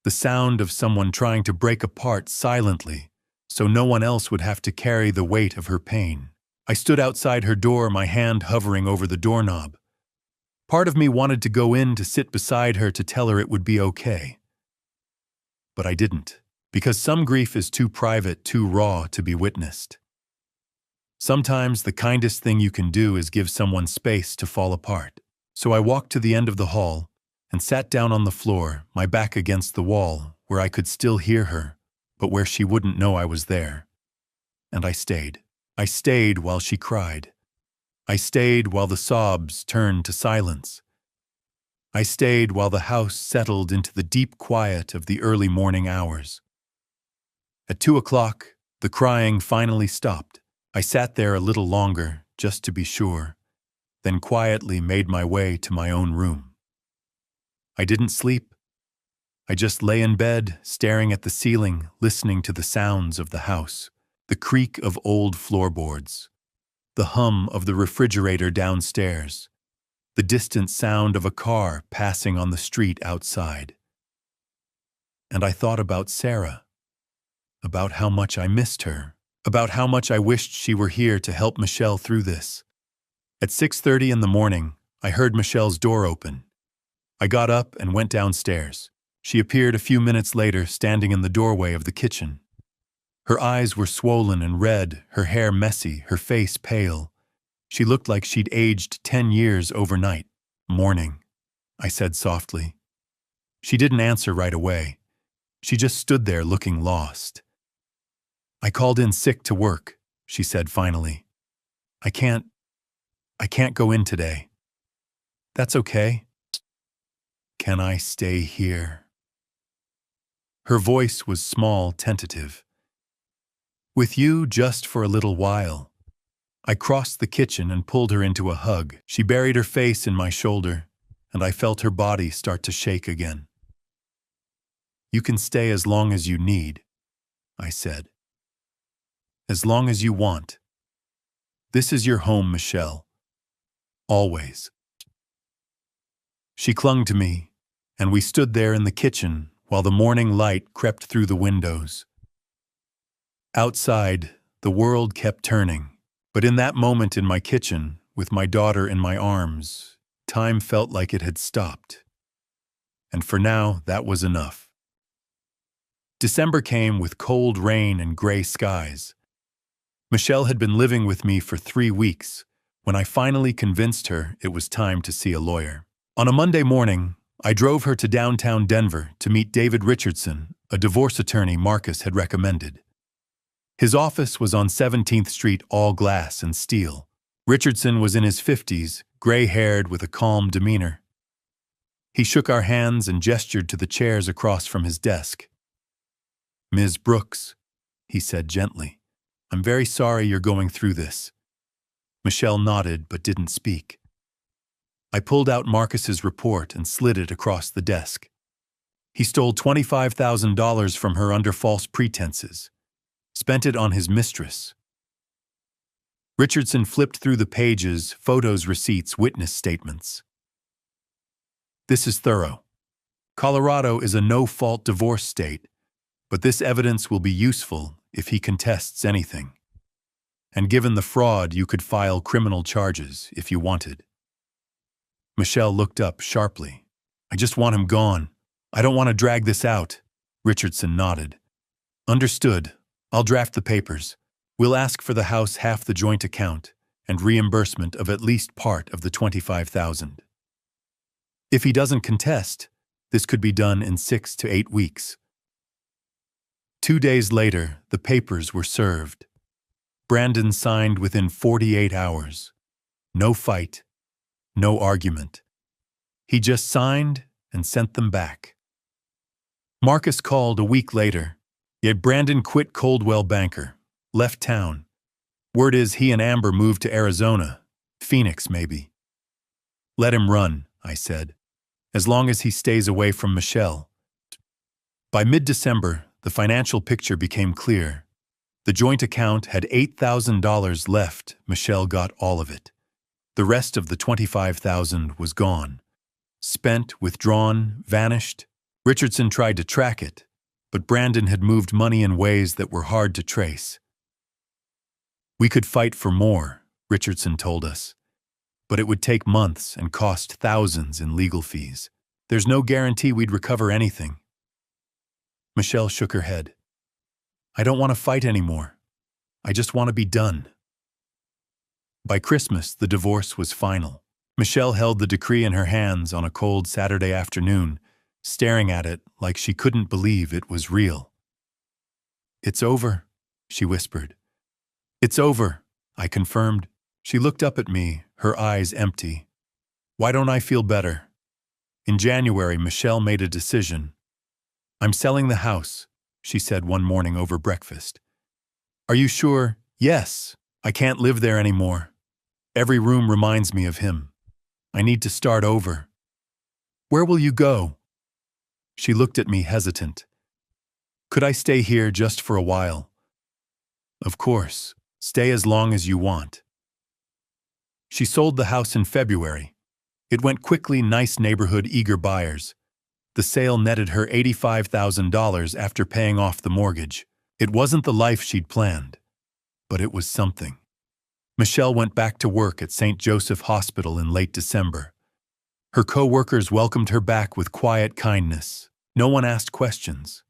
The sound of someone trying to break apart silently, so no one else would have to carry the weight of her pain. I stood outside her door, my hand hovering over the doorknob. Part of me wanted to go in to sit beside her to tell her it would be okay. But I didn't, because some grief is too private, too raw to be witnessed. Sometimes the kindest thing you can do is give someone space to fall apart. So I walked to the end of the hall and sat down on the floor, my back against the wall, where I could still hear her, but where she wouldn't know I was there. And I stayed. I stayed while she cried. I stayed while the sobs turned to silence. I stayed while the house settled into the deep quiet of the early morning hours. At 2 o'clock, the crying finally stopped. I sat there a little longer, just to be sure, then quietly made my way to my own room. I didn't sleep. I just lay in bed, staring at the ceiling, listening to the sounds of the house, the creak of old floorboards, the hum of the refrigerator downstairs, the distant sound of a car passing on the street outside. And I thought about Sarah, about how much I missed her, about how much I wished she were here to help Michelle through this. At 6:30 in the morning, I heard Michelle's door open. I got up and went downstairs. She appeared a few minutes later, standing in the doorway of the kitchen. Her eyes were swollen and red, her hair messy, her face pale. She looked like she'd aged 10 years overnight. "Morning," I said softly. She didn't answer right away. She just stood there looking lost. "I called in sick to work," she said finally. I can't go in today." "That's okay. Can I stay here?" Her voice was small, tentative. "With you just for a little while." I crossed the kitchen and pulled her into a hug. She buried her face in my shoulder, and I felt her body start to shake again. "You can stay as long as you need," I said. "As long as you want. This is your home, Michelle. Always." She clung to me, and we stood there in the kitchen while the morning light crept through the windows. Outside, the world kept turning, But in that moment in my kitchen, with my daughter in my arms, time felt like it had stopped. And for now, that was enough. December came with cold rain and gray skies. Michelle had been living with me for 3 weeks when I finally convinced her it was time to see a lawyer. On a Monday morning, I drove her to downtown Denver to meet David Richardson, a divorce attorney Marcus had recommended. His office was on 17th Street, all glass and steel. Richardson was in his 50s, gray-haired with a calm demeanor. He shook our hands and gestured to the chairs across from his desk. "Ms. Brooks," he said gently, "I'm very sorry you're going through this." Michelle nodded but didn't speak. I pulled out Marcus's report and slid it across the desk. He stole $25,000 from her under false pretenses, spent it on his mistress. Richardson flipped through the pages, photos, receipts, witness statements. "This is thorough. Colorado is a no-fault divorce state, but this evidence will be useful if he contests anything. And given the fraud, you could file criminal charges if you wanted." Michelle looked up sharply. "I just want him gone. I don't want to drag this out." Richardson nodded. "Understood. I'll draft the papers. We'll ask for the house half the joint account and reimbursement of at least part of the $25,000. If he doesn't contest, this could be done in 6 to 8 weeks. 2 days later, the papers were served. Brandon signed within 48 hours. No fight, no argument. He just signed and sent them back. Marcus called a week later, yet Brandon quit Coldwell Banker, left town. Word is he and Amber moved to Arizona, Phoenix maybe. "Let him run," I said, "as long as he stays away from Michelle." By mid-December, the financial picture became clear. The joint account had $8,000 left. Michelle got all of it. The rest of the $25,000 was gone. Spent, withdrawn, vanished. Richardson tried to track it, but Brandon had moved money in ways that were hard to trace. "We could fight for more," Richardson told us, "but it would take months and cost thousands in legal fees. There's no guarantee we'd recover anything." Michelle shook her head. "I don't want to fight anymore. I just want to be done." By Christmas, the divorce was final. Michelle held the decree in her hands on a cold Saturday afternoon, staring at it like she couldn't believe it was real. "It's over," she whispered. "It's over," I confirmed. She looked up at me, her eyes empty. "Why don't I feel better?" In January, Michelle made a decision. "I'm selling the house," she said one morning over breakfast. "Are you sure?" "Yes. I can't live there anymore. Every room reminds me of him. I need to start over." "Where will you go?" She looked at me hesitant. "Could I stay here just for a while?" "Of course. Stay as long as you want." She sold the house in February. It went quickly, nice neighborhood, eager buyers. The sale netted her $85,000 after paying off the mortgage. It wasn't the life she'd planned, but it was something. Michelle went back to work at St. Joseph Hospital in late December. Her co-workers welcomed her back with quiet kindness. No one asked questions.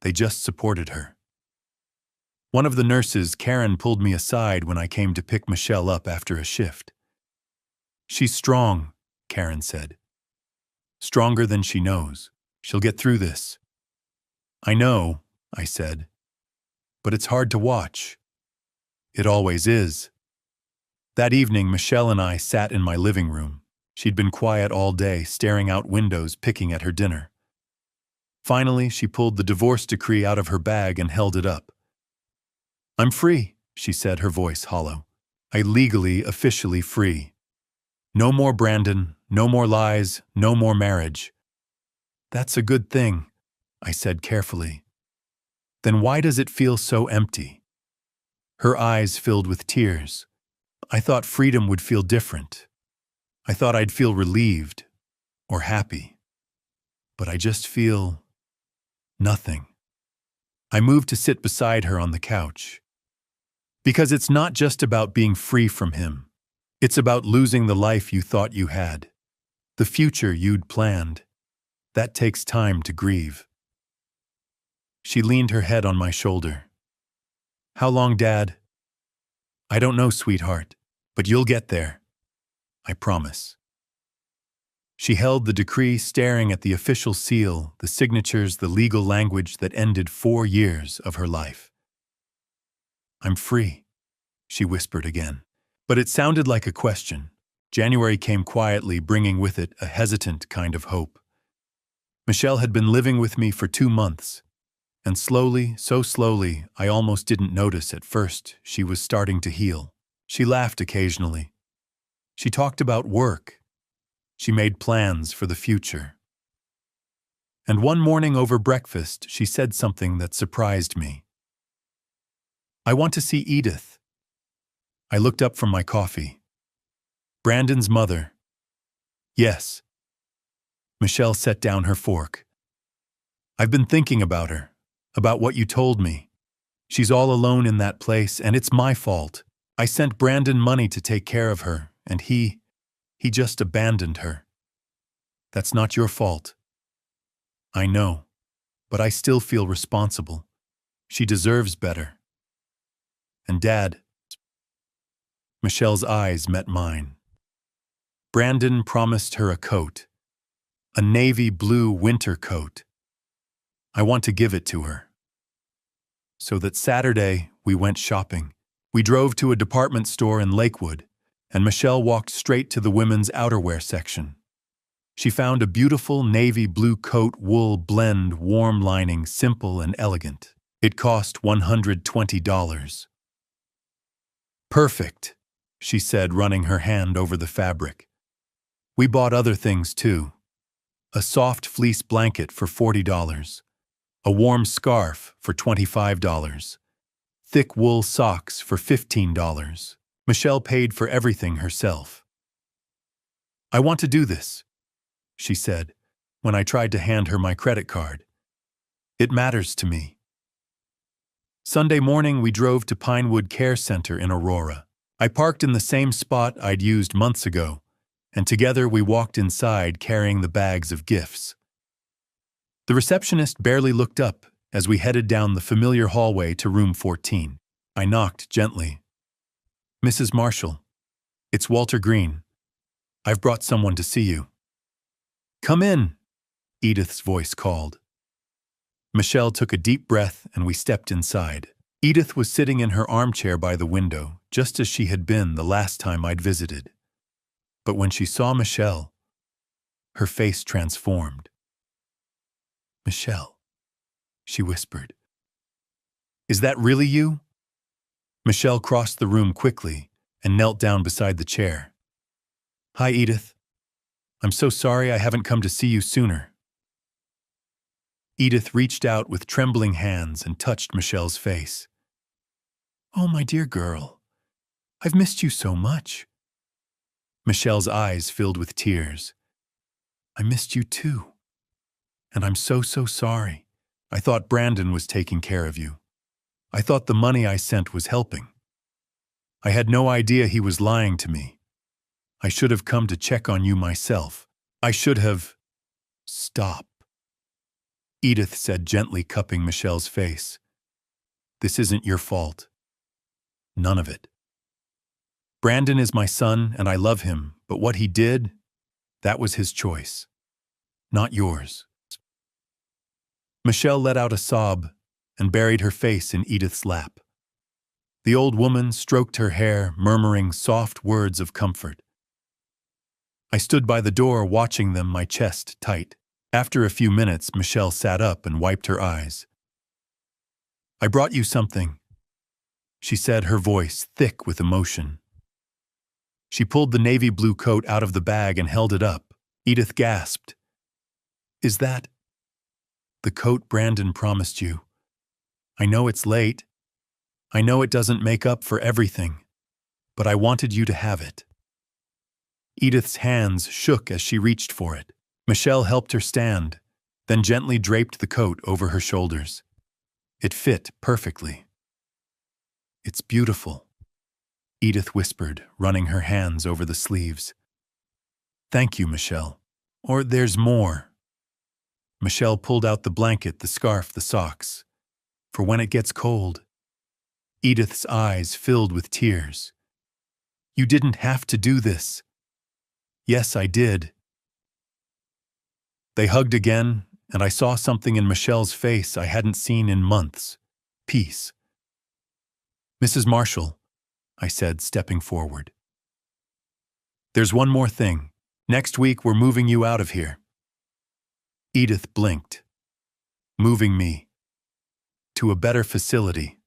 They just supported her. One of the nurses, Karen, pulled me aside when I came to pick Michelle up after a shift. "She's strong," Karen said. "Stronger than she knows. She'll get through this." "I know," I said. "But it's hard to watch." "It always is." That evening, Michelle and I sat in my living room. She'd been quiet all day, staring out windows, picking at her dinner. Finally, she pulled the divorce decree out of her bag and held it up. "I'm free," she said, her voice hollow. "I legally, officially free. No more Brandon, no more lies, no more marriage." "That's a good thing," I said carefully. "Then why does it feel so empty?" Her eyes filled with tears. "I thought freedom would feel different. I thought I'd feel relieved or happy. But I just feel nothing." I moved to sit beside her on the couch. Because it's not just about being free from him. It's about losing the life you thought you had, the future you'd planned. That takes time to grieve. She leaned her head on my shoulder. How long, Dad? I don't know, sweetheart, but you'll get there. I promise. She held the decree, staring at the official seal, the signatures, the legal language that ended 4 years of her life. I'm free, she whispered again. But it sounded like a question. January came quietly, bringing with it a hesitant kind of hope. Michelle had been living with me for 2 months, and slowly, so slowly, I almost didn't notice at first, she was starting to heal. She laughed occasionally. She talked about work. She made plans for the future. And one morning over breakfast, she said something that surprised me. I want to see Edith. I looked up from my coffee. Brandon's mother. Yes. Michelle set down her fork. I've been thinking about her, about what you told me. She's all alone in that place, and it's my fault. I sent Brandon money to take care of her, and he just abandoned her. That's not your fault. I know, but I still feel responsible. She deserves better. And Dad. Michelle's eyes met mine. Brandon promised her a coat, a navy blue winter coat. I want to give it to her. So that Saturday, we went shopping. We drove to a department store in Lakewood, and Michelle walked straight to the women's outerwear section. She found a beautiful navy blue coat, wool blend, warm lining, simple and elegant. It cost $120. Perfect, she said, running her hand over the fabric. We bought other things too. A soft fleece blanket for $40. A warm scarf for $25. Thick wool socks for $15. Michelle paid for everything herself. I want to do this, she said, when I tried to hand her my credit card. It matters to me. Sunday morning, we drove to Pinewood Care Center in Aurora. I parked in the same spot I'd used months ago, and together we walked inside carrying the bags of gifts. The receptionist barely looked up as we headed down the familiar hallway to room 14. I knocked gently. Mrs. Marshall, it's Walter Green. I've brought someone to see you. Come in, Edith's voice called. Michelle took a deep breath and we stepped inside. Edith was sitting in her armchair by the window, just as she had been the last time I'd visited. But when she saw Michelle, her face transformed. Michelle, she whispered. Is that really you? Michelle crossed the room quickly and knelt down beside the chair. Hi, Edith. I'm so sorry I haven't come to see you sooner. Edith reached out with trembling hands and touched Michelle's face. Oh, my dear girl, I've missed you so much. Michelle's eyes filled with tears. I missed you too. And I'm so sorry. I thought Brandon was taking care of you. I thought the money I sent was helping. I had no idea he was lying to me. I should have come to check on you myself. I should have... Stop, Edith said, gently cupping Michelle's face. This isn't your fault. None of it. Brandon is my son and I love him, but what he did, that was his choice, not yours. Michelle let out a sob and buried her face in Edith's lap. The old woman stroked her hair, murmuring soft words of comfort. I stood by the door watching them, my chest tight. After a few minutes, Michelle sat up and wiped her eyes. I brought you something, she said, her voice thick with emotion. She pulled the navy blue coat out of the bag and held it up. Edith gasped. Is that the coat Brandon promised you? I know it's late. I know it doesn't make up for everything, but I wanted you to have it. Edith's hands shook as she reached for it. Michelle helped her stand, then gently draped the coat over her shoulders. It fit perfectly. It's beautiful, Edith whispered, running her hands over the sleeves. Thank you, Michelle. Or there's more. Michelle pulled out the blanket, the scarf, the socks. For when it gets cold. Edith's eyes filled with tears. You didn't have to do this. Yes, I did. They hugged again, and I saw something in Michelle's face I hadn't seen in months. Peace. Mrs. Marshall, I said, stepping forward. There's one more thing. Next week we're moving you out of here. Edith blinked. Moving me. To a better facility.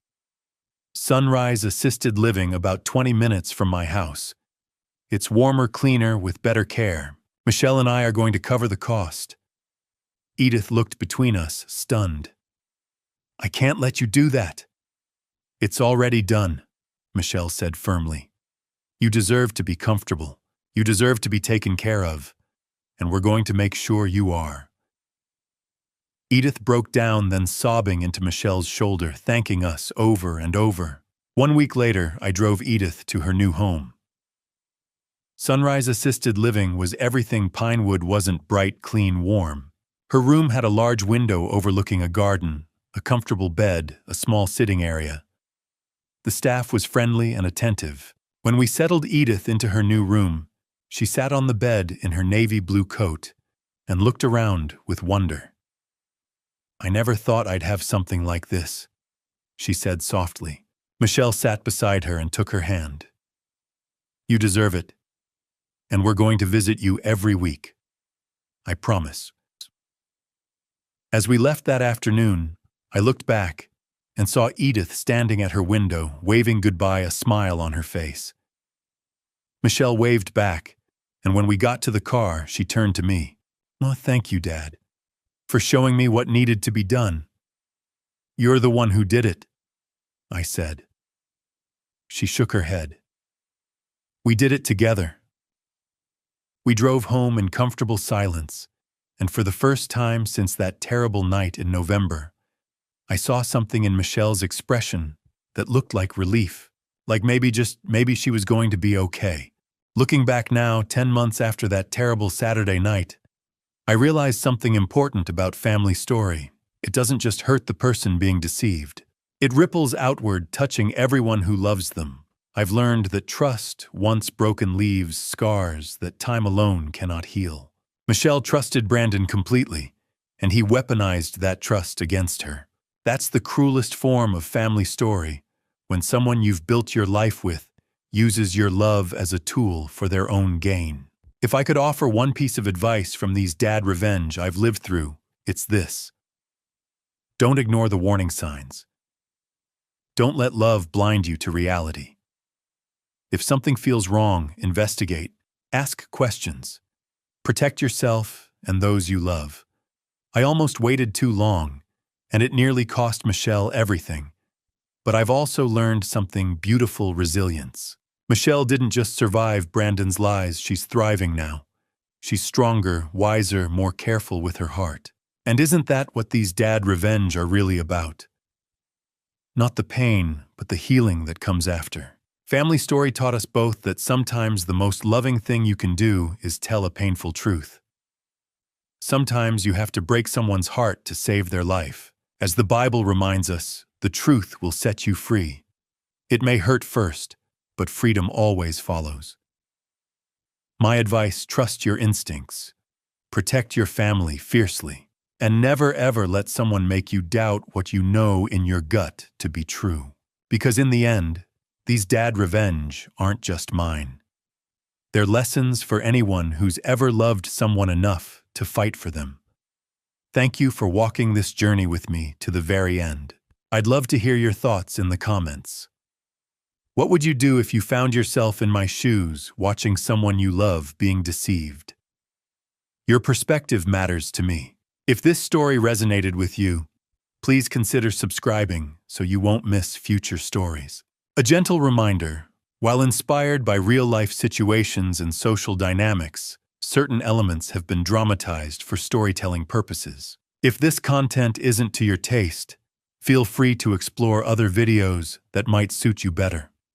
Sunrise Assisted Living about 20 minutes from my house. It's warmer, cleaner, with better care. Michelle and I are going to cover the cost. Edith looked between us, stunned. I can't let you do that. It's already done, Michelle said firmly. You deserve to be comfortable. You deserve to be taken care of. And we're going to make sure you are. Edith broke down, then sobbing into Michelle's shoulder, thanking us over and over. 1 week later, I drove Edith to her new home. Sunrise Assisted Living was everything Pinewood wasn't: bright, clean, warm. Her room had a large window overlooking a garden, a comfortable bed, a small sitting area. The staff was friendly and attentive. When we settled Edith into her new room, she sat on the bed in her navy blue coat and looked around with wonder. I never thought I'd have something like this, she said softly. Michelle sat beside her and took her hand. You deserve it, and we're going to visit you every week. I promise. As we left that afternoon, I looked back and saw Edith standing at her window, waving goodbye, a smile on her face. Michelle waved back, and when we got to the car, she turned to me. Oh, thank you, Dad, for showing me what needed to be done. You're the one who did it, I said. She shook her head. We did it together. We drove home in comfortable silence, and for the first time since that terrible night in November, I saw something in Michelle's expression that looked like relief, like maybe she was going to be okay. Looking back now, 10 months after that terrible Saturday night, I realized something important about family story. It doesn't just hurt the person being deceived. It ripples outward, touching everyone who loves them. I've learned that trust, once broken, leaves scars that time alone cannot heal. Michelle trusted Brandon completely, and he weaponized that trust against her. That's the cruelest form of family story, when someone you've built your life with uses your love as a tool for their own gain. If I could offer one piece of advice from these dad revenge I've lived through, it's this. Don't ignore the warning signs. Don't let love blind you to reality. If something feels wrong, investigate. Ask questions. Protect yourself and those you love. I almost waited too long, and it nearly cost Michelle everything. But I've also learned something beautiful: resilience. Michelle didn't just survive Brandon's lies, she's thriving now. She's stronger, wiser, more careful with her heart. And isn't that what these dad revenge are really about? Not the pain, but the healing that comes after. Family Story taught us both that sometimes the most loving thing you can do is tell a painful truth. Sometimes you have to break someone's heart to save their life. As the Bible reminds us, the truth will set you free. It may hurt first, but freedom always follows. My advice: trust your instincts. Protect your family fiercely. And never ever let someone make you doubt what you know in your gut to be true. Because in the end, these dad revenge aren't just mine. They're lessons for anyone who's ever loved someone enough to fight for them. Thank you for walking this journey with me to the very end. I'd love to hear your thoughts in the comments. What would you do if you found yourself in my shoes, watching someone you love being deceived? Your perspective matters to me. If this story resonated with you, please consider subscribing so you won't miss future stories. A gentle reminder: while inspired by real-life situations and social dynamics, certain elements have been dramatized for storytelling purposes. If this content isn't to your taste, Feel free to explore other videos that might suit you better.